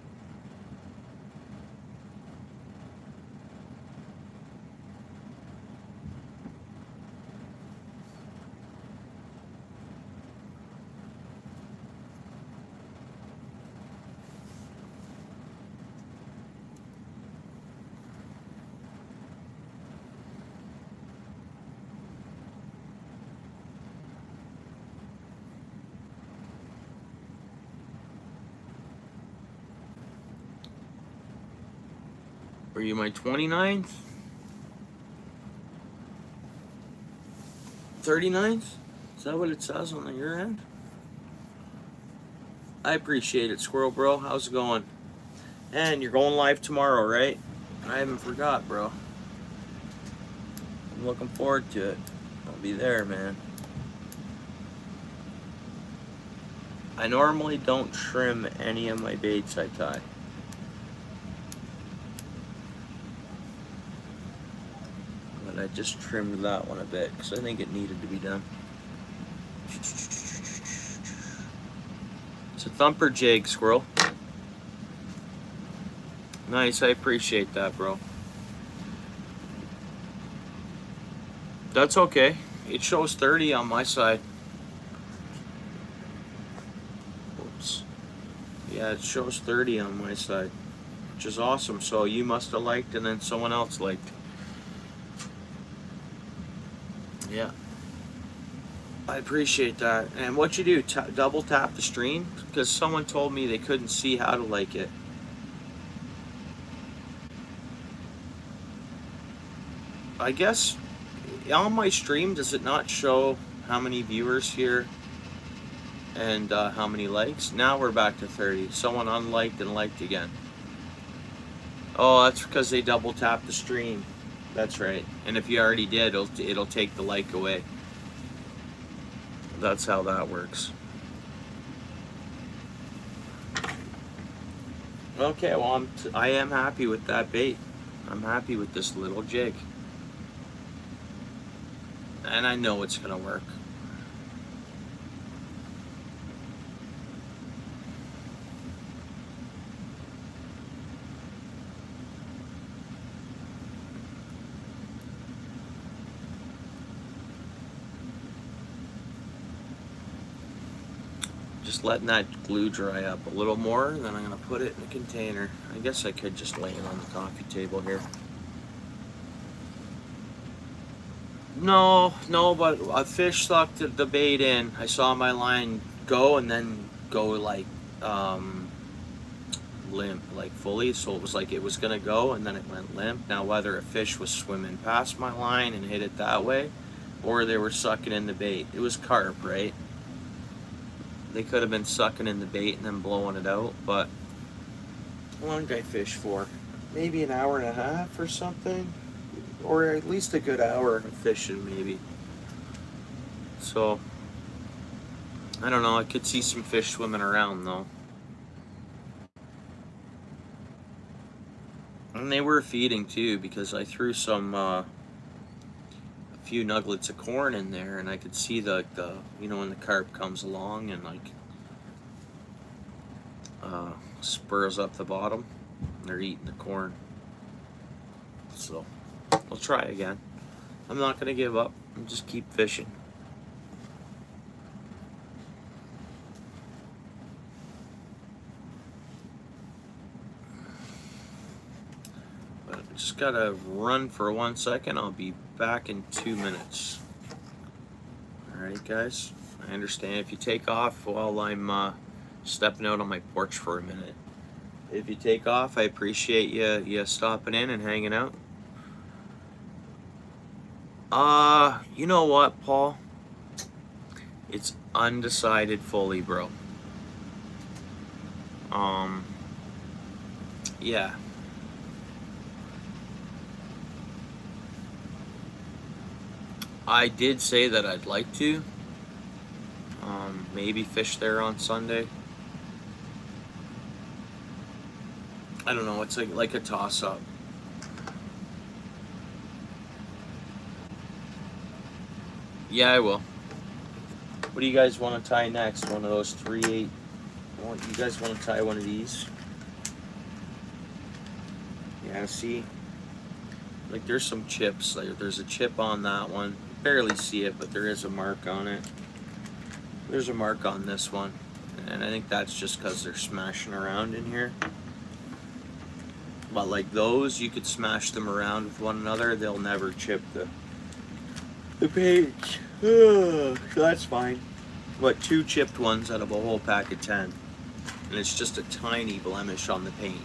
Are you my 29th? 39th? Is that what it says on your end? I appreciate it, Squirrel Bro. How's it going? And you're going live tomorrow, right? I haven't forgot, bro. I'm looking forward to it. I'll be there, man. I normally don't trim any of my baits I tie. But I just trimmed that one a bit because I think it needed to be done. It's a Thumper jig, Squirrel. Nice, I appreciate that, bro. That's okay. It shows 30 on my side. Oops. Yeah, it shows 30 on my side, which is awesome. So you must have liked and then someone else liked. Yeah. I appreciate that. And what you do, double tap the stream? Because someone told me they couldn't see how to like it. I guess on my stream, does it not show how many viewers here and how many likes? Now we're back to 30. Someone unliked and liked again. Oh, that's because they double tapped the stream. That's right. And if you already did, it'll take the like away. That's how that works. Okay, well, I am happy with that bait. I'm happy with this little jig. And I know it's gonna work. just letting that glue dry up a little more, and then I'm gonna put it in a container. I guess I could just lay it on the coffee table here. No, but a fish sucked the bait in. I saw my line go and then go like limp, like fully. So it was like it was gonna go and then it went limp. Now whether a fish was swimming past my line and hit it that way, or they were sucking in the bait. It was carp, right? They could have been sucking in the bait and then blowing it out, but how long did I fish for? Maybe an hour and a half or something? Or at least a good hour of fishing, maybe. So, I don't know, I could see some fish swimming around though. And they were feeding too, because I threw some, a few nuggets of corn in there, and I could see the you know, when the carp comes along and like, spurs up the bottom, they're eating the corn. So, I'll try again. I'm not gonna give up, I'll just keep fishing. But I just gotta run for 1 second. I'll be back in 2 minutes. Alright guys, I understand if you take off while I'm stepping out on my porch for a minute. If you take off, I appreciate you stopping in and hanging out. You know what, Paul? It's undecided fully, bro. Yeah. I did say that I'd like to. Maybe fish there on Sunday. I don't know, it's like a toss-up. Yeah, I will. What do you guys want to tie next? One of those 3/8. You guys want to tie one of these? Yeah, see? Like there's some chips. Like there's a chip on that one. You barely see it, but there is a mark on it. There's a mark on this one. And I think that's just because they're smashing around in here. But like those, you could smash them around with one another. They'll never chip the page. So that's fine. What, 2 chipped ones out of a whole pack of 10. And it's just a tiny blemish on the paint.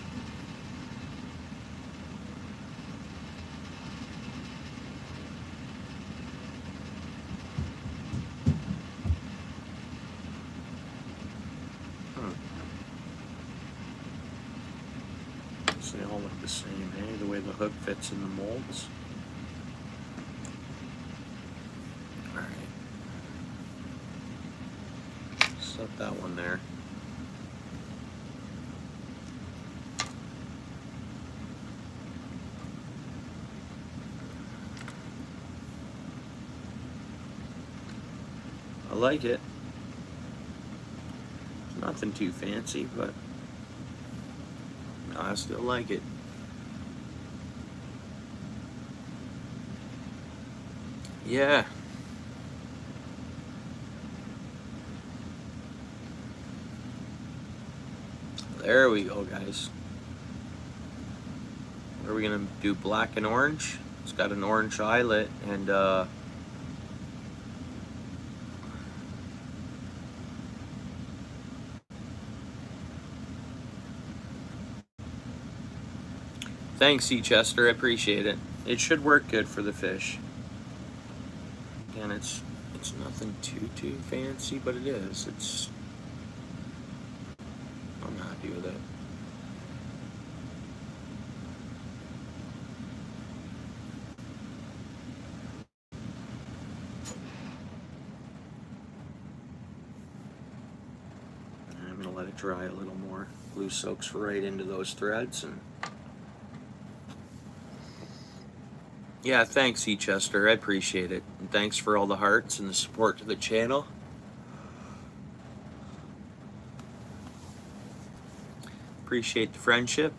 So they all look the same, eh? The way the hook fits in the molds. Alright. Set that one there. I like it. It's nothing too fancy, but I still like it. Yeah. There we go, guys. What are we gonna do? Black and orange? It's got an orange eyelet and thanks, E. Chester. I appreciate it. It should work good for the fish. Again, it's nothing too fancy, but it is. I'm happy with it. I'm gonna let it dry a little more. Glue soaks right into those threads and. Yeah, thanks, E. Chester. I appreciate it. And thanks for all the hearts and the support to the channel. Appreciate the friendship.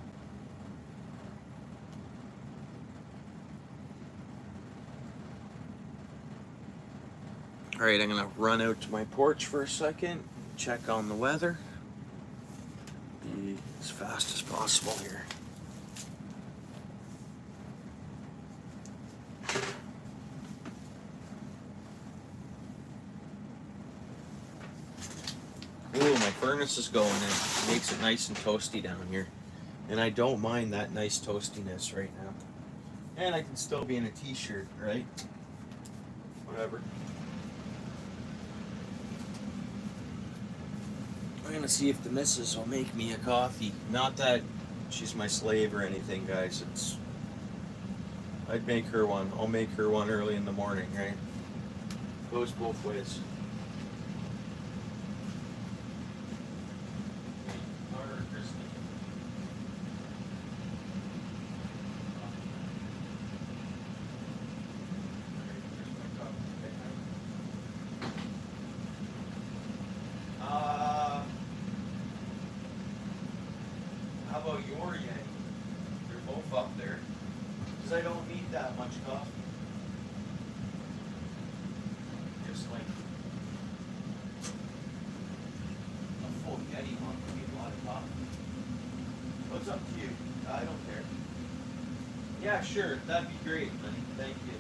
Alright, I'm going to run out to my porch for a second. check on the weather. Be as fast as possible here. Ooh, my furnace is going in. It makes it nice and toasty down here. And I don't mind that nice toastiness right now. And I can still be in a t-shirt, right? Whatever. I'm gonna see if the missus will make me a coffee. Not that she's my slave or anything, guys. I'd make her one. I'll make her one early in the morning, right? Goes both ways. How about your Yeti? They're both up there. Because I don't need that much coffee. Just like a full Yeti one would be a lot of coffee. What's up to you? I don't care. Yeah, sure. That'd be great, honey. Thank you.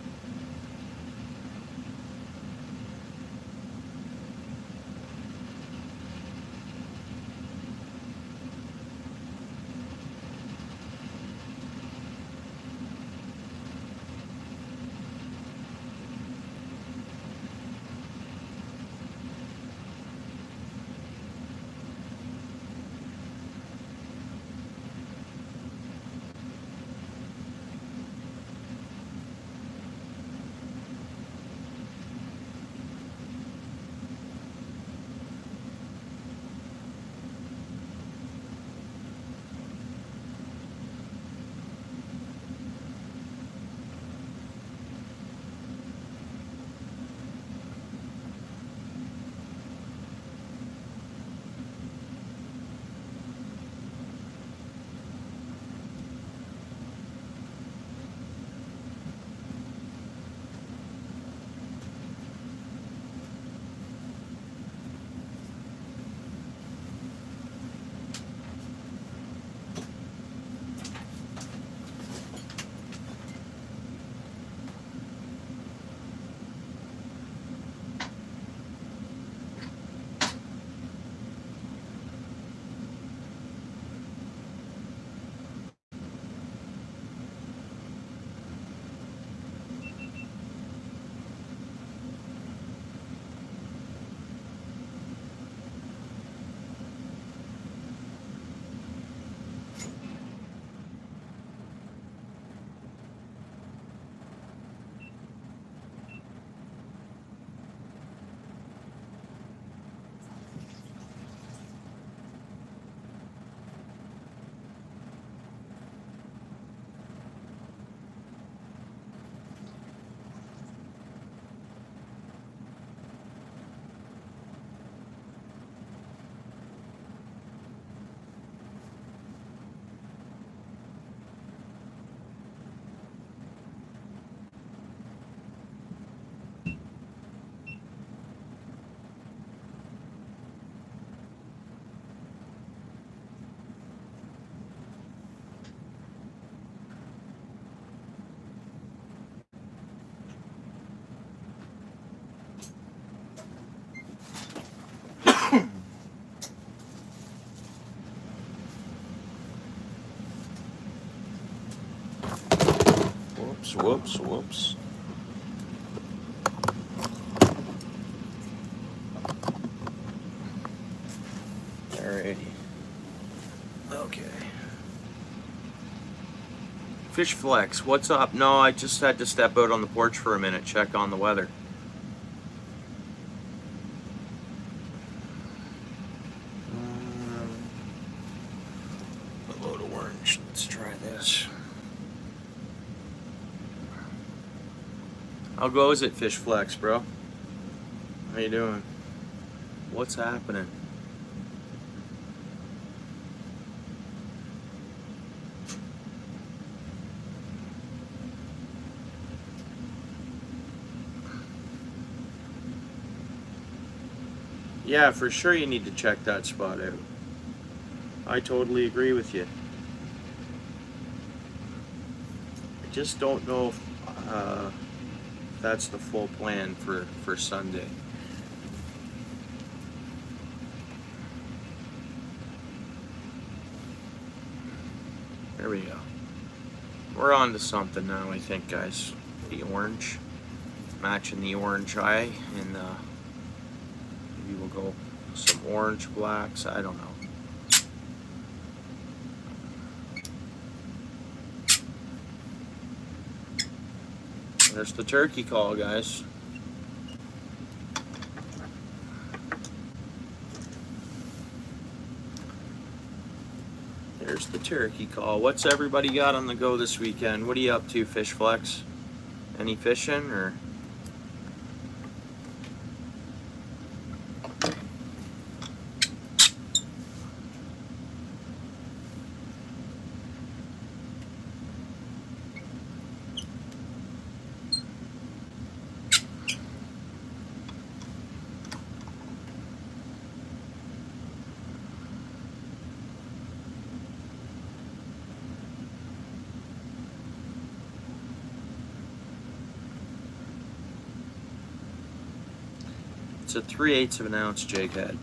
Whoops. Alrighty. Okay. Fish Flex, what's up? No, I just had to step out on the porch for a minute, check on the weather. A load of orange. Let's try this. How goes it, Fish Flex, bro? How you doing? What's happening? Yeah, for sure you need to check that spot out. I totally agree with you. I just don't know if that's the full plan for Sunday. There we go. We're on to something now, I think, guys. The orange. Matching the orange eye, and maybe we'll go some orange blacks. I don't know. There's the turkey call, guys. There's the turkey call. What's everybody got on the go this weekend? What are you up to, Fish Flex? Any fishing or? It's a 3/8 of an ounce jig head.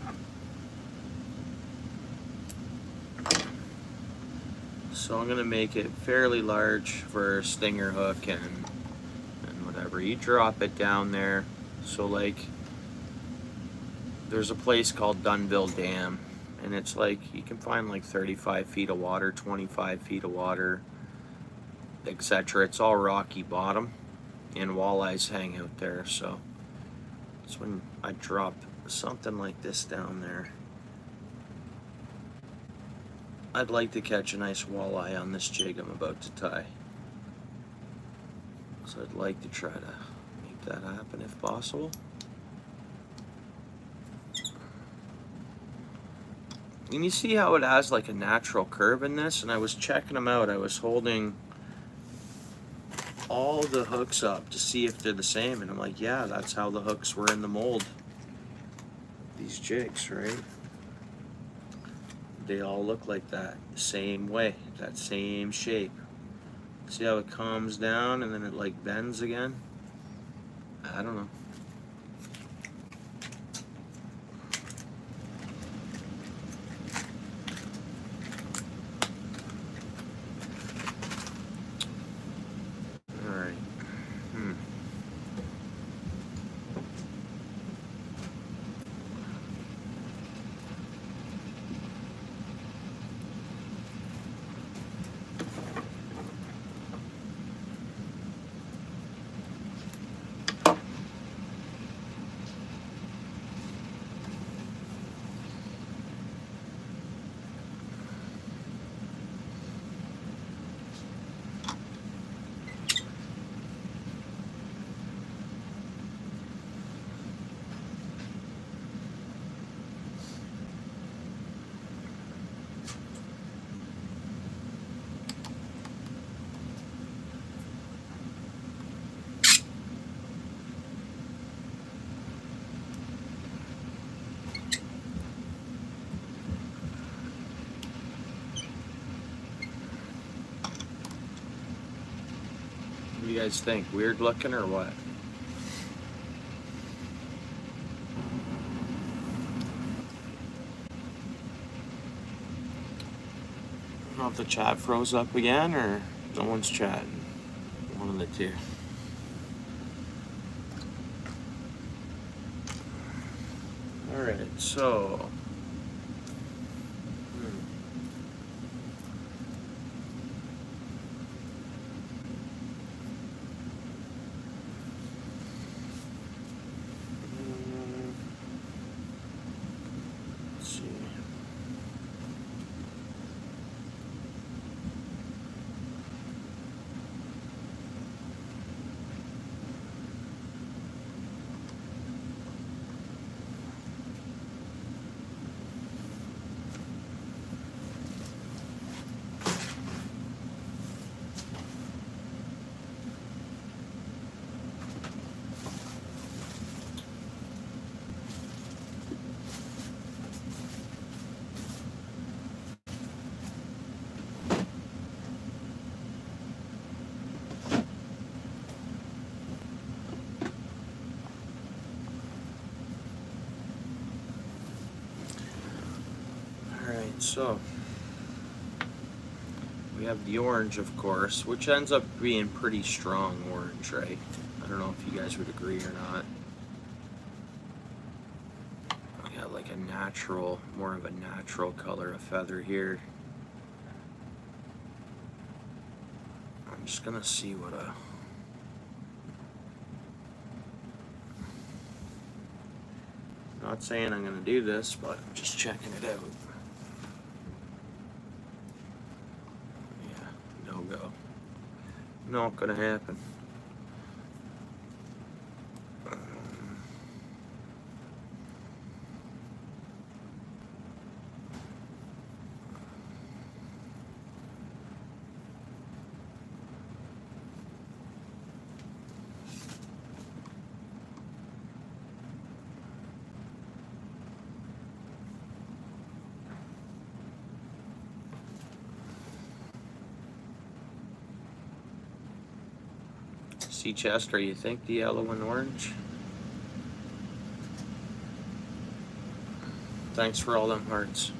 So I'm gonna make it fairly large for a stinger hook and whatever. You drop it down there. So like, there's a place called Dunville Dam, and it's like you can find like 35 feet of water, 25 feet of water, etc. It's all rocky bottom, and walleyes hang out there. So it's when I drop something like this down there. I'd like to catch a nice walleye on this jig I'm about to tie. So I'd like to try to make that happen if possible. And you see how it has like a natural curve in this? And I was checking them out. I was holding all the hooks up to see if they're the same. And I'm like, yeah, that's how the hooks were in the mold. These jigs, right? They all look like that, same way, that same shape. See how it comes down and then it like bends again? I don't know. All right. What do you guys think? Weird looking or what? I don't know if the chat froze up again or no one's chatting. One of the two. Alright, so let's see. So we have the orange, of course, which ends up being pretty strong orange, right? I don't know if you guys would agree or not. We got like a natural, more of a natural color of feather here. I'm just gonna see what a not saying I'm gonna do this, but I'm just checking it out. Yeah, no go. Not gonna happen. See, Chester, you think the yellow and orange? Thanks for all them hearts.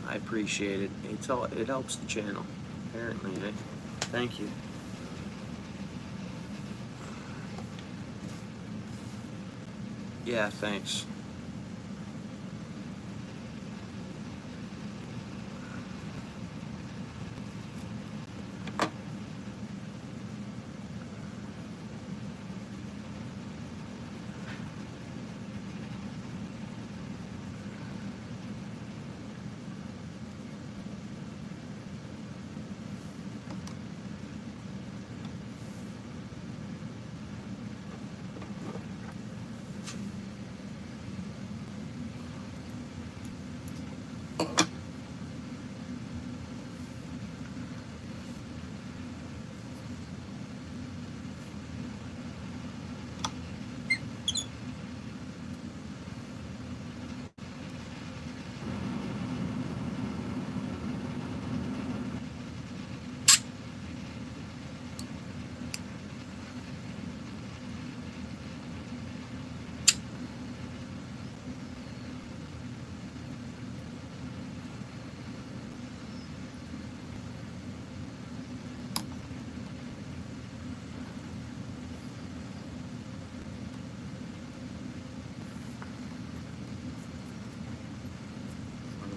I appreciate it. It helps the channel, apparently, eh? Thank you. Yeah, thanks.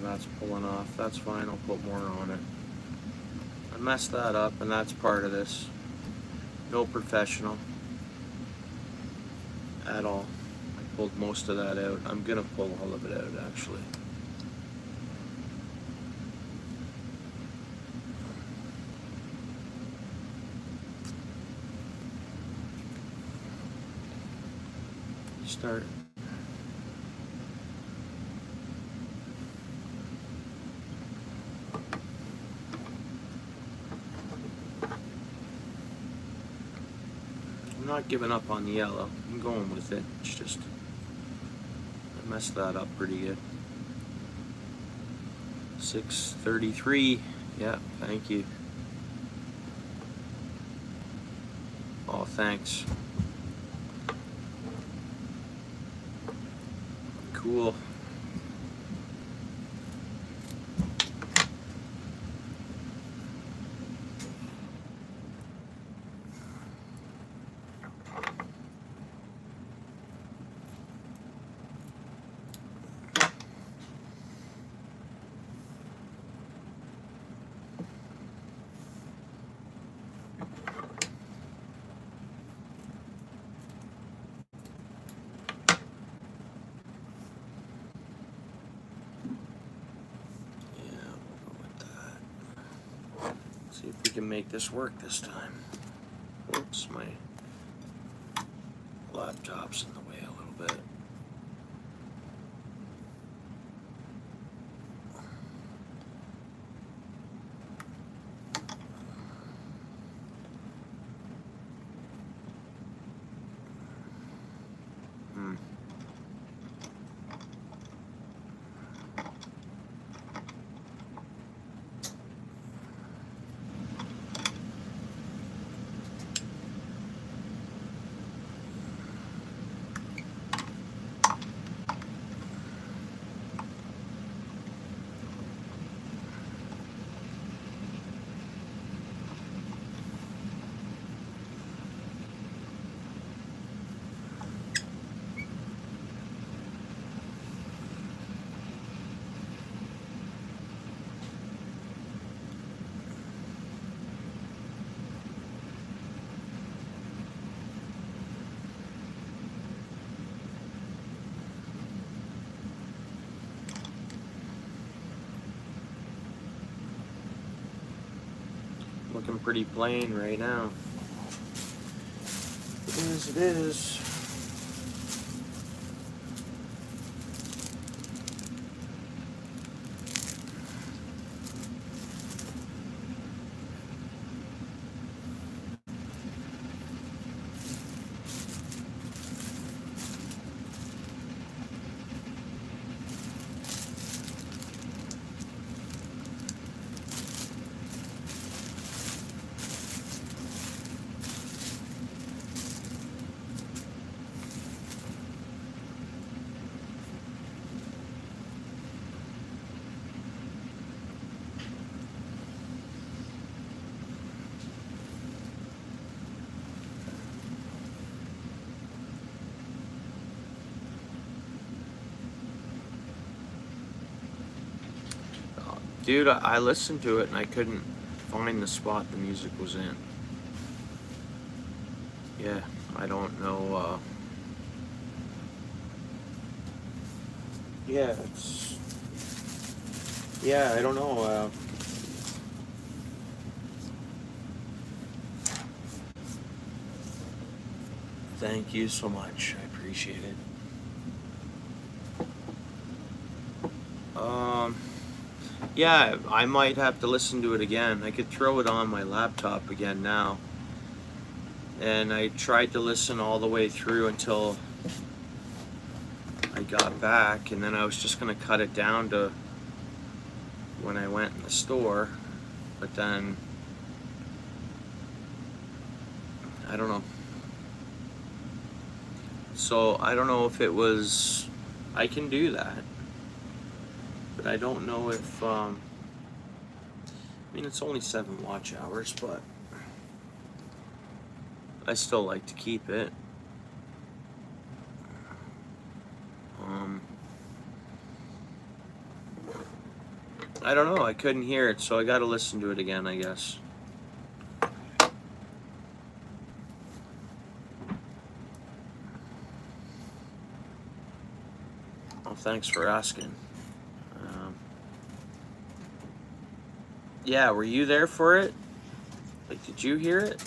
That's pulling off. That's fine. I'll put more on it. I messed that up, and that's part of this. No professional at all. I pulled most of that out. I'm gonna pull all of it out, actually. Start. I'm not giving up on the yellow. I'm going with it. It's just I messed that up pretty good. 633. Yeah, thank you. Oh, thanks. Cool. See if we can make this work this time. Whoops, my laptop's in the way a little bit. looking pretty plain right now. It is, it is. Dude, I listened to it and I couldn't find the spot the music was in. Yeah, I don't know. Yeah, it's. Yeah, I don't know. Thank you so much. I appreciate it. Yeah, I might have to listen to it again. I could throw it on my laptop again now. And I tried to listen all the way through until I got back, and then I was just going to cut it down to when I went in the store. But then, I don't know. So I don't know if it was, I can do that. But I don't know if, I mean, it's only 7 watch hours, but I still like to keep it. I don't know, I couldn't hear it, so I gotta listen to it again, I guess. Well, thanks for asking. Yeah, were you there for it? Like, did you hear it?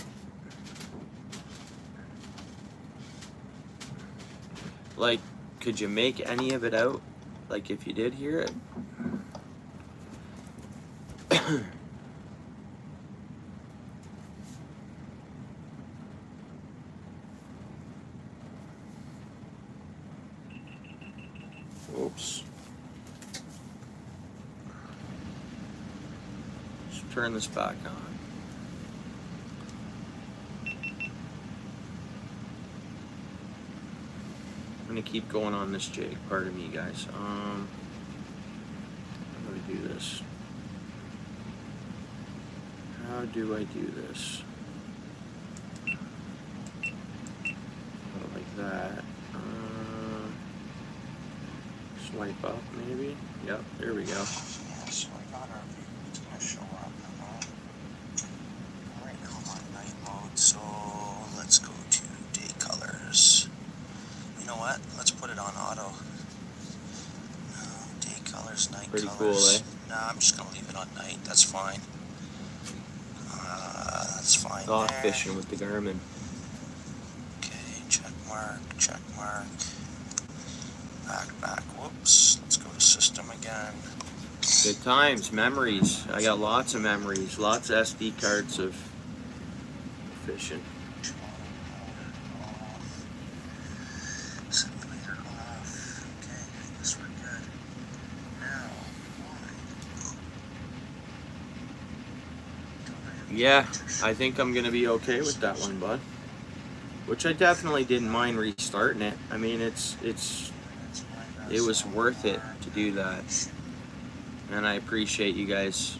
Like, could you make any of it out? Like, if you did hear it? Oops. Let's turn this back on. I'm gonna keep going on this jig. Pardon me, guys. How do I do this? How do I do this? Like that. Swipe up, maybe? Yep, there we go. Yeah, so I got our view. It's gonna show up. Right now I'm on night mode, so let's go to day colors. You know what? Let's put it on auto. Day colors, night Pretty colors. cool, eh? Nah, I'm just gonna leave it on night. That's fine. That's fine. Off fishing with the Garmin. Okay, check mark, check mark. Back. Whoops. Let's go to system again. Good times, memories. I got lots of memories, lots of SD cards of fishing. Simulator off. Okay, I guess we're good. Now, Yeah, I think I'm gonna be okay with that one, bud. Which I definitely didn't mind restarting it. I mean, it was worth it to do that. And I appreciate you guys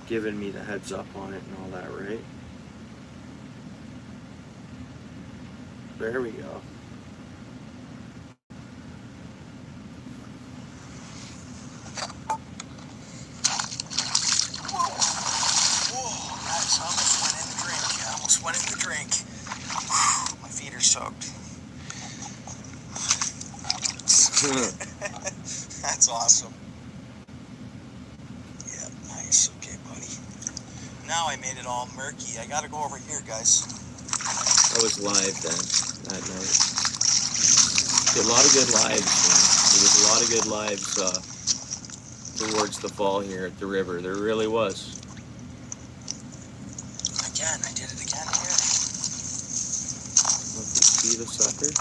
giving me the heads up on it and all that, right? There we go. whoa, guys, I almost went in the drink. I almost went in the drink. My feet are soaked. That's awesome. Yeah, nice. Okay, buddy. Now I made it all murky. I gotta go over here, guys. I was live then that night. Did a lot of good lives, man. There was a lot of good lives towards the fall here at the river. There really was. Again, I did it again here. If you see the sucker.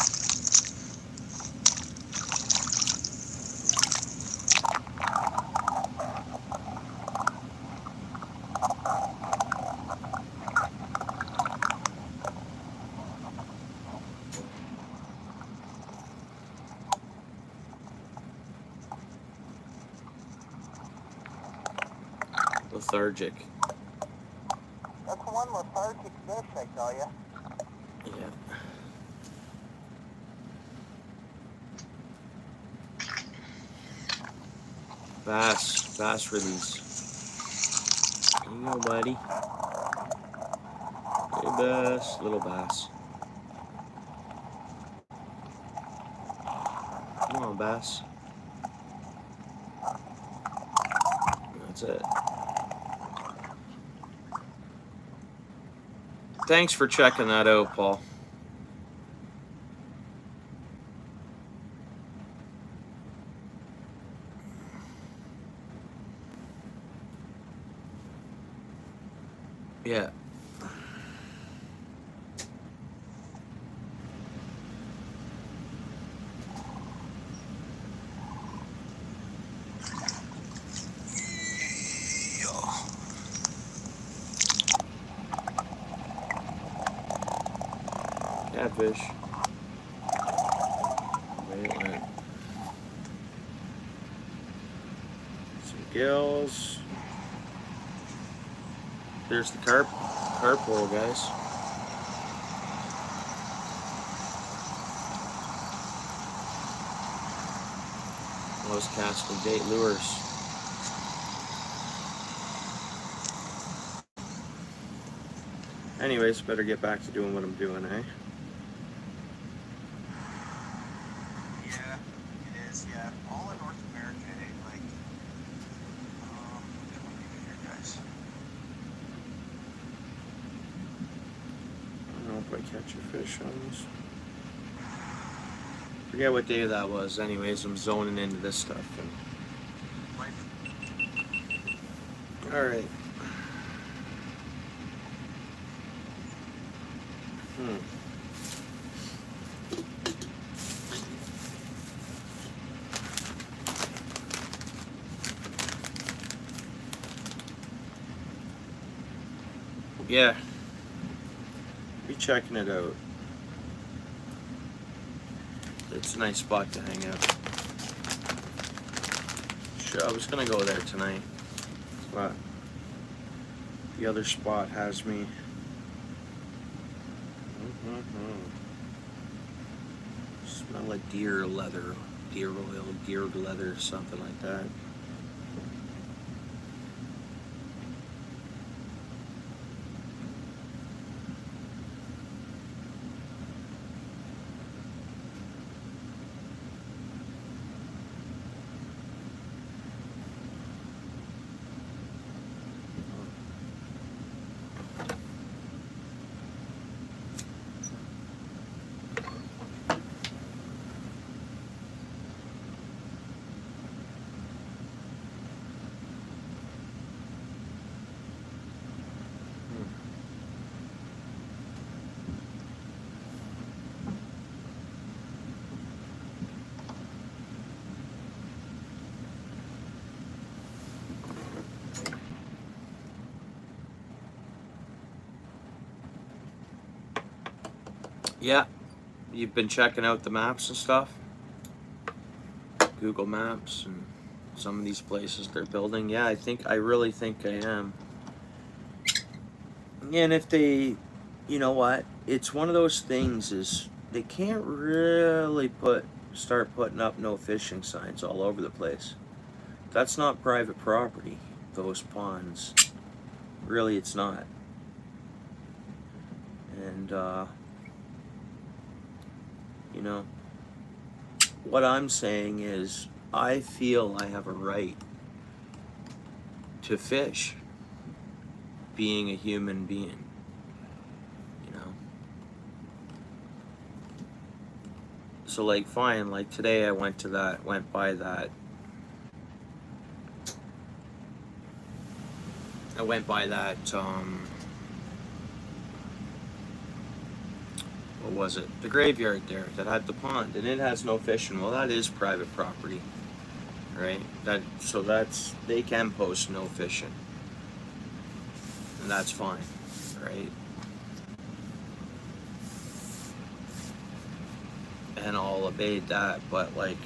Lethargic. That's one lethargic fish, I tell ya. Yeah. Bass release. There you go, buddy. Hey, bass, little bass. Come on, bass. That's it. Thanks for checking that out, Paul. Yeah. Catfish. Away it went. Some gills. There's the carp hole, guys. I was casting bait lures. Anyways, better get back to doing what I'm doing, eh? Yeah, it is, yeah. All in North America, like, what do we do here, guys? I don't know if I catch a fish on this. Forget what day that was. Anyways, I'm zoning into this stuff. All right. Yeah. Be checking it out. It's a nice spot to hang out. Sure, I was gonna go there tonight, but the other spot has me. Smell like deer leather, deer oil, deer leather, something like that. Yeah, you've been checking out the maps and stuff. Google Maps and some of these places they're building. Yeah, I really think I am. And if they, you know what, it's one of those things is they can't really start putting up no fishing signs all over the place. That's not private property, those ponds. Really, it's not. And, you know, what I'm saying is I feel I have a right to fish being a human being, you know. So like fine, like today I went by that what was it? The graveyard there that had the pond, and it has no fishing. Well, that is private property, right? That's they can post no fishing, and that's fine, right? And I'll obey that, but like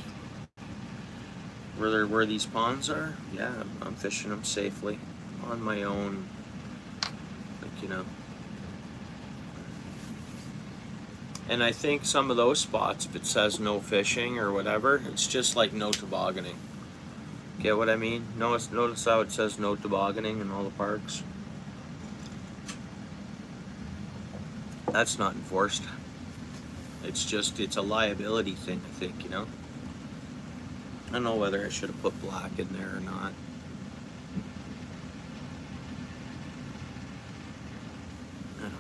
where these ponds are, yeah, I'm fishing them safely on my own, like, you know. And I think some of those spots, if it says no fishing or whatever, it's just like no tobogganing. Get what I mean? Notice how it says no tobogganing in all the parks? That's not enforced. It's a liability thing, I think, you know? I don't know whether I should have put black in there or not. I don't know.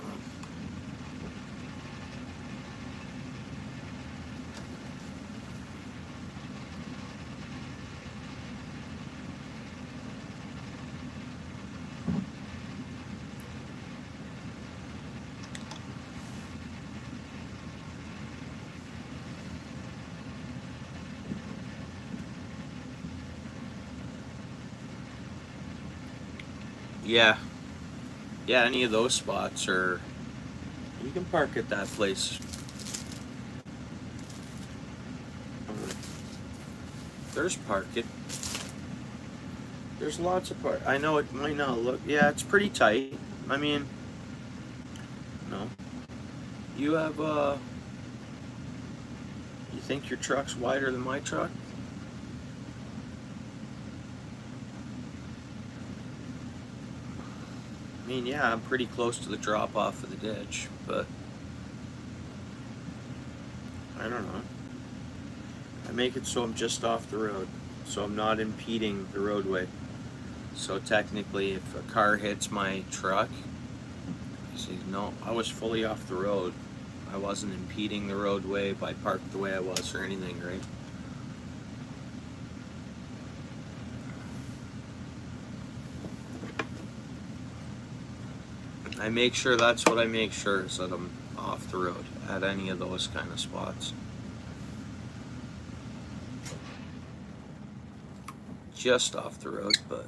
Yeah. Yeah, any of those spots are... You can park at that place. There's parking. There's lots of park. I know it might not look... Yeah, it's pretty tight. I mean... No. You have, You think your truck's wider than my truck? I mean, yeah, I'm pretty close to the drop off of the ditch, but I don't know. I make it so I'm just off the road, so I'm not impeding the roadway. So technically, if a car hits my truck, you see, no, I was fully off the road. I wasn't impeding the roadway if I parked the way I was or anything, right? I make sure that's what I make sure is that I'm off the road at any of those kind of spots. Just off the road, but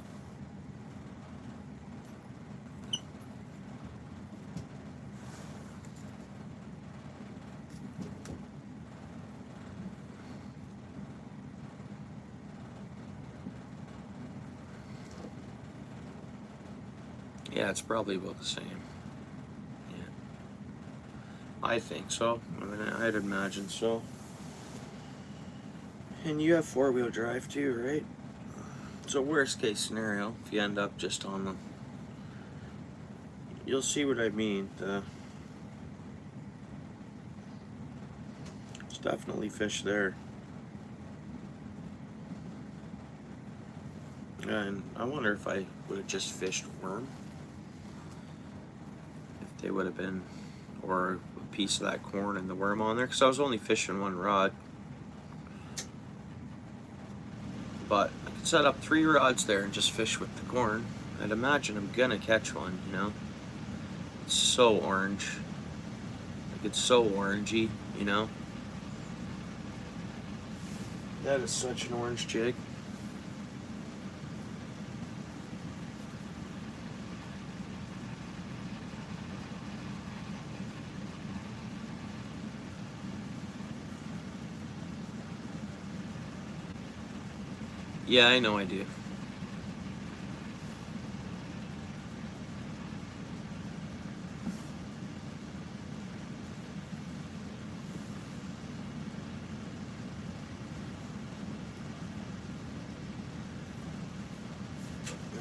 yeah, it's probably about the same. Yeah, I think so. I mean, I'd imagine so. And you have four-wheel drive too, right? So worst case scenario, if you end up just on them, you'll see what I mean. There's definitely fish there. And I wonder if I would have just fished worm. If they would have been, or a piece of that corn and the worm on there, because I was only fishing one rod. But I could set up 3 rods there and just fish with the corn. I'd imagine I'm gonna catch one, you know? It's so orange. Like, it's so orangey, you know? That is such an orange jig. Yeah, I know I do.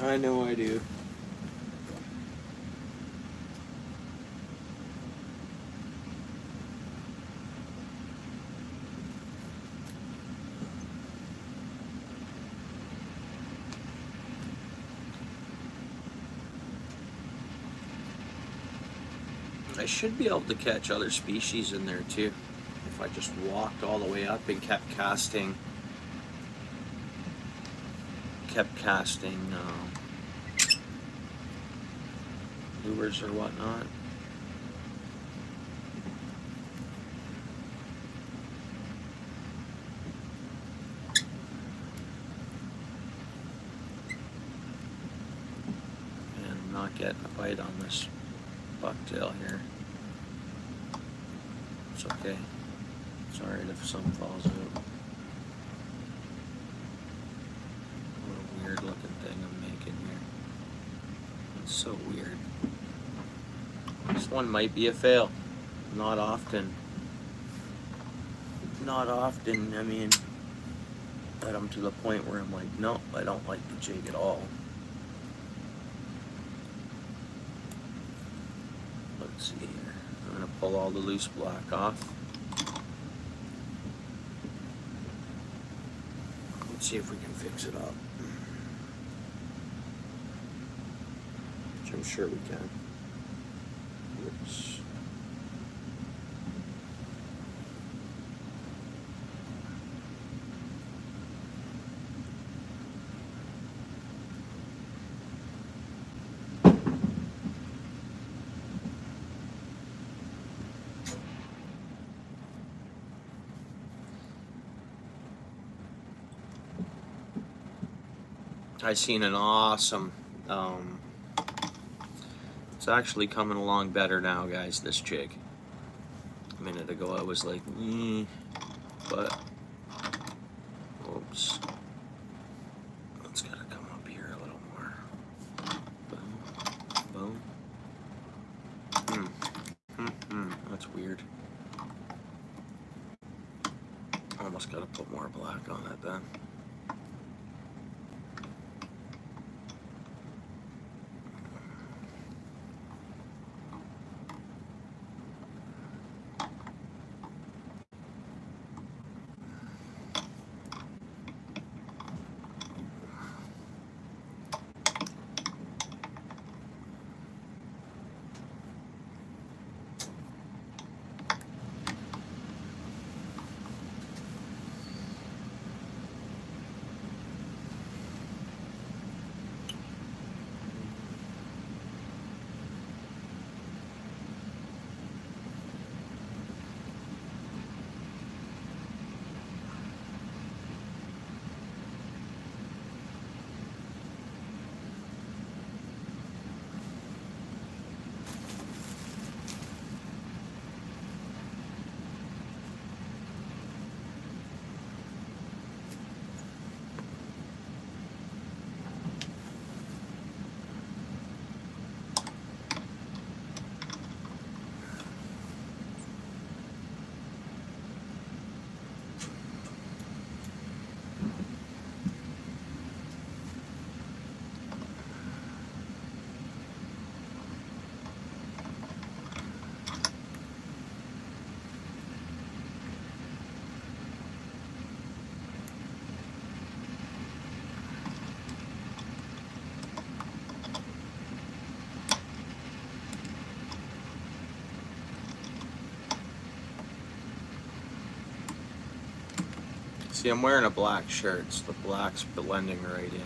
I know I do. I should be able to catch other species in there too. If I just walked all the way up and kept casting lures or whatnot. And I'm not getting a bite on this bucktail here. It's okay. It's alright if some falls out. What a weird looking thing I'm making here. It's so weird. This one might be a fail. Not often. Not often, I mean, that I'm to the point where I'm like, no, I don't like the jig at all. Let's see here. I'm gonna pull all the loose black off. Let's see if we can fix it up. Which I'm sure we can. Oops. I seen an awesome, it's actually coming along better now, guys, this jig. A minute ago I was like, but, oops. It's gotta come up here a little more. Boom, boom. That's weird. Almost gotta put more black on it then. See, I'm wearing a black shirt, so the black's blending right in.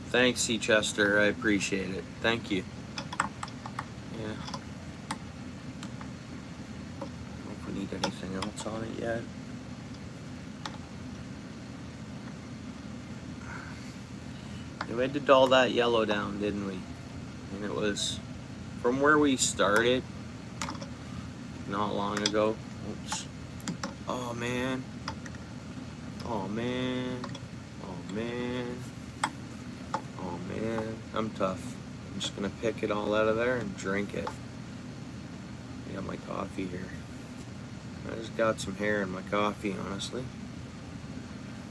Thanks, C. Chester. I appreciate it. Thank you. Yeah. I don't know if we need anything else on it yet. We had to dull that yellow down, didn't we? And it was from where we started not long ago. Oops. Oh man. Oh man. Oh man. Oh man. I'm tough. I'm just gonna pick it all out of there and drink it. I got my coffee here. I just got some hair in my coffee, honestly.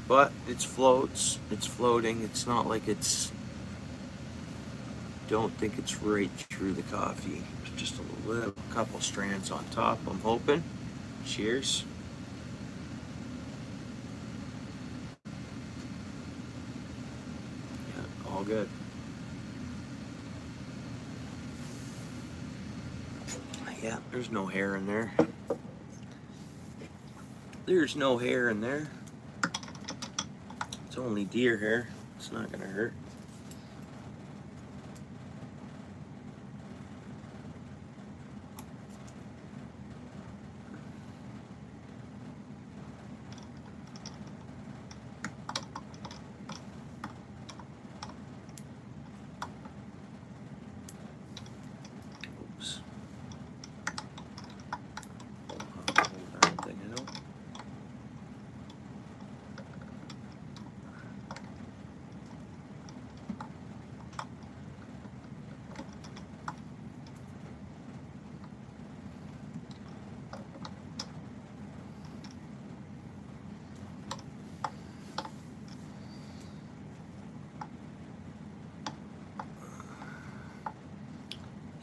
But it floats, it's floating, it's not like it's, don't think it's right through the coffee. There's just a couple strands on top, I'm hoping. Cheers. all good. Yeah, there's no hair in there. There's no hair in there. It's only deer hair. It's not gonna hurt. Oops. Hold that thing out.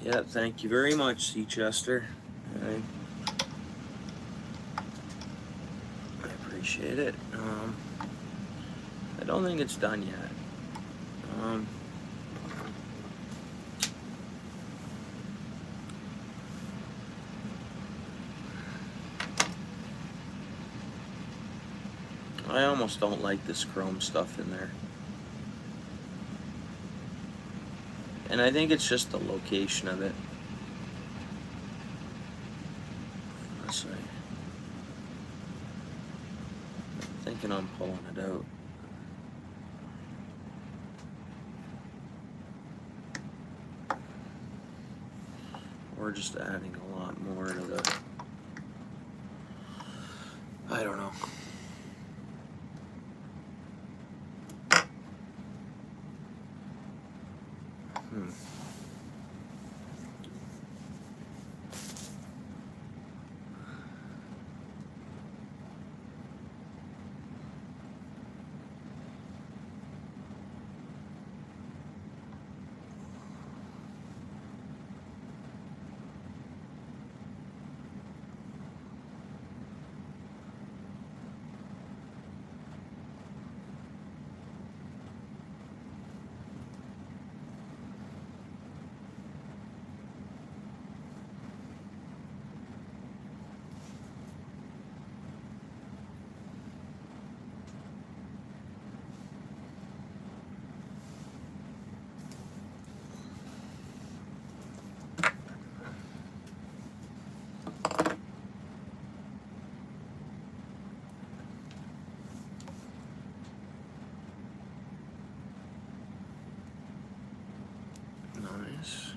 Yeah, thank you very much, Seachester. I appreciate it. I don't think it's done yet. I almost don't like this chrome stuff in there. And I think it's just the location of it. Let's see. I'm thinking I'm pulling it out. We're just adding a lot more to the... I don't know. Nice.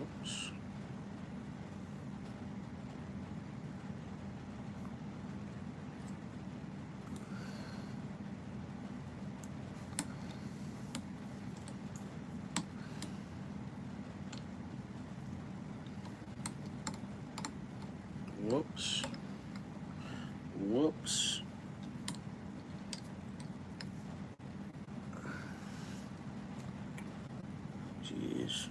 Oops. Whoops. Whoops. Jeez.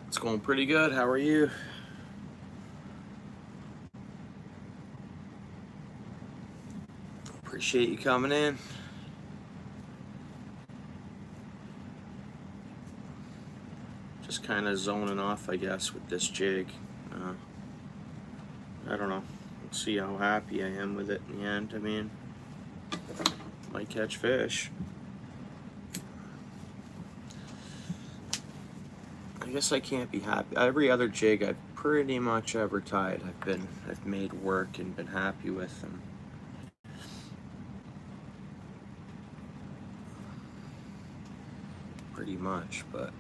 It's going pretty good. How are you? Appreciate you coming in. Just kind of zoning off, I guess, with this jig. I don't know. Let's see how happy I am with it in the end. I mean, might catch fish. I guess I can't be happy. Every other jig I've pretty much ever tied, I've made work and been happy with them. Pretty much, but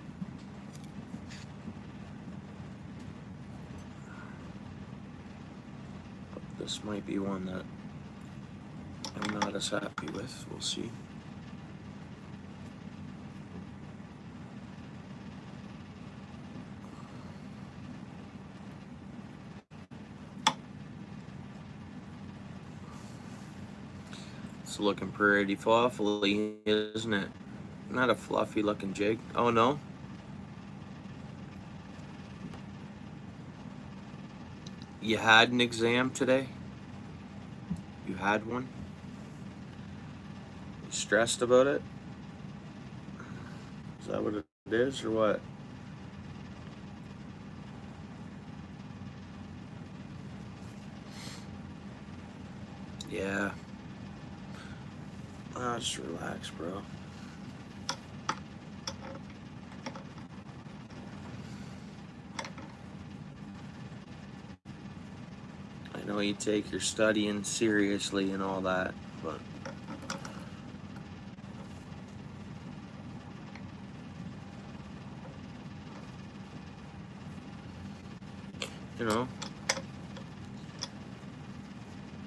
this might be one that I'm not as happy with. We'll see. It's looking pretty fluffy, isn't it? Not a fluffy looking jig. Oh no. You had an exam today? You had one? You stressed about it? Is that what it is or what? Yeah. Oh, just relax, bro. I know you take your studying seriously and all that, but you know,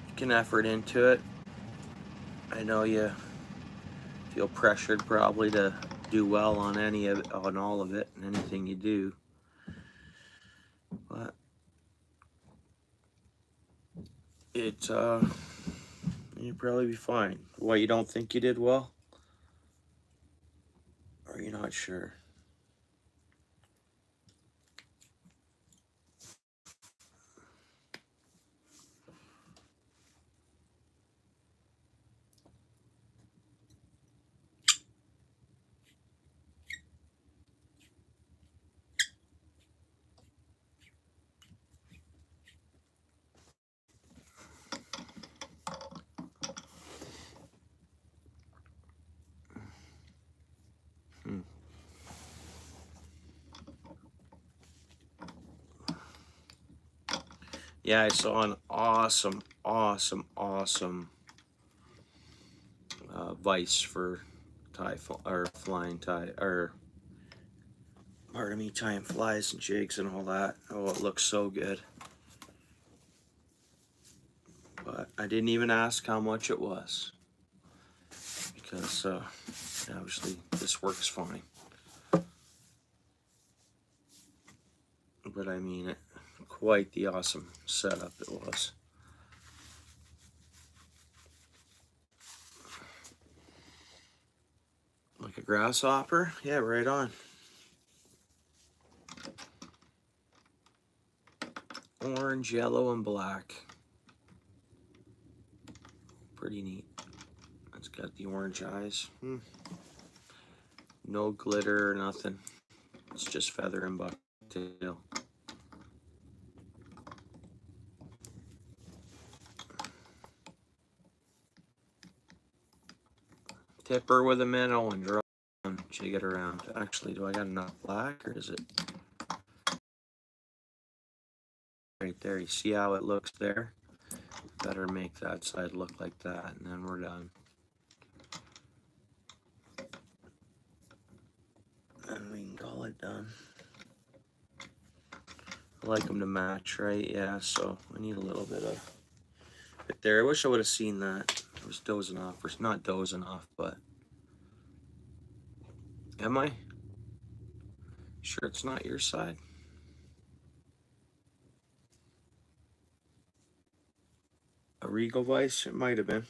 you can effort into it. I know you feel pressured probably to do well on on all of it and anything you do, but you'll probably be fine. Why, you don't think you did well? Or are you not sure? Yeah, I saw an awesome vice for flying tie, or pardon me, tying flies and jigs and all that. Oh, it looks so good. But I didn't even ask how much it was because obviously this works fine. But I mean, quite the awesome setup it was. Like a grasshopper? Yeah, right on. Orange, yellow, and black. Pretty neat. It's got the orange eyes. No glitter or nothing. It's just feather and bucktail. Tipper with a minnow and draw and jig it around. Actually, do I got enough black or is it right there? You see how it looks there? Better make that side look like that and then we're done. And we can call it done. I like them to match, right? Yeah, so I need a little bit of it there. I wish I would have seen that. I was dozing off, or not dozing off, but am I? Sure it's not your side? A Regal Vice? It might have been.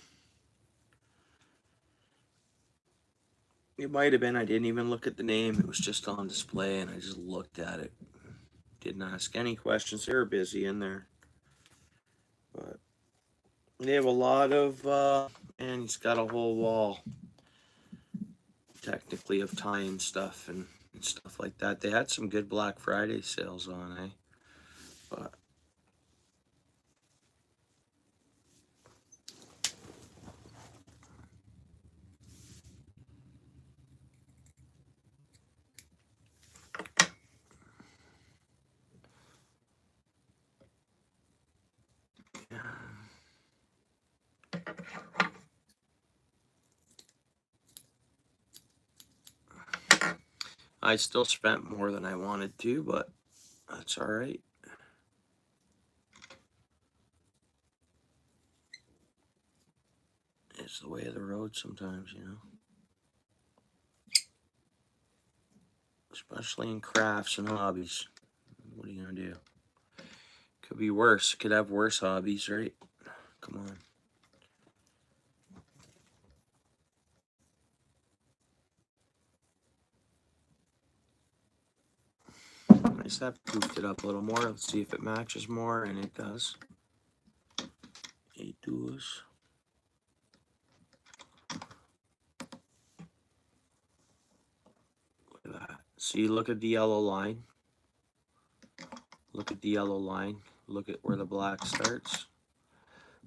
It might have been. I didn't even look at the name. It was just on display and I just looked at it. didn't ask any questions. They were busy in there. But they have a lot of, and he's got a whole wall, technically, of tie-in stuff and stuff like that. They had some good Black Friday sales on, eh? But I still spent more than I wanted to, but that's all right. It's the way of the road sometimes, you know. Especially in crafts and hobbies. What are you gonna do? Could be worse. Could have worse hobbies, right? Come on. I just have poofed it up a little more. Let's see if it matches more, and it does. It does. Look at that. See, look at the yellow line. Look at the yellow line. Look at where the black starts.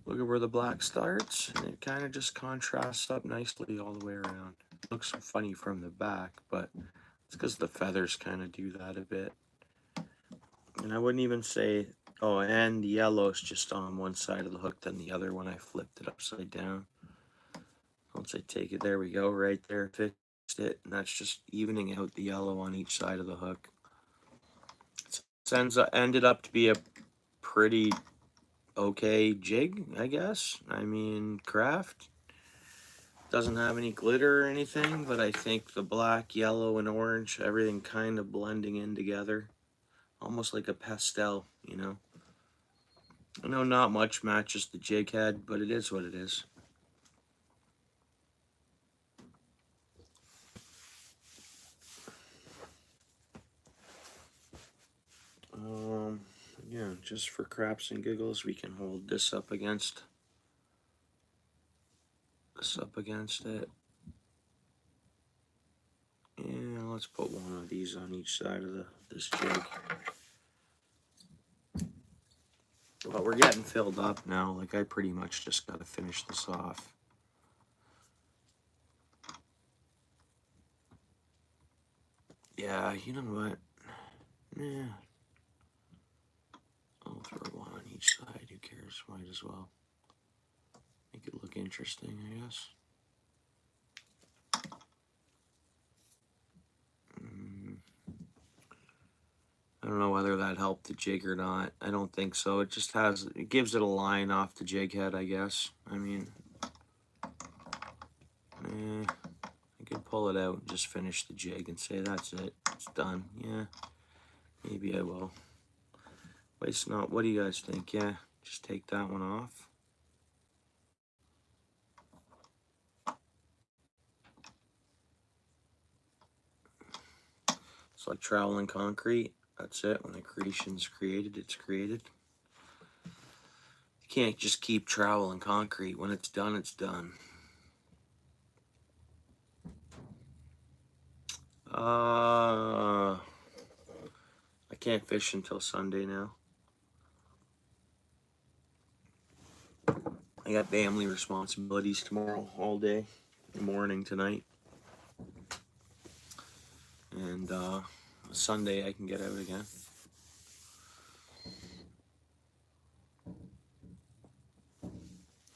Look at where the black starts, and it kind of just contrasts up nicely all the way around. It looks funny from the back, but it's because the feathers kind of do that a bit. And I wouldn't even say, oh, and the yellow's just on one side of the hook than the other when I flipped it upside down. Once I take it, there we go, right there, fixed it, and that's just evening out the yellow on each side of the hook. It ended up to be a pretty okay jig, I guess. I mean, craft. Doesn't have any glitter or anything, but I think the black, yellow, and orange, everything kind of blending in together. Almost like a pastel, you know. I know not much matches the jig head, but it is what it is. Yeah, just for craps and giggles, we can hold this up against it. Yeah, let's put one of these on each side of this jig. But we're getting filled up now. Like, I pretty much just got to finish this off. Yeah, you know what? Yeah. I'll throw one on each side. Who cares? Might as well. Make it look interesting, I guess. I don't know whether that helped the jig or not. I don't think so. It just gives it a line off the jig head, I guess. I mean, I could pull it out and just finish the jig and say that's it. It's done. Yeah, maybe I will. But it's not. What do you guys think? Yeah, just take that one off. It's like trowel and concrete. That's it. When a creation's created, it's created. You can't just keep trowel and concrete. When it's done, it's done. I can't fish until Sunday now. I got family responsibilities tomorrow all day, morning, tonight. And Sunday I can get out again.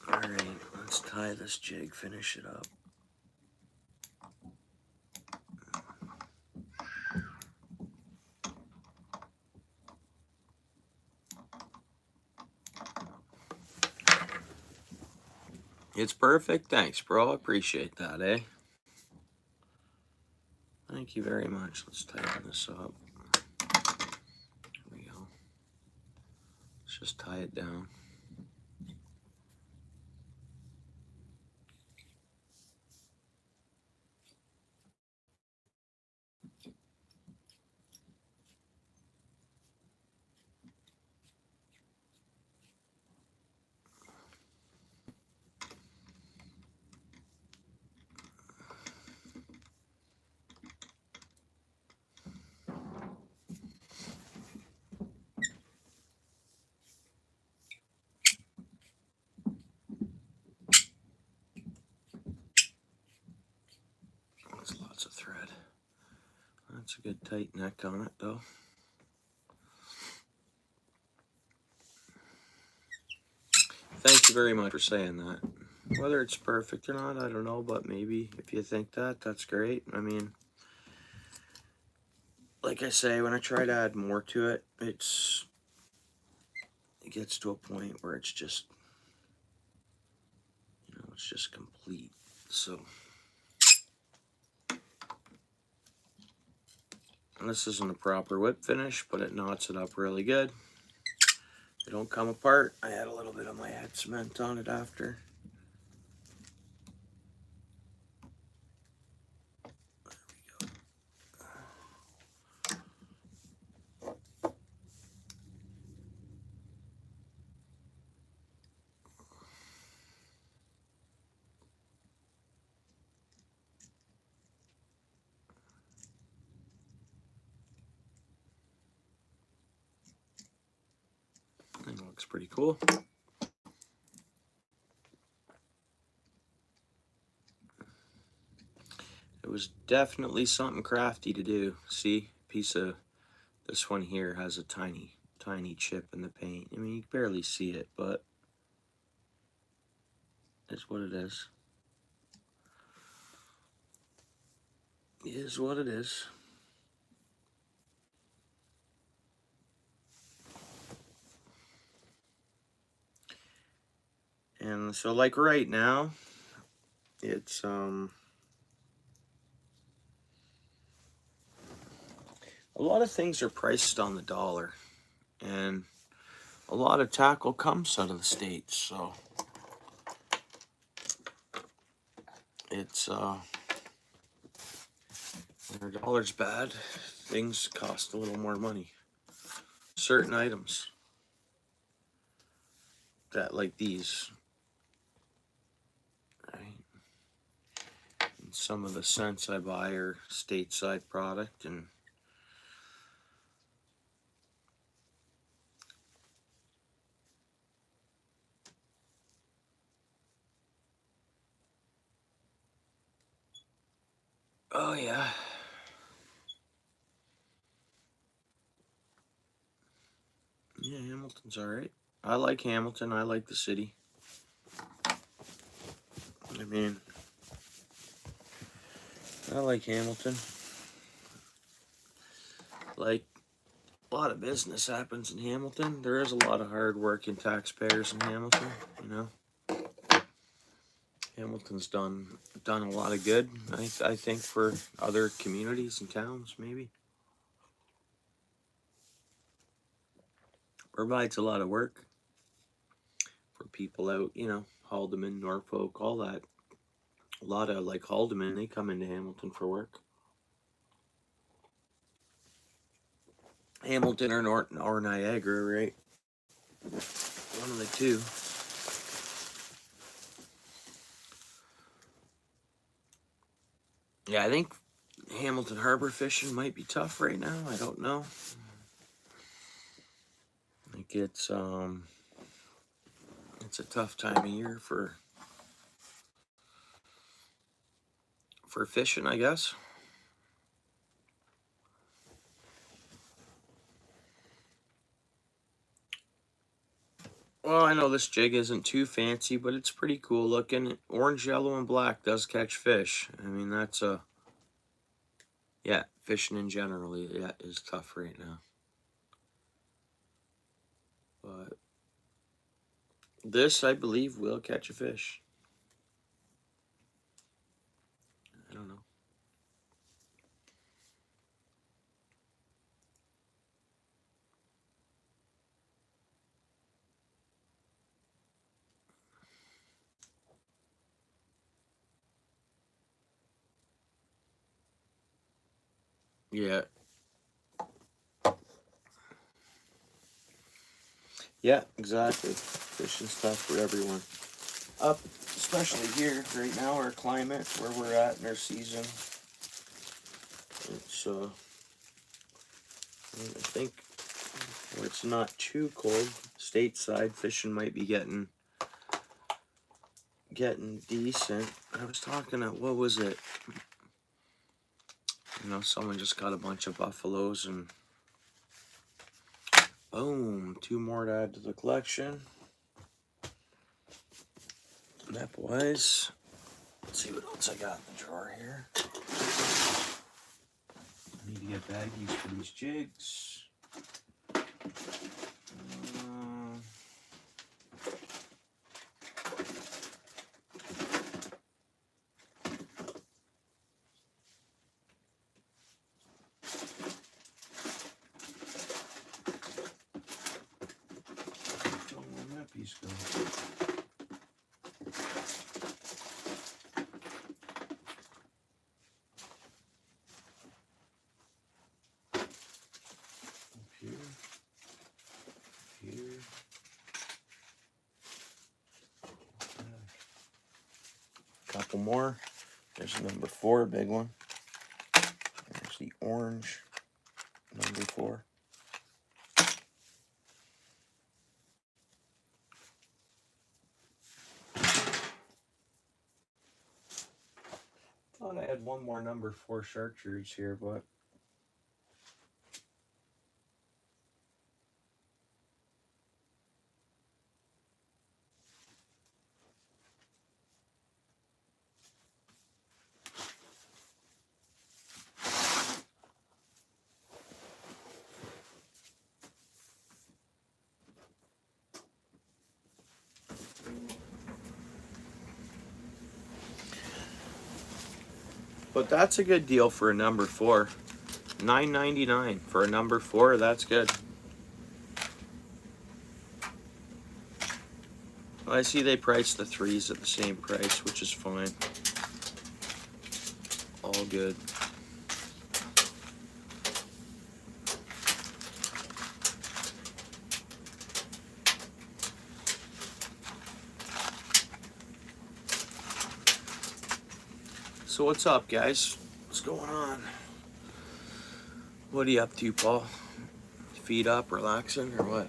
Alright, let's tie this jig, finish it up. It's perfect. Thanks, bro. I appreciate that, eh? Thank you very much. Let's tighten this up. There we go. Let's just tie it down. That's a good tight neck on it, though. Thank you very much for saying that. Whether it's perfect or not, I don't know, but maybe if you think that, that's great. I mean, like I say, when I try to add more to it, it gets to a point where it's just, it's just complete. So, and this isn't a proper whip finish, but it knots it up really good. They don't come apart. I add a little bit of my head cement on it after. It looks pretty cool. It was definitely something crafty to do. See, this one here has a tiny chip in the paint. I mean, you can barely see it, but it's what it is. It is what it is. And so, like right now, it's a lot of things are priced on the dollar, and a lot of tackle comes out of the States, so it's when our dollar's bad, things cost a little more money. Certain items that, like these, right? And some of the scents I buy are stateside product, and oh yeah. Yeah, Hamilton's alright. I like Hamilton. I like the city. I mean, I like Hamilton. Like, a lot of business happens in Hamilton. There is a lot of hard-working taxpayers in Hamilton, you know. Hamilton's done a lot of good, I think, for other communities and towns, maybe. Provides a lot of work for people out, Haldeman, Norfolk, all that. A lot of, like, Haldeman, they come into Hamilton for work. Hamilton or Norton or Niagara, right? One of the two. Yeah, I think Hamilton harbor fishing might be tough right now. I don't know. Like it's a tough time of year for fishing, I guess. Well, I know this jig isn't too fancy, but it's pretty cool looking. Orange, yellow, and black does catch fish. I mean, that's yeah, fishing in general, yeah, is tough right now. But this, I believe, will catch a fish. I don't know. Yeah. Yeah, exactly. Fishing stuff for everyone. Up, especially here right now, our climate, where we're at in our season. It's I think where it's not too cold, stateside fishing might be getting decent. I was talking to, what was it? You know, someone just got a bunch of buffaloes and boom, 2 more to add to the collection. Map wise, let's see what else I got in the drawer here. I need to get baggies for these jigs. Where that piece go? Here, here. Couple more. There's number 4, big one. There's the orange, number 4. Thought I had one more number 4 chartreuse here, but that's a good deal for a number 4. $9.99 for a number 4. That's good. Well, I see they priced the 3s at the same price, which is fine. All good. So what's up, guys? What's going on? What are you up to, Paul? Feet up, relaxing, or what?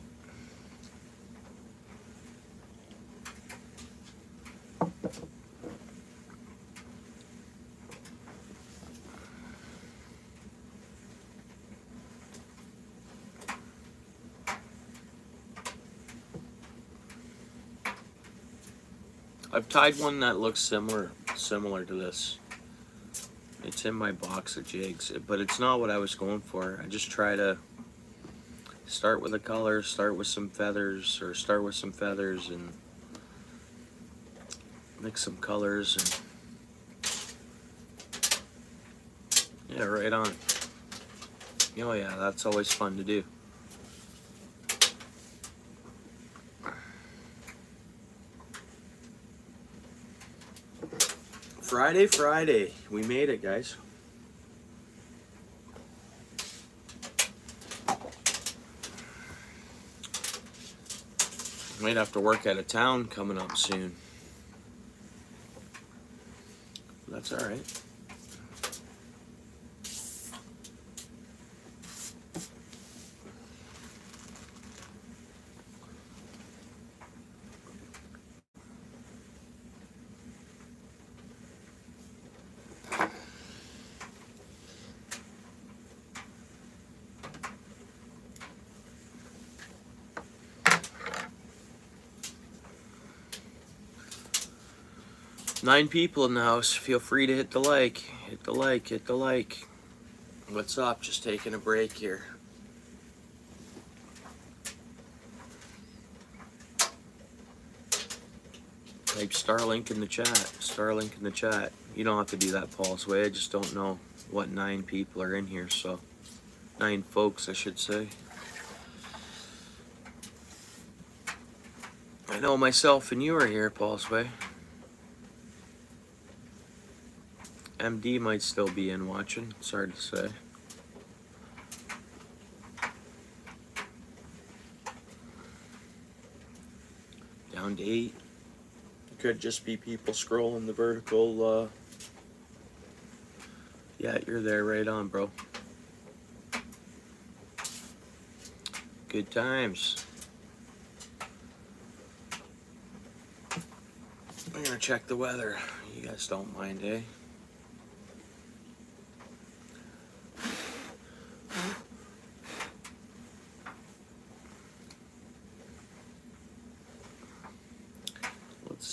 I've tied one that looks similar to this. It's in my box of jigs, but it's not what I was going for. I just try to start with a color, start with some feathers, and mix some colors, and yeah, right on. Oh yeah, that's always fun to do. Friday, we made it, guys. Might have to work out of town coming up soon. That's all right. Nine people in the house. Feel free to hit the like. Hit the like. Hit the like. What's up? Just taking a break here. Type Starlink in the chat. Starlink in the chat. You don't have to do that Paul's way. I just don't know what 9 people are in here, so 9 folks, I should say. I know myself and you are here, Paul's way. MD might still be in watching. It's hard to say. Down to 8. Could just be people scrolling the vertical. Yeah, you're there, right on, bro. Good times. I'm gonna check the weather. You guys don't mind, eh?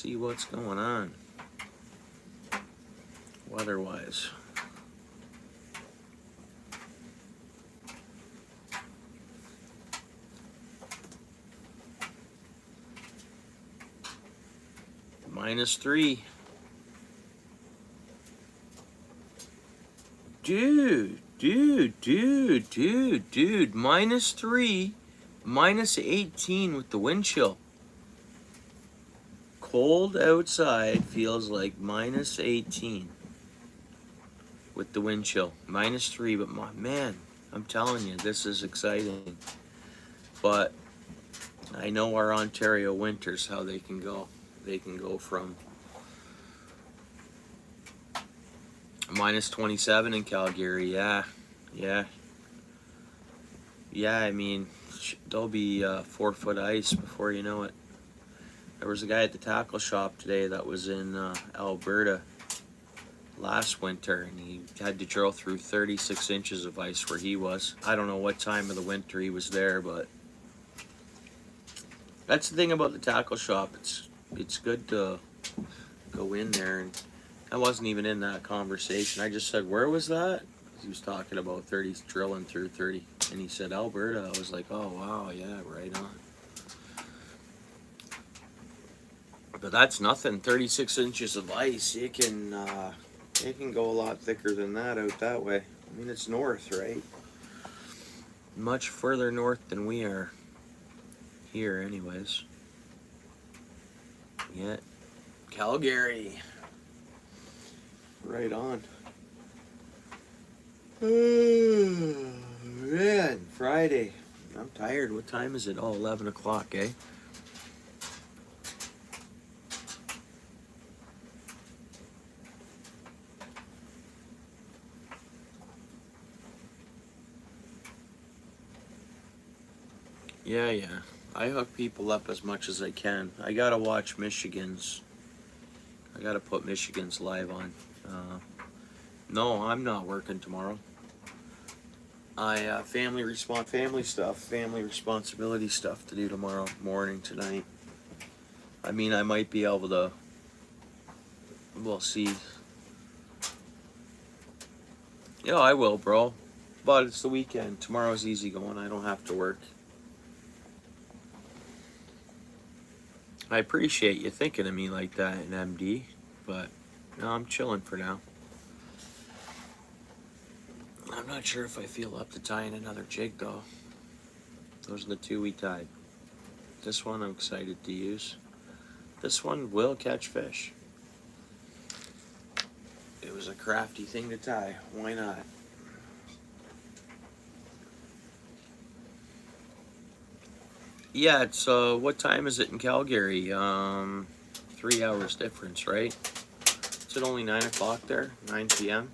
see what's going on weather-wise. -3. Dude, -3, -18 with the wind chill. Cold outside feels like -18 with the wind chill. -3, but man, I'm telling you, this is exciting. But I know our Ontario winters, how they can go. They can go from -27 in Calgary, yeah. I mean, there'll be 4-foot ice before you know it. There was a guy at the tackle shop today that was in Alberta last winter, and he had to drill through 36 inches of ice where he was. I don't know what time of the winter he was there, but that's the thing about the tackle shop. It's good to go in there, and I wasn't even in that conversation. I just said, where was that? He was talking about 30, drilling through 30, and he said Alberta. I was like, oh wow, yeah, right on. But that's nothing. 36 inches of ice. It can go a lot thicker than that out that way. I mean, it's north, right? Much further north than we are here, anyways. Yeah, Calgary. Right on. Man, Friday. I'm tired. What time is it? Oh, 11 o'clock, eh? Yeah. I hook people up as much as I can. I gotta watch Michigan's. I gotta put Michigan's live on. No, I'm not working tomorrow. I family responsibility stuff to do tomorrow morning, tonight. I mean, I might be able to. We'll see. Yeah, I will, bro. But it's the weekend. Tomorrow's easy going. I don't have to work. I appreciate you thinking of me like that in MD, but no, I'm chilling for now. I'm not sure if I feel up to tying another jig, though. Those are the two we tied. This one I'm excited to use. This one will catch fish. It was a crafty thing to tie. Why not? Yeah, it's what time is it in Calgary? 3 hours difference, right? Is it only 9 o'clock there? 9 p.m.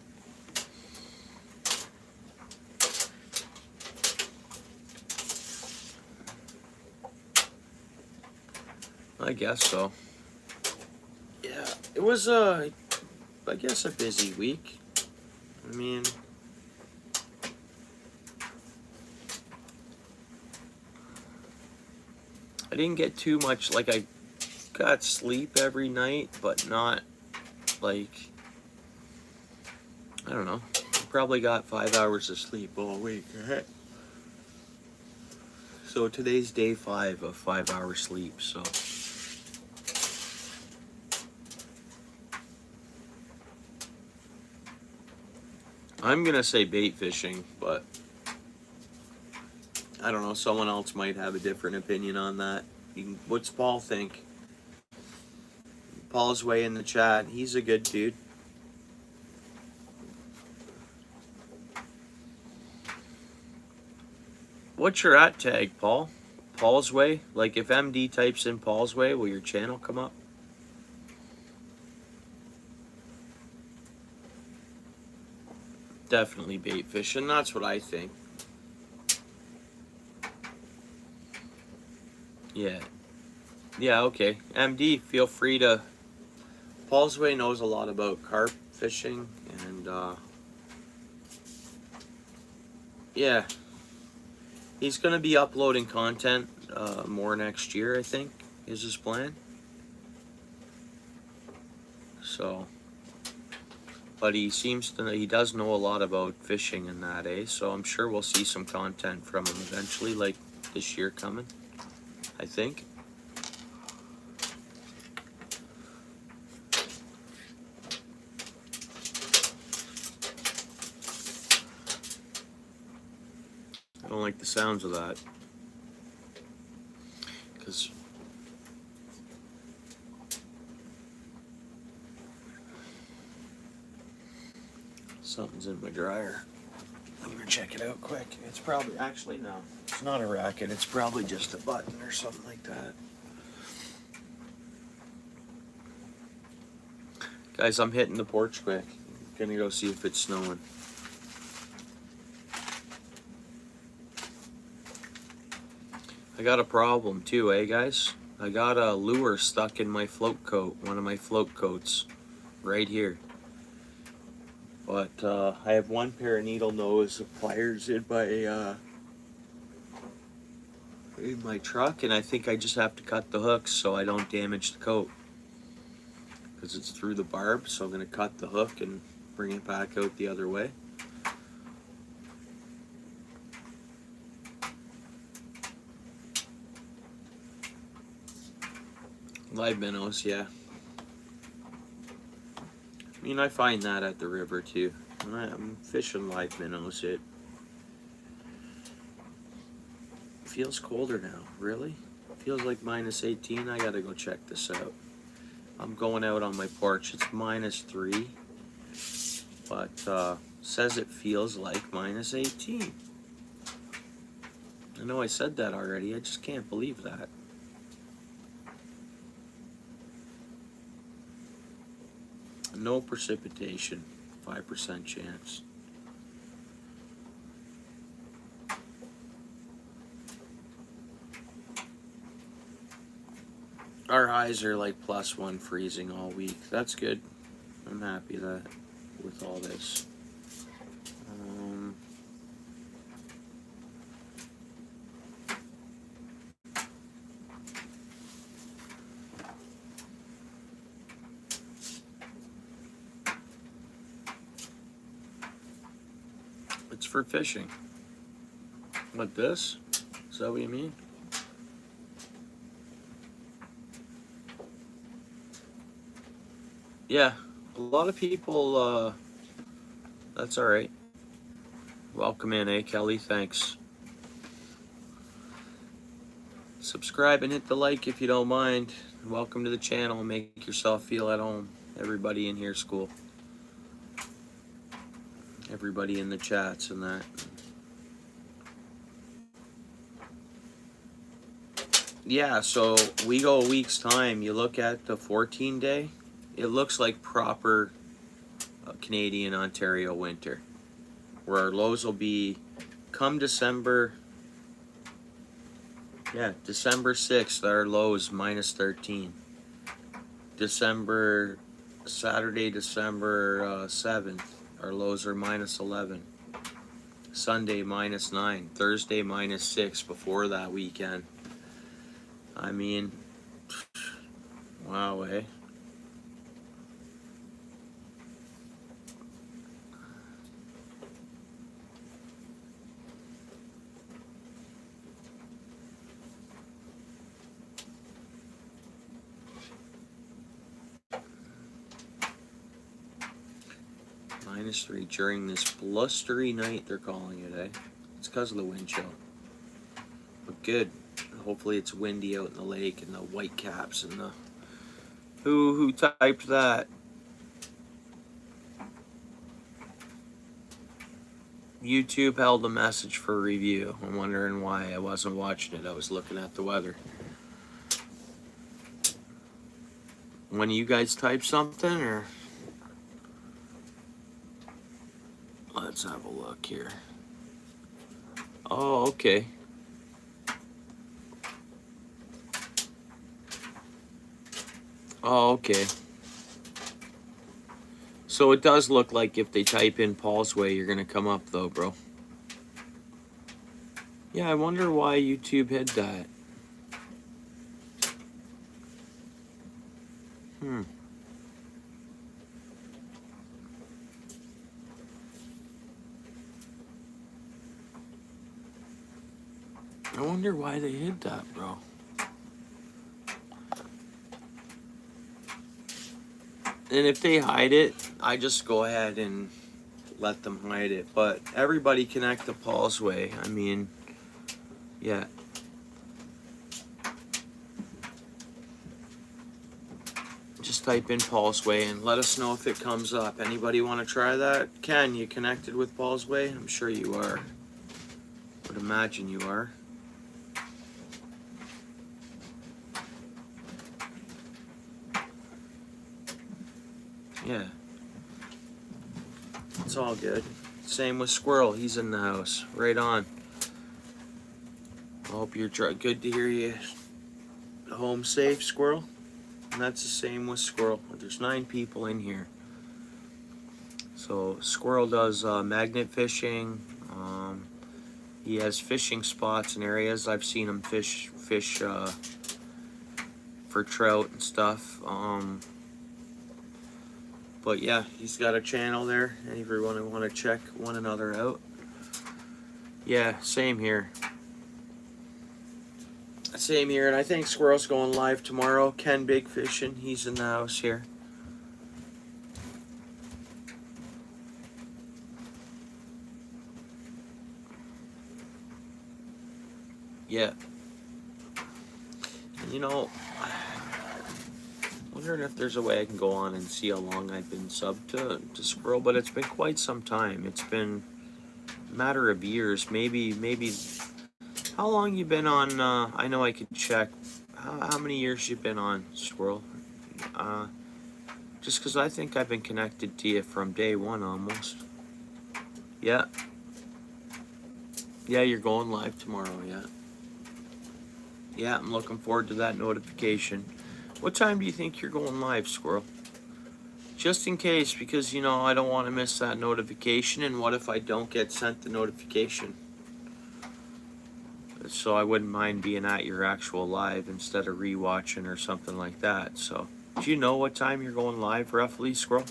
I guess so. Yeah, it was I guess a busy week. I mean, I didn't get too much, like I got sleep every night, but not like, I don't know, I probably got 5 hours of sleep all week. So today's day 5 of 5 hour sleep, so. I'm gonna say bait fishing, but I don't know, someone else might have a different opinion on that. What's Paul think? Paul's way in the chat. He's a good dude. What's your at tag, Paul? Paul's way? Like if MD types in Paul's way, will your channel come up? Definitely bait fishing. That's what I think. Yeah. Yeah, okay. MD, feel free to. Paul's way knows a lot about carp fishing, and yeah. He's going to be uploading content more next year, I think, is his plan. So, but he does know a lot about fishing and that, eh? So I'm sure we'll see some content from him eventually, like this year coming, I think. I don't like the sounds of that, because something's in my dryer. I'm gonna check it out quick. It's probably, actually no, it's not a racket. It's probably just a button or something like that. Guys, I'm hitting the porch quick. Gonna go see if it's snowing. I got a problem too, eh guys? I got a lure stuck in my float coat, one of my float coats, right here. But I have one pair of needle nose pliers in my truck, and I think I just have to cut the hooks so I don't damage the coat, because it's through the barb. So I'm gonna cut the hook and bring it back out the other way. Live minnows, yeah. I mean, I find that at the river too. When I'm fishing live minnows, it feels colder now. Really? Feels like minus 18. I gotta go check this out. I'm going out on my porch. It's minus 3, but says it feels like minus 18. I know I said that already. I just can't believe that. No precipitation, 5% chance. Our highs are like +1 freezing all week. That's good. I'm happy that with all this. It's for fishing. Like this? Is that what you mean? Yeah, a lot of people, that's alright. Welcome in, eh, Kelly? Thanks. Subscribe and hit the like if you don't mind. Welcome to the channel. Make yourself feel at home. Everybody in here's cool. Everybody in the chats and that. Yeah, so we go a week's time. You look at the 14-day, it looks like proper Canadian Ontario winter, where our lows will be come December. Yeah, December 6th, our low is minus 13. Saturday, December 7th, our lows are minus 11. Sunday, minus 9. Thursday, minus 6 before that weekend. I mean, wow, eh? -3 during this blustery night, they're calling it, eh? It's because of the wind chill. But good. Hopefully it's windy out in the lake and the white caps and the... Who typed that? YouTube held a message for review. I'm wondering why I wasn't watching it. I was looking at the weather. When you guys type something, or... Let's have a look here. Oh, okay. Oh, okay. So it does look like if they type in Paul's Way, you're gonna come up though, bro. Yeah, I wonder why YouTube hid that. I wonder why they hid that, bro. And if they hide it, I just go ahead and let them hide it. But everybody connect to Paul's Way. I mean, yeah. Just type in Paul's Way and let us know if it comes up. Anybody want to try that? Ken, you connected with Paul's Way? I'm sure you are. Would imagine you are. Yeah. It's all good. Same with Squirrel. He's in the house. Right on. I hope you're good to hear you. Home safe, Squirrel. And that's the same with Squirrel. There's 9 people in here. So Squirrel does magnet fishing. He has fishing spots and areas. I've seen him fish for trout and stuff. But yeah, he's got a channel there. Anyone want to check one another out? Yeah, same here. Same here, and I think Squirrel's going live tomorrow. Ken Big Fishing, he's in the house here. Yeah. And you know, wondering if there's a way I can go on and see how long I've been subbed to Squirrel, but it's been quite some time. It's been a matter of years, maybe. How long you been on? I know I could check. How many years you been on, Squirrel? Just because I think I've been connected to you from day one almost. Yeah. Yeah, you're going live tomorrow, yeah. Yeah, I'm looking forward to that notification. What time do you think you're going live, Squirrel? Just in case, because, you know, I don't want to miss that notification, and what if I don't get sent the notification? So I wouldn't mind being at your actual live instead of rewatching or something like that. So, do you know what time you're going live roughly, Squirrel?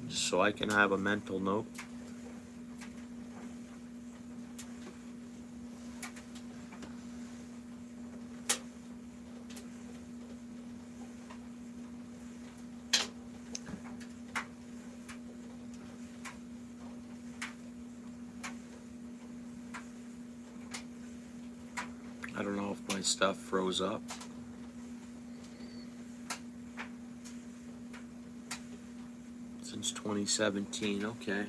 Just so I can have a mental note. I don't know if my stuff froze up. Since 2017, okay.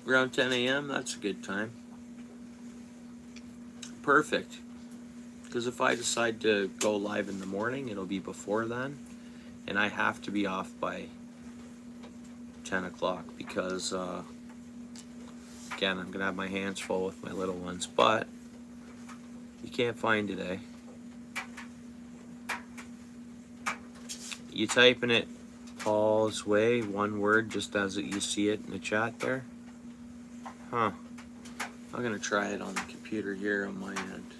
Around 10 a.m., that's a good time. Perfect. Because if I decide to go live in the morning, it'll be before then. And I have to be off by 10 o'clock because, again, I'm going to have my hands full with my little ones. But you can't find it, eh? You typing it Paul's Way, one word, just as you see it in the chat there? Huh. I'm going to try it on the computer here on my end.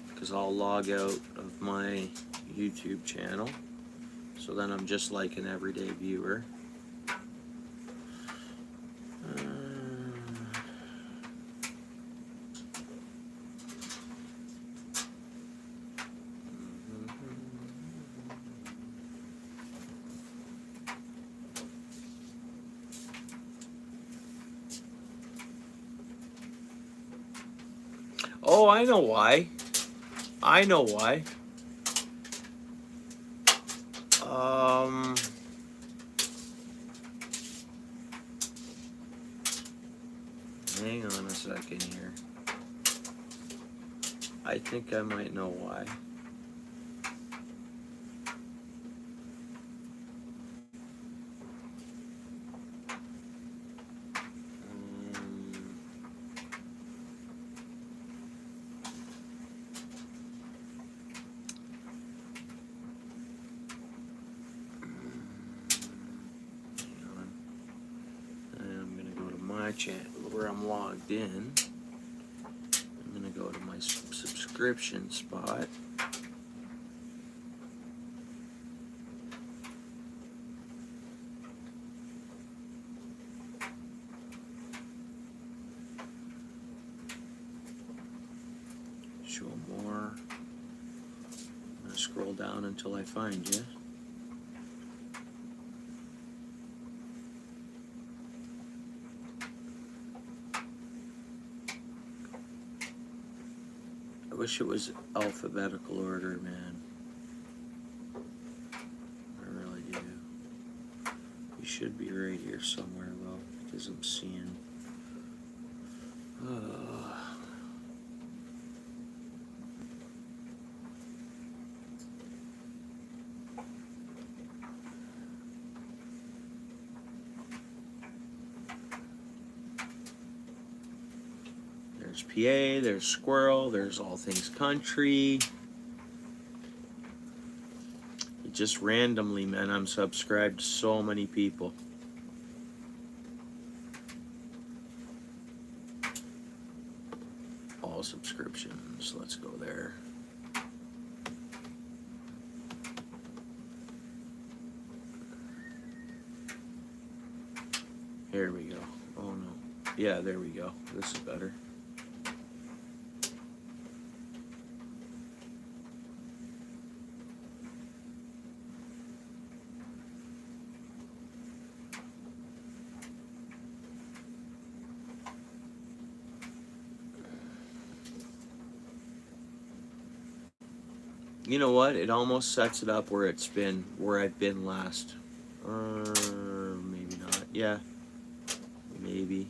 Because I'll log out of my YouTube channel. So then I'm just like an everyday viewer. Oh, I know why. I know why. Hang on a second here. I think I might know why. Channel where I'm logged in. I'm gonna go to my subscription spot. Show more. I'm gonna scroll down until I find you. I wish it was alphabetical order, man. I really do. You should be right here somewhere, though, because I'm seeing. There's PA, there's Squirrel, there's All Things Country. Just randomly, man, I'm subscribed to so many people. All subscriptions, let's go there. Here we go. Oh no. Yeah, there we go. This is better. You know what? It almost sets it up where it's been, where I've been last. Maybe not. Yeah. Maybe.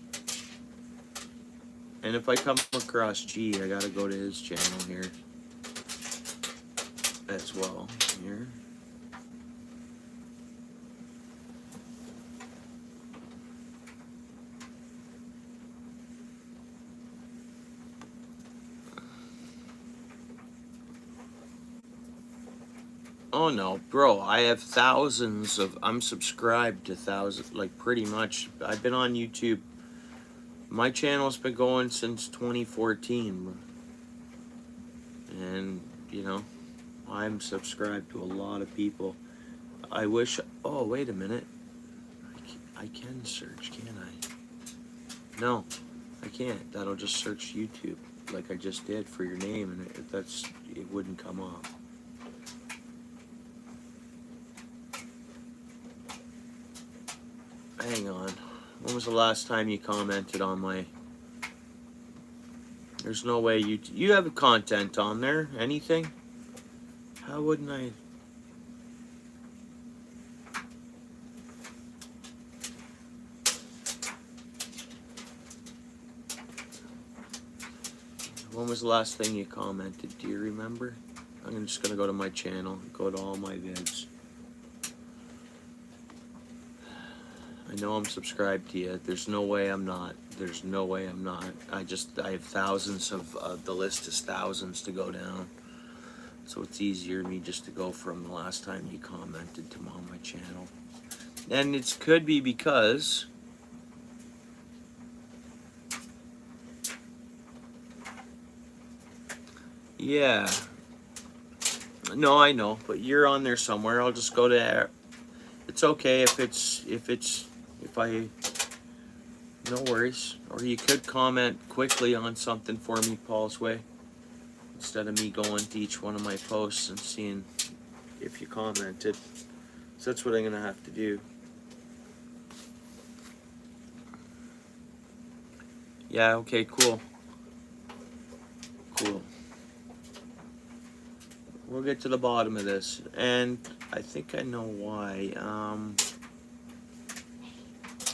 And if I come across G, I gotta go to his channel here as well. Here. Oh no, bro, I have thousands of, I'm subscribed to thousands, like pretty much. I've been on YouTube. My channel's been going since 2014. And, you know, I'm subscribed to a lot of people. I wish, oh, wait a minute. I can search, can't I? No, I can't. That'll just search YouTube like I just did for your name, and it wouldn't come up. Hang on. When was the last time you commented on my... There's no way you have content on there? Anything? How wouldn't I... When was the last thing you commented? Do you remember? I'm just gonna go to my channel, go to all my vids. I know I'm subscribed to you. There's no way I'm not. There's no way I'm not. I have thousands of, the list is thousands to go down. So it's easier me just to go from the last time you commented to on my channel. And it could be because yeah. No, I know, but you're on there somewhere. I'll just go to. It's okay if I. No worries. Or you could comment quickly on something for me, Paul's way, instead of me going to each one of my posts and seeing if you commented. So that's what I'm gonna have to do. Yeah. Okay. Cool. Cool. We'll get to the bottom of this, and I think I know why.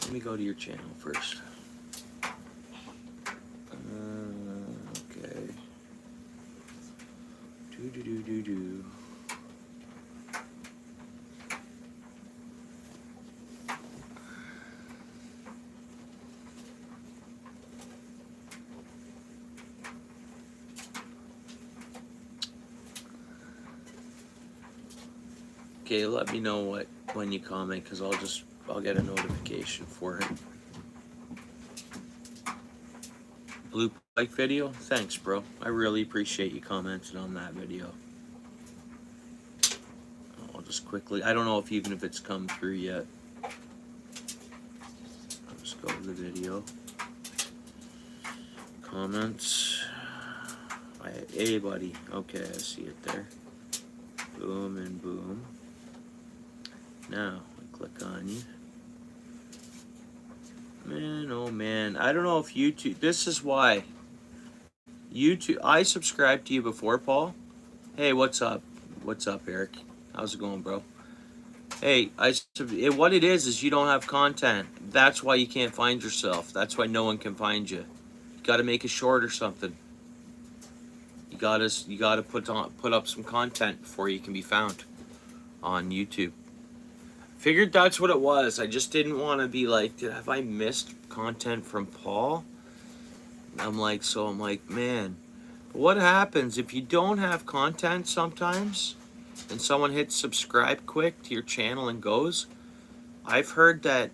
Let me go to your channel first. Okay. Do. Okay, let me know when you comment, because I'll get a notification for it. Blue Pike video? Thanks, bro. I really appreciate you commenting on that video. I'll just quickly, I don't know even if it's come through yet. I'll just go to the video. Comments. Hey, buddy. Okay, I see it there. Boom and boom. Now, I click on you. Man, oh man. I don't know if YouTube... This is why. YouTube... I subscribed to you before, Paul. Hey, what's up? What's up, Eric? How's it going, bro? Hey, what it is you don't have content. That's why you can't find yourself. That's why no one can find you. You got to make a short or something. You gotta put up some content before you can be found on YouTube. Figured that's what it was. I just didn't want to be like, have I missed content from Paul? I'm like, man, what happens if you don't have content sometimes and someone hits subscribe quick to your channel and goes? I've heard that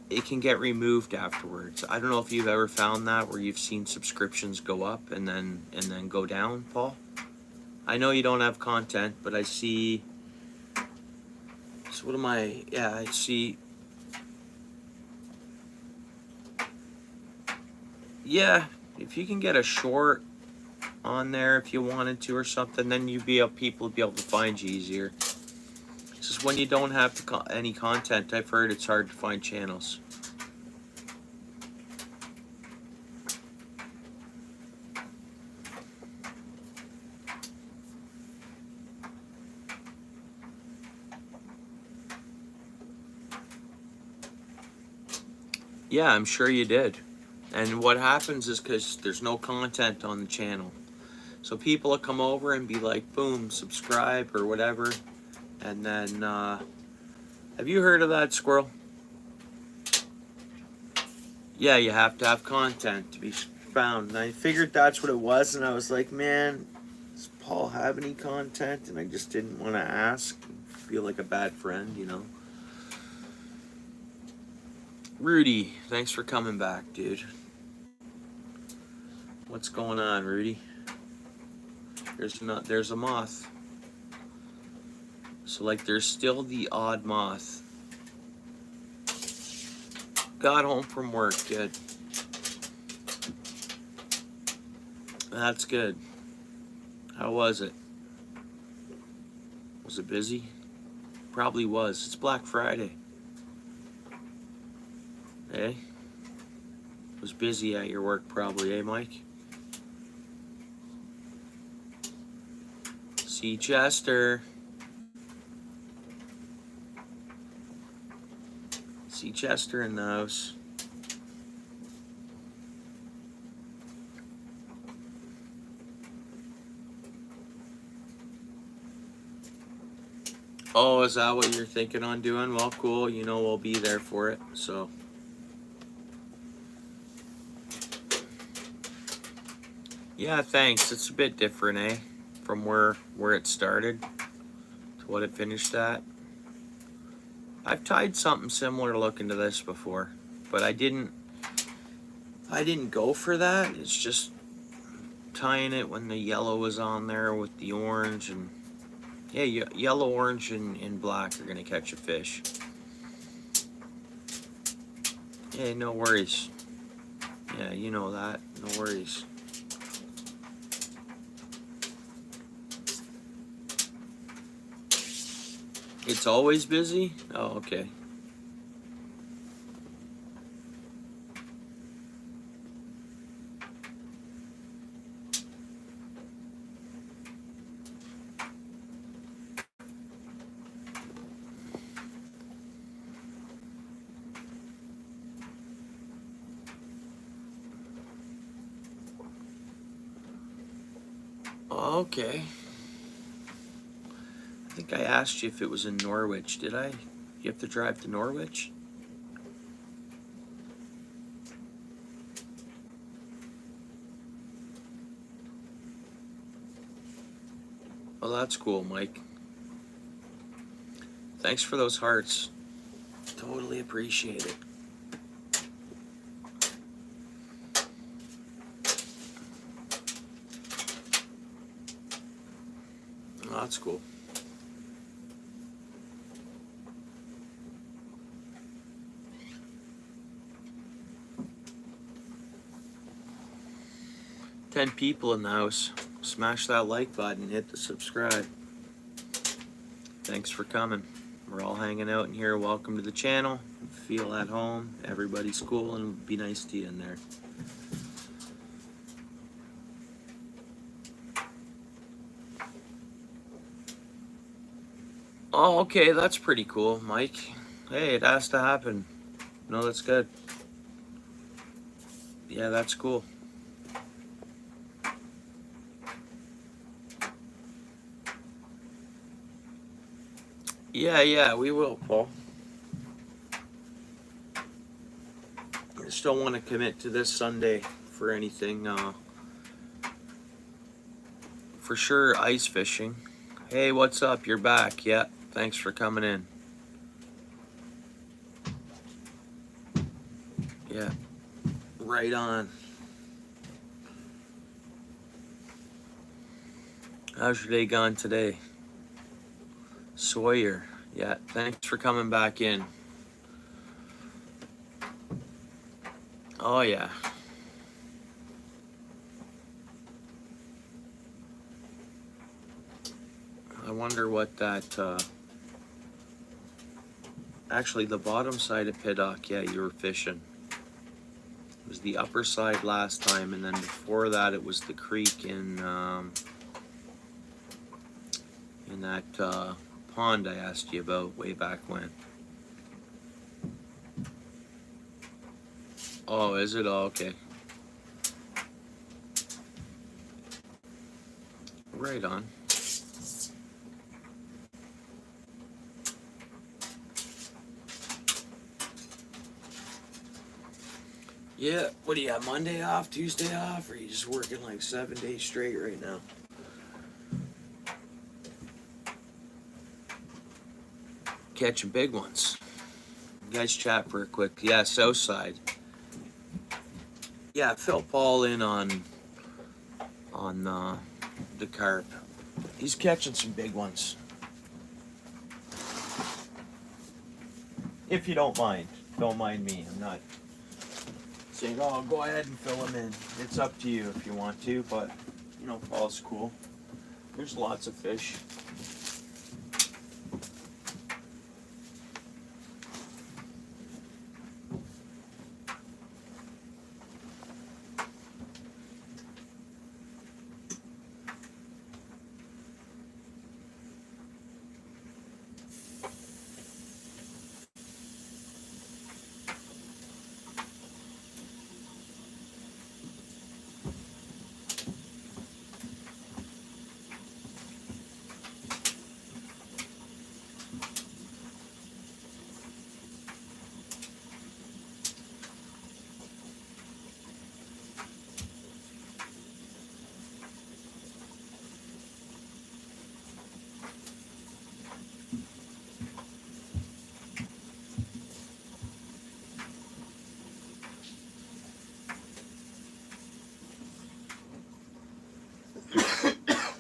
it can get removed afterwards. I don't know if you've ever found that, where you've seen subscriptions go up and then go down, Paul. I know you don't have content, but I see. So what am I? Yeah, I see. Yeah, if you can get a short on there if you wanted to or something, then people would be able to find you easier. It's just when you don't have any content, I've heard it's hard to find channels. Yeah, I'm sure you did. And what happens is because there's no content on the channel. So people will come over and be like, boom, subscribe or whatever. And then, have you heard of that, Squirrel? Yeah, you have to have content to be found. And I figured that's what it was. And I was like, man, does Paul have any content? And I just didn't want to ask. Feel like a bad friend, you know. Rudy, thanks for coming back, dude. What's going on, Rudy? There's a moth. So like there's still the odd moth. Got home from work, good. That's good. How was it? Was it busy? Probably was. It's Black Friday. Eh? Was busy at your work probably, eh, Mike? See Chester. See Chester in the house. Oh, is that what you're thinking on doing? Well, cool. You know we'll be there for it, so. Yeah, thanks. It's a bit different, eh? From where it started to what it finished at. I've tied something similar looking to this before, but I didn't go for that. It's just tying it when the yellow was on there with the orange, and yeah, yellow, orange, and black are gonna catch a fish. Yeah, no worries. Yeah, you know that. No worries. It's always busy? Oh, okay. Okay. I think I asked you if it was in Norwich. Did I? You have to drive to Norwich? Well, that's cool, Mike. Thanks for those hearts. Totally appreciate it. Oh, that's cool. 10 people in the house. Smash that like button, hit the subscribe. Thanks for coming. We're all hanging out in here. Welcome to the channel. Feel at home. Everybody's cool and be nice to you in there. Oh, okay, that's pretty cool, Mike. Hey, it has to happen. No, that's good. Yeah, that's cool. Yeah, we will, Paul. I just don't want to commit to this Sunday for anything. For sure, ice fishing. Hey, what's up? You're back. Yeah, thanks for coming in. Yeah, right on. How's your day gone today? Sawyer. Yeah, thanks for coming back in. Oh, yeah. I wonder what that, actually, the bottom side of Piddock, yeah, you were fishing. It was the upper side last time, and then before that it was the creek in that pond I asked you about way back when. Oh, is it? Oh, okay. Right on. Yeah, what do you have, Monday off, Tuesday off, or are you just working like 7 days straight right now? Catching big ones. You guys chat for a quick. Yeah, south side. Yeah, fill Paul in on the carp. He's catching some big ones. If you don't mind me. I'm not saying, oh, go ahead and fill him in. It's up to you if you want to, but you know, Paul's cool. There's lots of fish.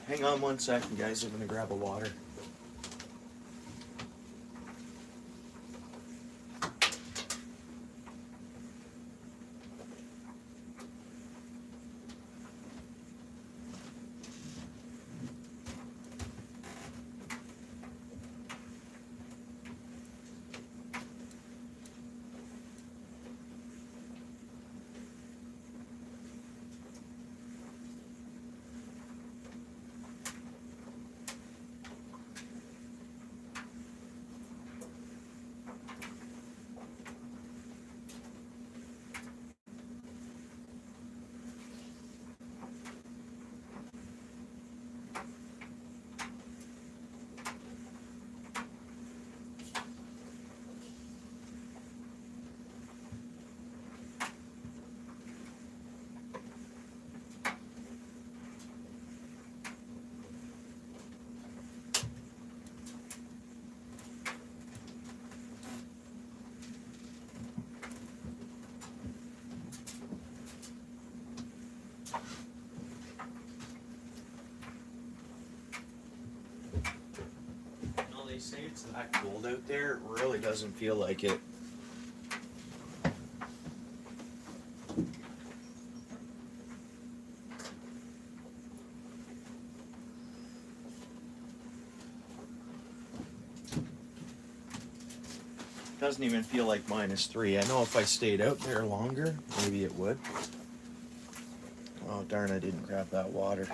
Hang on 1 second, guys. I'm gonna grab a water. They say it's that cold out there, it really doesn't feel like it. Doesn't even feel like -3. I know if I stayed out there longer, maybe it would. Oh darn, I didn't grab that water.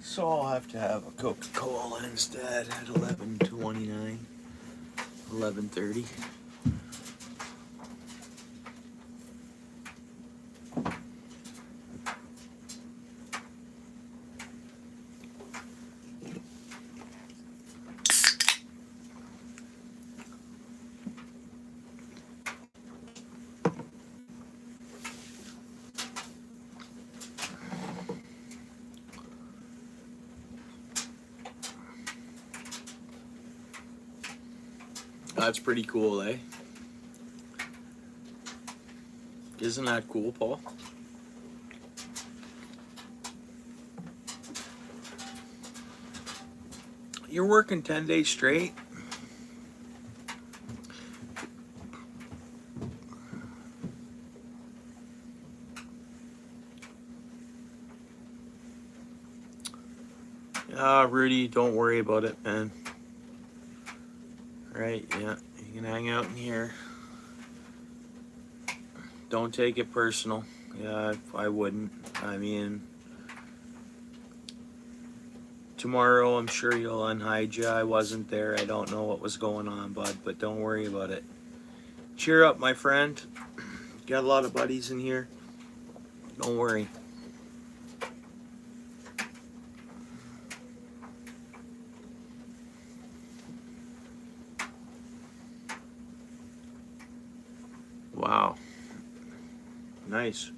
So I'll have to have a Coca-Cola instead at 11:29, 11:30. That's pretty cool, eh? Isn't that cool, Paul? You're working 10 days straight? Rudy, don't worry about it, man. Right, yeah, you can hang out in here. Don't take it personal. Yeah, I wouldn't. I mean, tomorrow I'm sure you'll unhide you. I wasn't there. I don't know what was going on, bud, but don't worry about it. Cheer up, my friend. Got a lot of buddies in here. Don't worry. Wow. Nice.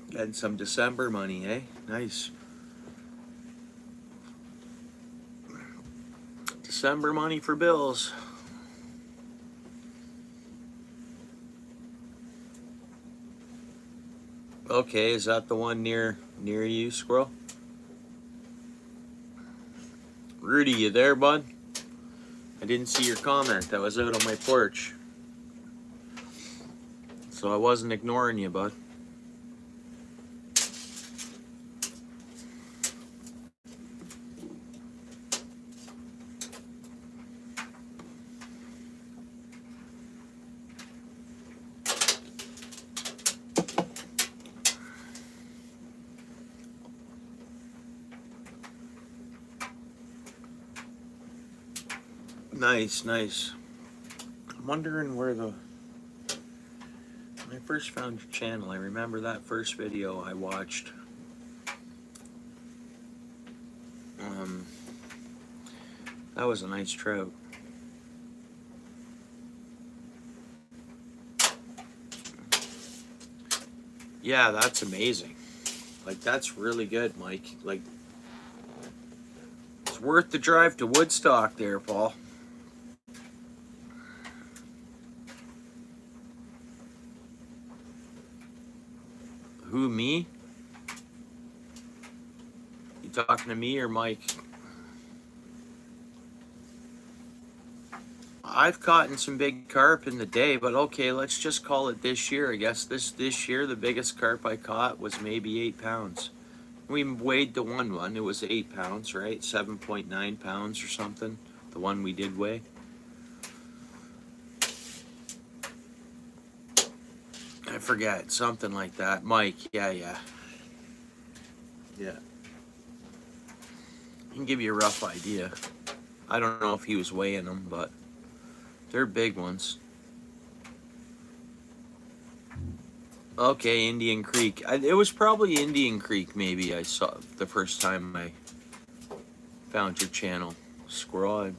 Getting some December money, eh? Nice. December money for bills. Okay, is that the one near you, Squirrel? Rudy, you there, bud? I didn't see your comment. I was out on my porch. So I wasn't ignoring you, bud. Nice, nice. I'm wondering where when I first found your channel, I remember that first video I watched. That was a nice trout. Yeah, that's amazing. Like, that's really good, Mike. Like, it's worth the drive to Woodstock there, Paul. Who, me? You talking to me or Mike? I've caught in some big carp in the day, but okay, let's just call it this year. I guess this year the biggest carp I caught was maybe 8 pounds. We weighed the one. It was 8 pounds, right? 7.9 pounds or something. The one we did weigh. I forget, something like that. Mike, yeah. I can give you a rough idea. I don't know if he was weighing them, but they're big ones. Okay, Indian Creek. It was probably Indian Creek, maybe, I saw the first time I found your channel. Squirrel.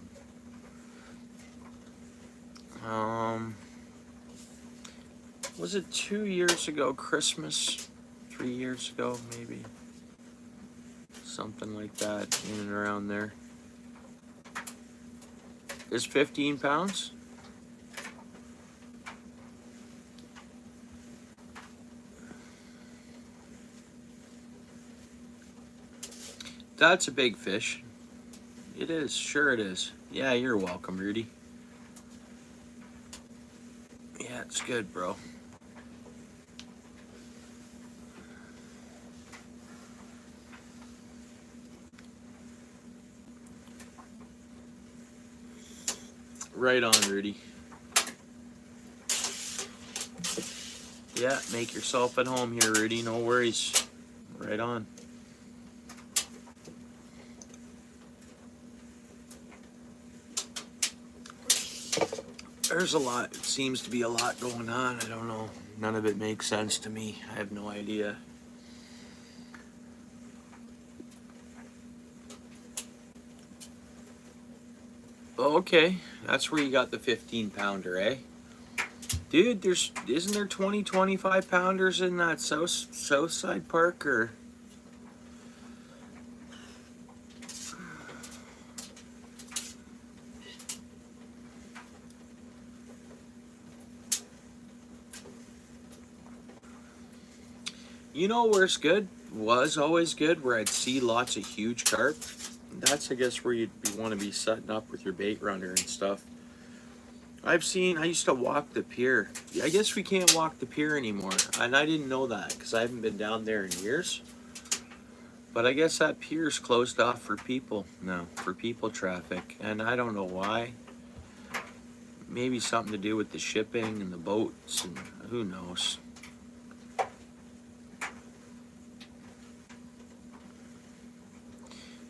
Was it 2 years ago, Christmas? 3 years ago, maybe? Something like that, in and around there. Is 15 pounds? That's a big fish. It is, sure it is. Yeah, you're welcome, Rudy. Yeah, it's good, bro. Right on, Rudy. Yeah, make yourself at home here, Rudy. No worries. Right on. There's a lot. It seems to be a lot going on. I don't know. None of it makes sense to me. I have no idea. Oh, okay. That's where you got the 15-pounder, eh? Dude, isn't there 20, 25-pounders in that south side park, or? You know where's good? Was always good, where I'd see lots of huge carp. That's, I guess, where you'd want to be setting up with your bait runner and stuff. I used to walk the pier. I guess we can't walk the pier anymore. And I didn't know that because I haven't been down there in years. But I guess that pier's closed off for people now, for people traffic. And I don't know why. Maybe something to do with the shipping and the boats, and who knows.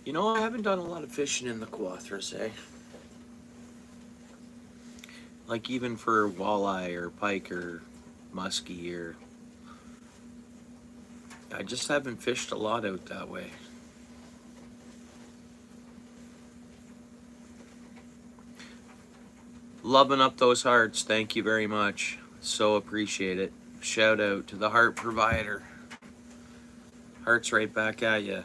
You know, I haven't done a lot of fishing in the Quathras, eh? Like even for walleye or pike or muskie, or I just haven't fished a lot out that way. Loving up those hearts. Thank you very much. So appreciate it. Shout out to the heart provider. Hearts right back at you.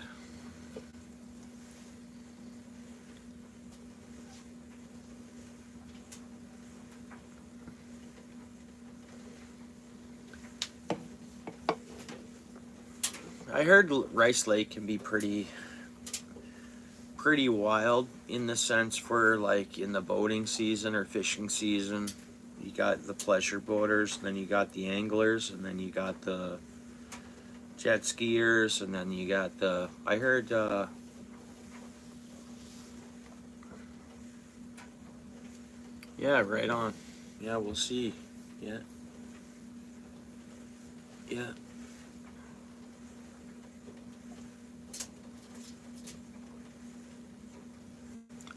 I heard Rice Lake can be pretty wild in the sense for like in the boating season or fishing season. You got the pleasure boaters, and then you got the anglers, and then you got the jet skiers, and then you got the, I heard yeah, right on. Yeah, we'll see. Yeah. Yeah.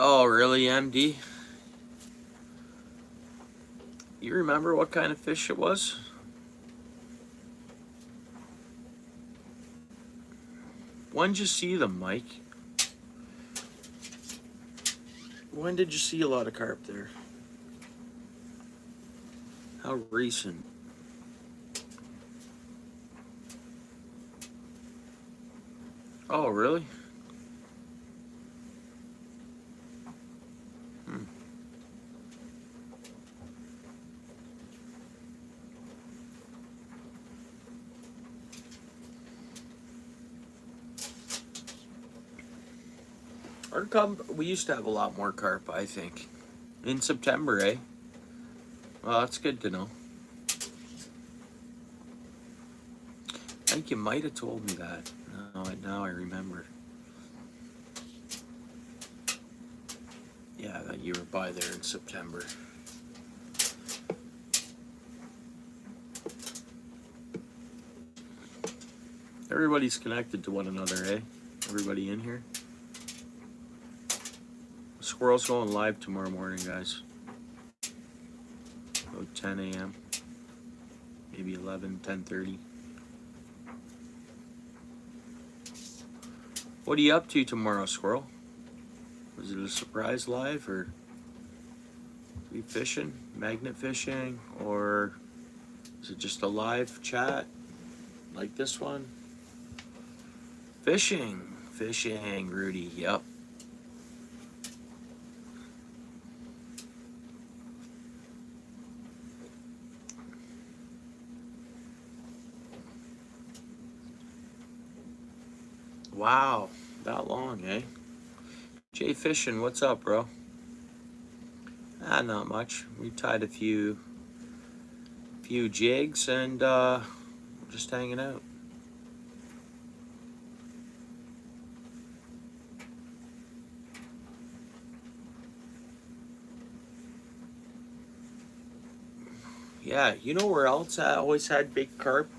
Oh, really, MD? You remember what kind of fish it was? When did you see them, Mike? When did you see a lot of carp there? How recent? Oh, really? Hmm. We used to have a lot more carp, I think. In September, eh? Well, that's good to know. I think you might have told me that. Now I remember. Yeah, that you were by there in September. Everybody's connected to one another, eh? Everybody in here. Squirrel's going live tomorrow morning, guys. About 10 a.m. Maybe 11, 10:30. What are you up to tomorrow, Squirrel? Was it a surprise live, or are we fishing, magnet fishing, or is it just a live chat like this one? Fishing, Rudy, yep. Wow, that long, eh? Jay Fishing, what's up, bro? Not much. We tied a few jigs and just hanging out. Yeah, you know where else I always had big carp?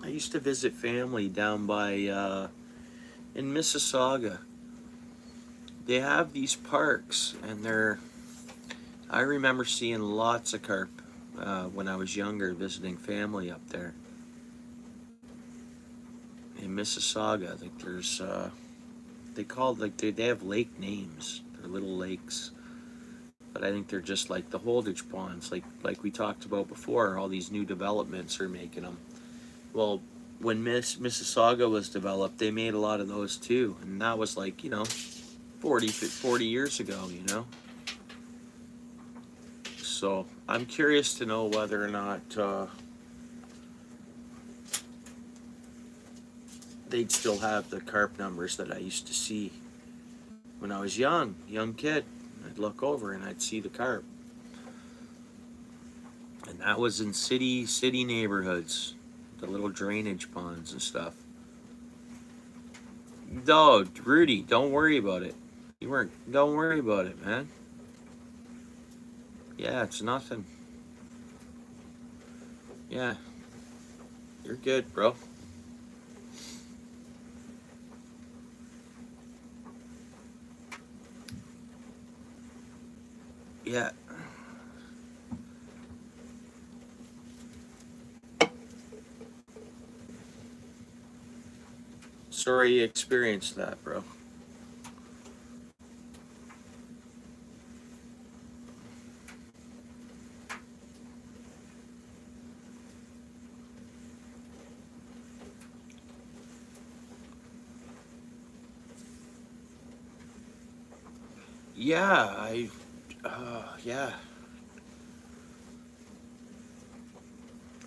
I used to visit family down by in Mississauga. They have these parks, and they're. I remember seeing lots of carp when I was younger, visiting family up there in Mississauga. Like there's, they call like they have lake names. They're little lakes, but I think they're just like the holdage ponds, like we talked about before. All these new developments are making them. Well, when Mississauga was developed, they made a lot of those too, and that was like 40 years ago. So I'm curious to know whether or not they'd still have the carp numbers that I used to see when I was young kid. I'd look over and I'd see the carp, and that was in city neighborhoods, the little drainage ponds and stuff. No, Rudy, don't worry about it. You weren't. Don't worry about it, man. Yeah, it's nothing. Yeah, you're good, bro. Yeah. Sorry you experienced that, bro. Yeah, yeah.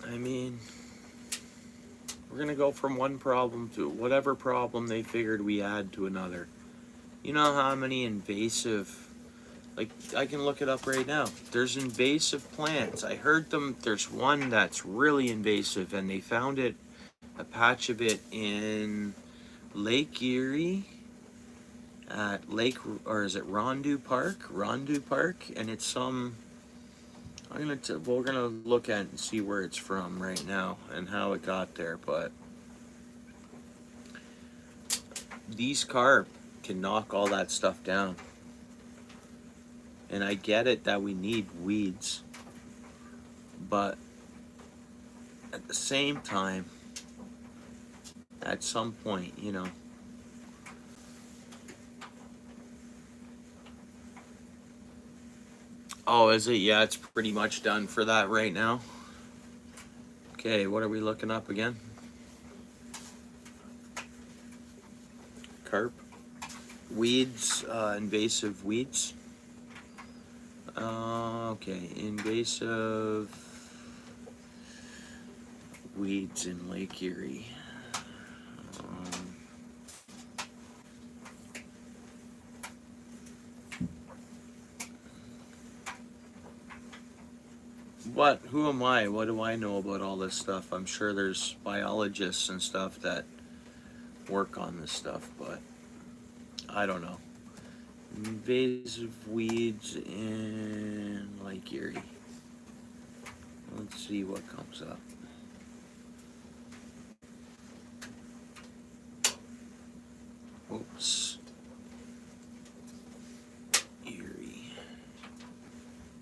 I mean, we're gonna go from one problem to whatever problem they figured we had to another. You know how many invasive, like, I can look it up right now. There's invasive plants. I heard them, there's one that's really invasive, and they found it, a patch of it in Lake Erie at Lake, or is it Rondu Park? Rondu Park, and it's some. We're gonna look at and see where it's from right now and how it got there. But these carp can knock all that stuff down, and I get it that we need weeds, but at the same time, at some point. Oh, is it? Yeah, it's pretty much done for that right now. Okay, what are we looking up again? Carp. Weeds, invasive weeds. Okay, invasive weeds in Lake Erie. Um, what? Who am I? What do I know about all this stuff? I'm sure there's biologists and stuff that work on this stuff, but I don't know. Invasive weeds in Lake Erie. Let's see what comes up. Oops. Erie,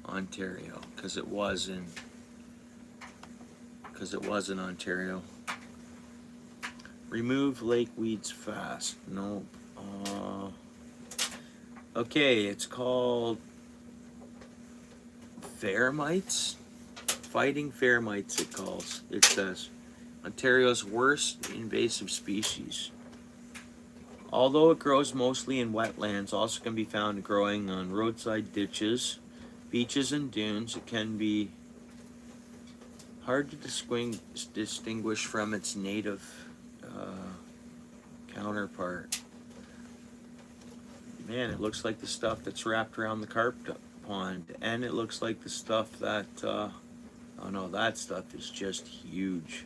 Ontario, because it was in Ontario. Remove lake weeds fast. No. Okay, it's called Fermites. Fighting Fermites, it says. Ontario's worst invasive species. Although it grows mostly in wetlands, also can be found growing on roadside ditches, beaches, and dunes. It can be hard to distinguish from its native counterpart. Man, it looks like the stuff that's wrapped around the carp pond, and it looks like the stuff that, oh no, that stuff is just huge.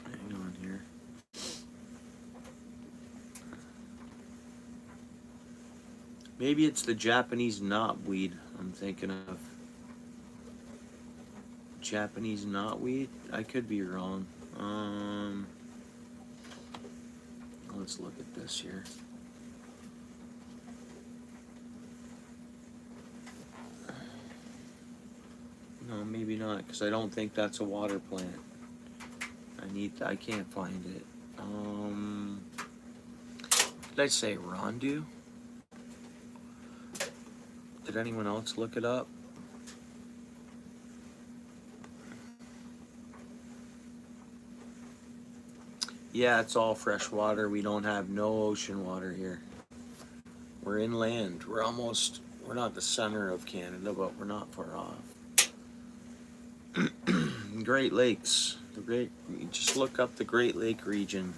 Hang on here. Maybe it's the Japanese knotweed I'm thinking of. Japanese knotweed? I could be wrong. Let's look at this here. No, maybe not, because I don't think that's a water plant. I can't find it. Did I say Rondu? Did anyone else look it up? Yeah, it's all fresh water. We don't have no ocean water here. We're inland. We're not the center of Canada, but we're not far off. Great Lakes. Just look up the Great Lake region.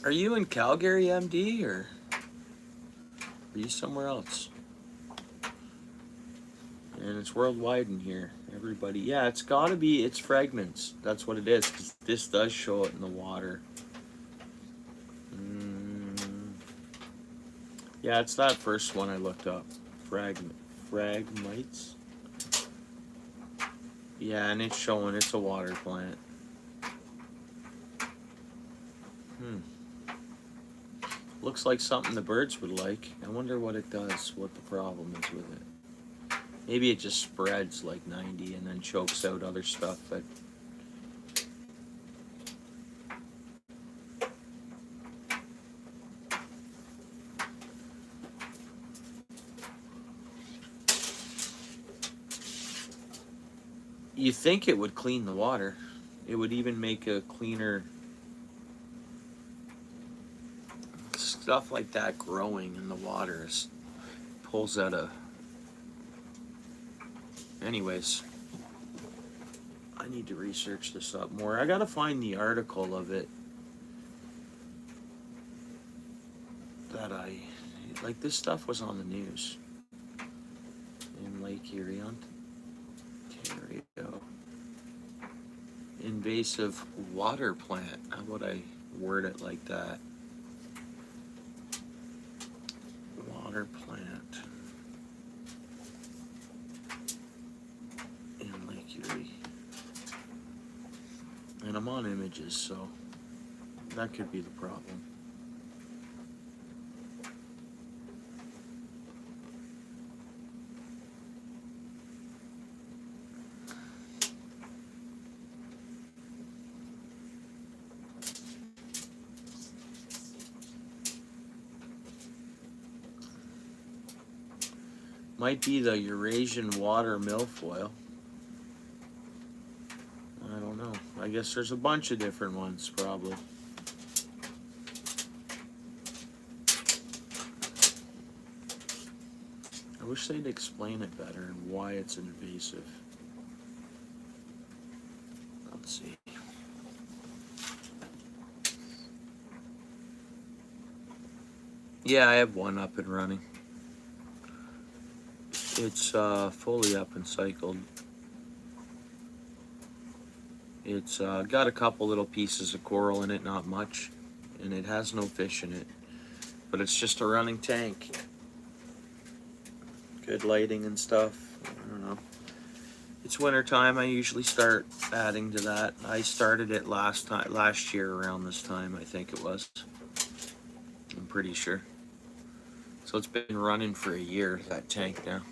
Are you in Calgary, MD, or are you somewhere else? And it's worldwide in here. Everybody, yeah, it's gotta be, it's fragments. That's what it is, 'cause this does show it in the water. Yeah, it's that first one I looked up. Fragmites. Yeah, and it's showing it's a water plant. Looks like something the birds would like. I wonder what it does, what the problem is with it. Maybe it just spreads like 90 and then chokes out other stuff, but you think it would clean the water. It would even make a cleaner stuff like that growing in the water pulls out a. Anyways, I need to research this up more. I gotta find the article of it that like. This stuff was on the news in Lake Erie, Ontario. Invasive water plant. How about I word it like that? Water plant in Lake Erie. And I'm on images, so that could be the problem. Might be the Eurasian water milfoil. I don't know. I guess there's a bunch of different ones, probably. I wish they'd explain it better and why it's invasive. Let's see. Yeah, I have one up and running. It's fully up and cycled. It's got a couple little pieces of coral in it, not much, and it has no fish in it, but it's just a running tank. Good lighting and stuff. I don't know. It's winter time. I usually start adding to that. I started it last year around this time, I think it was. I'm pretty sure. So it's been running for a year, that tank now.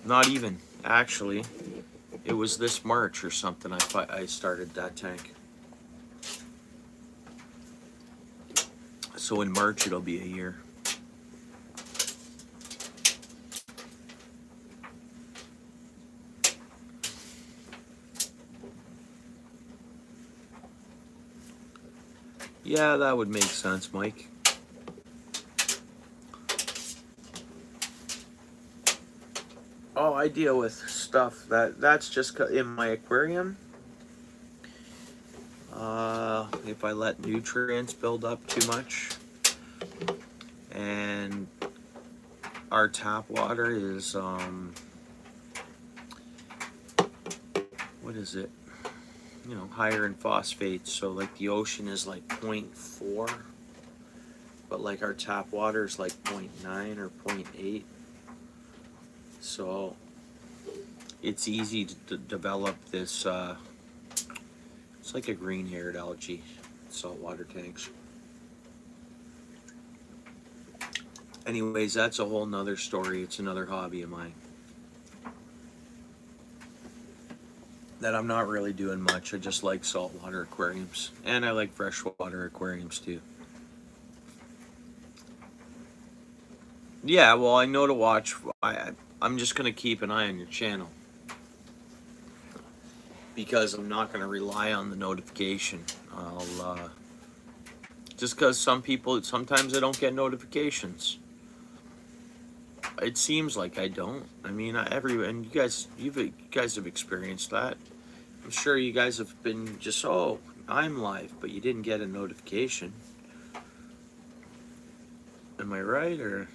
Not even, actually. It was this March or something I started that tank. So in March it'll be a year. Yeah, that would make sense, Mike. Oh, I deal with stuff that's just in my aquarium. If I let nutrients build up too much, and our tap water is what is it? You know, higher in phosphates. So like the ocean is like 0.4, but like our tap water is like 0.9 or 0.8. So it's easy to develop this. It's like a green-haired algae, saltwater tanks. Anyways, that's a whole nother story. It's another hobby of mine that I'm not really doing much. I just like saltwater aquariums, and I like freshwater aquariums too. Yeah, well, I know to watch. I'm just gonna keep an eye on your channel because I'm not gonna rely on the notification. I'll just because some people sometimes I don't get notifications. It seems like I don't. I mean, and you guys have experienced that. I'm sure you guys have been just, oh, I'm live, but you didn't get a notification. Am I right, or?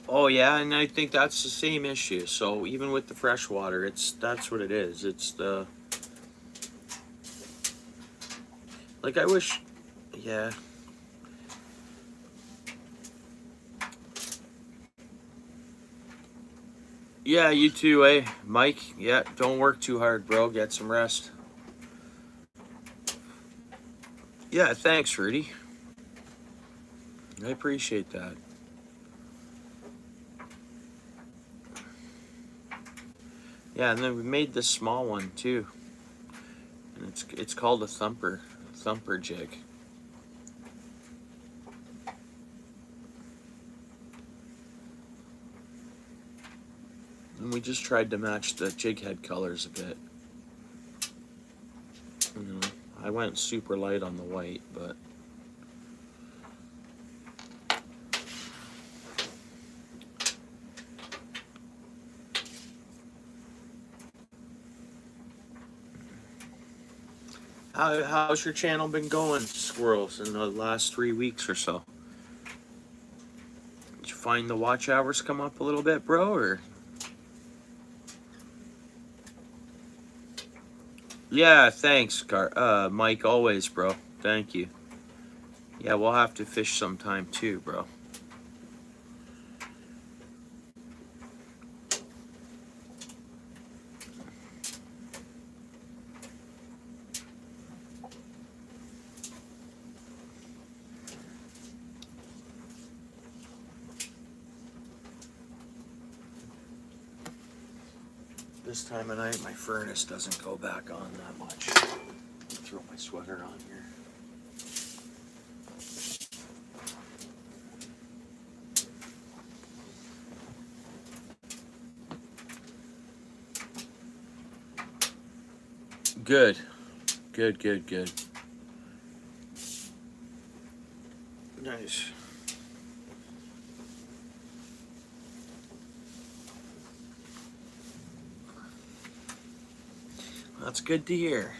Oh yeah, and I think that's the same issue. So even with the freshwater, that's what it is. It's the, like, I wish, yeah. Yeah, you too, eh? Mike, yeah, don't work too hard, bro. Get some rest. Yeah, thanks, Rudy. I appreciate that. Yeah, and then we made this small one too. And it's called a Thumper jig. And we just tried to match the jig head colors a bit. You know, I went super light on the white, but how's your channel been going, Squirrels, in the last 3 weeks or so? Did you find the watch hours come up a little bit, bro, or? Yeah, thanks, Mike, always, bro. Thank you. Yeah, we'll have to fish sometime too, bro. This time of night, my furnace doesn't go back on that much. Throw my sweater on here. Good. Good. Nice. That's good to hear.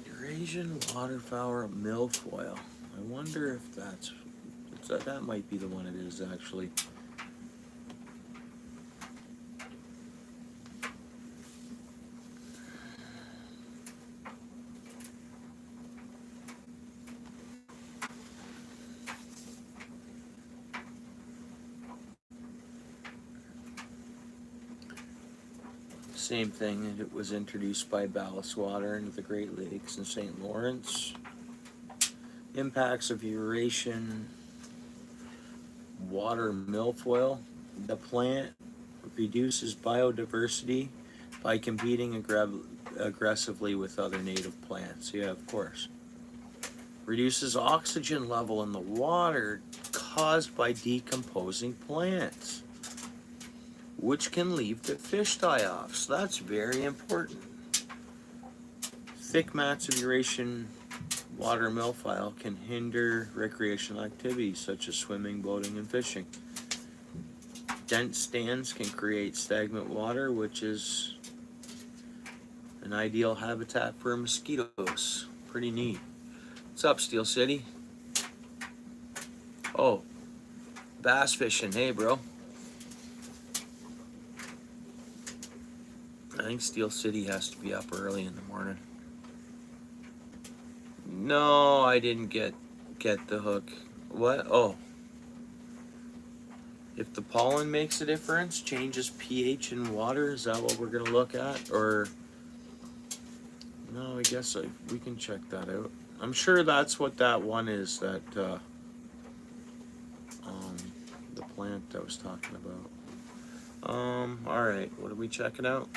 Eurasian waterfowl milfoil. I wonder if that might be the one it is, actually. Same thing, it was introduced by ballast water into the Great Lakes and St. Lawrence. Impacts of Eurasian water milfoil. The plant reduces biodiversity by competing aggressively with other native plants. Yeah, of course. Reduces oxygen level in the water caused by decomposing plants, which can lead to fish die-offs. That's very important. Thick mats of Eurasian water milfoil can hinder recreational activities such as swimming, boating, and fishing. Dense stands can create stagnant water, which is an ideal habitat for mosquitoes. Pretty neat. What's up, Steel City? Oh, bass fishing. Hey, bro. I think Steel City has to be up early in the morning. No, I didn't get the hook. What? Oh. If the pollen makes a difference, changes pH in water, is that what we're going to look at? Or, no, I guess we can check that out. I'm sure that's what that one is, that, the plant I was talking about. Alright, what are we checking out?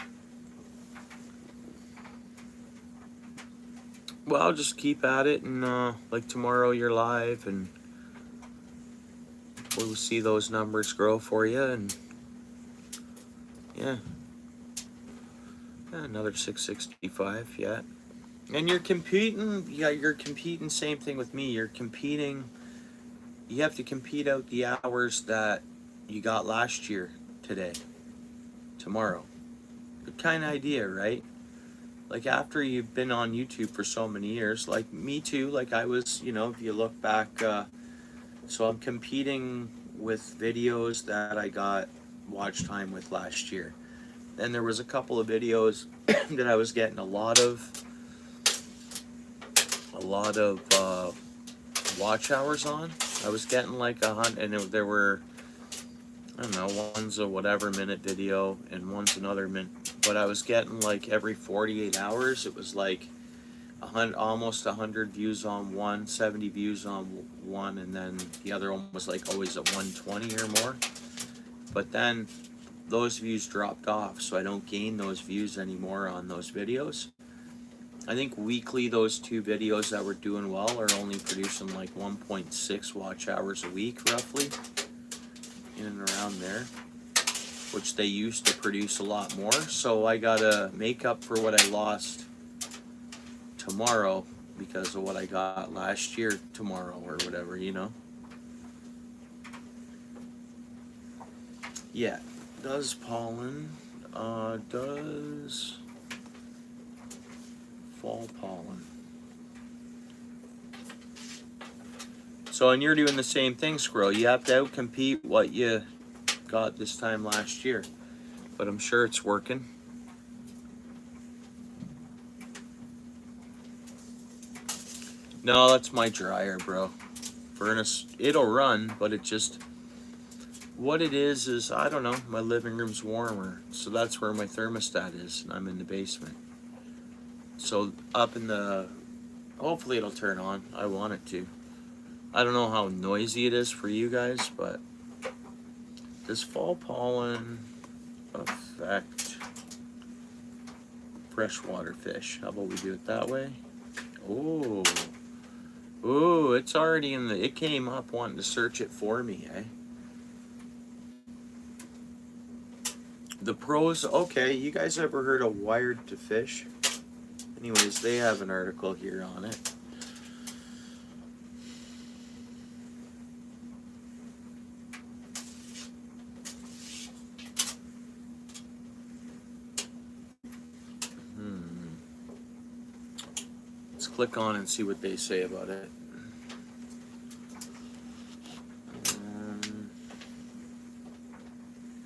Well, just keep at it, and, like tomorrow you're live, and we'll see those numbers grow for you, and yeah, another 665, yeah. And you're competing, you're competing, same thing with me. You're competing, you have to compete out the hours that you got last year today, tomorrow. Good kind of idea, right? Like after you've been on YouTube for so many years, like me too, like I was, if you look back, so I'm competing with videos that I got watch time with last year. And there was a couple of videos that I was getting a lot of watch hours on. I was getting like 100, and there were, I don't know, one's a whatever minute video and one's another minute, but I was getting like every 48 hours it was like almost 100 views on one, 70 views on one, and then the other one was like always at 120 or more. But then those views dropped off, so I don't gain those views anymore on those videos. I think weekly those two videos that were doing well are only producing like 1.6 watch hours a week, roughly, in and around there, which they used to produce a lot more. So I gotta make up for what I lost tomorrow because of what I got last year tomorrow or whatever, Yeah, does pollen, does fall pollen. So, and you're doing the same thing, Squirrel. You have to outcompete what you got this time last year. But I'm sure it's working. No, that's my dryer, bro. Furnace, it'll run, but it just, what it is, I don't know, my living room's warmer. So that's where my thermostat is, and I'm in the basement. So up in the, hopefully it'll turn on. I want it to. I don't know how noisy it is for you guys, but does fall pollen affect freshwater fish? How about we do it that way? Oh. Ooh, it's already in the, it came up wanting to search it for me, eh? The pros, okay, you guys ever heard of Wired to Fish? Anyways, they have an article here on it. Let's click on and see what they say about it.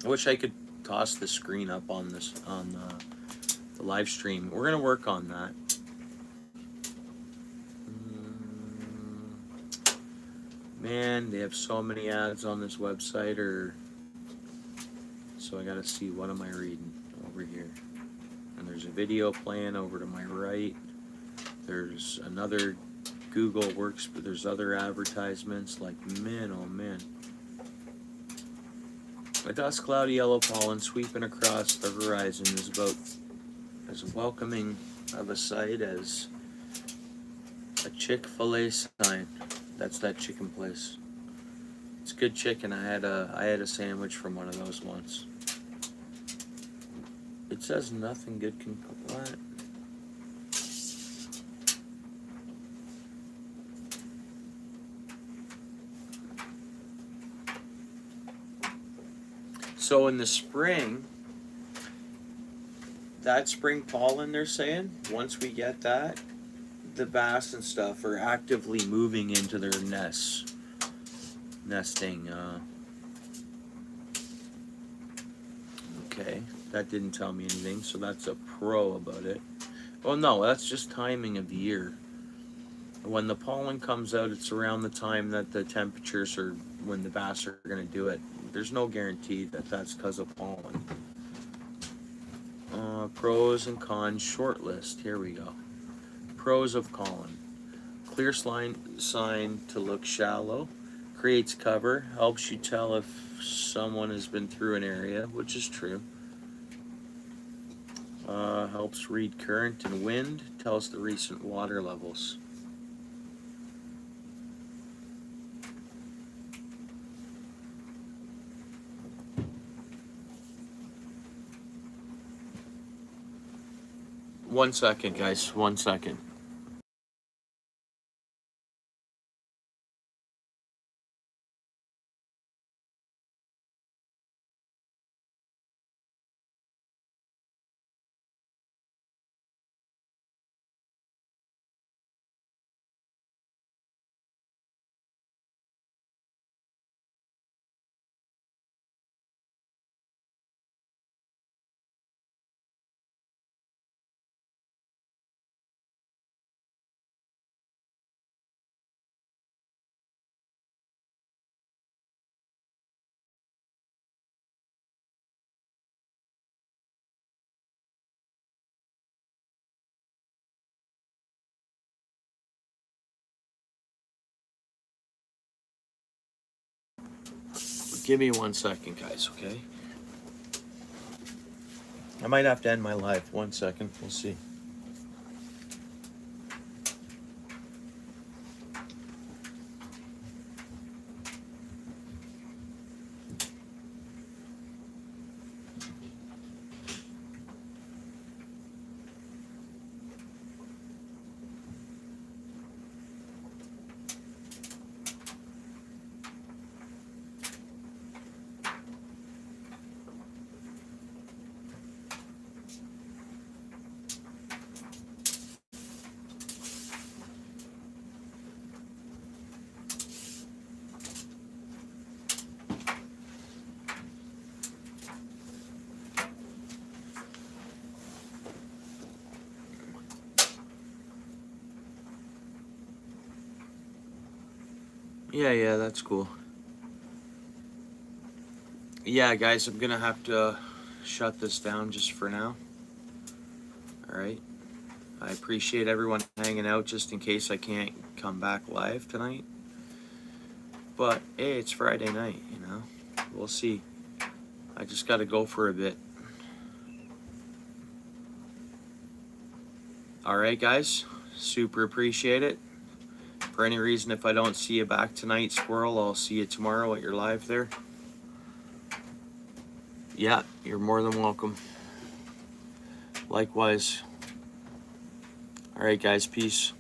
I wish I could toss the screen up on this, on the live stream. We're gonna work on that. Man, they have so many ads on this website, so I gotta see, what am I reading over here? And there's a video playing over to my right. There's another Google works, but there's other advertisements. Like, man, oh man. A dust cloud of yellow pollen sweeping across the horizon is about as welcoming of a sight as a Chick-fil-A sign. That's that chicken place. It's good chicken. I had a sandwich from one of those once. It says nothing good can, what? So in the spring, that spring pollen, they're saying, once we get that, the bass and stuff are actively moving into their nests. Nesting. Okay, that didn't tell me anything, so that's a pro about it. Oh no, that's just timing of the year. When the pollen comes out, it's around the time that the temperatures are when the bass are going to do it. There's no guarantee that that's because of pollen. Pros and cons short list. Here we go. Pros of pollen. Clear sign to look shallow. Creates cover. Helps you tell if someone has been through an area, which is true. Helps read current and wind. Tells the recent water levels. One second, guys. 1 second. Give me 1 second, guys, okay? I might have to end my live. 1 second. We'll see. Yeah, that's cool. Yeah, guys, I'm gonna have to shut this down just for now. Alright. I appreciate everyone hanging out just in case I can't come back live tonight. But hey, it's Friday night, you know? We'll see. I just gotta go for a bit. Alright, guys. Super appreciate it. For any reason, if I don't see you back tonight, Squirrel, I'll see you tomorrow at your live there. Yeah, you're more than welcome. Likewise. Alright, guys, peace.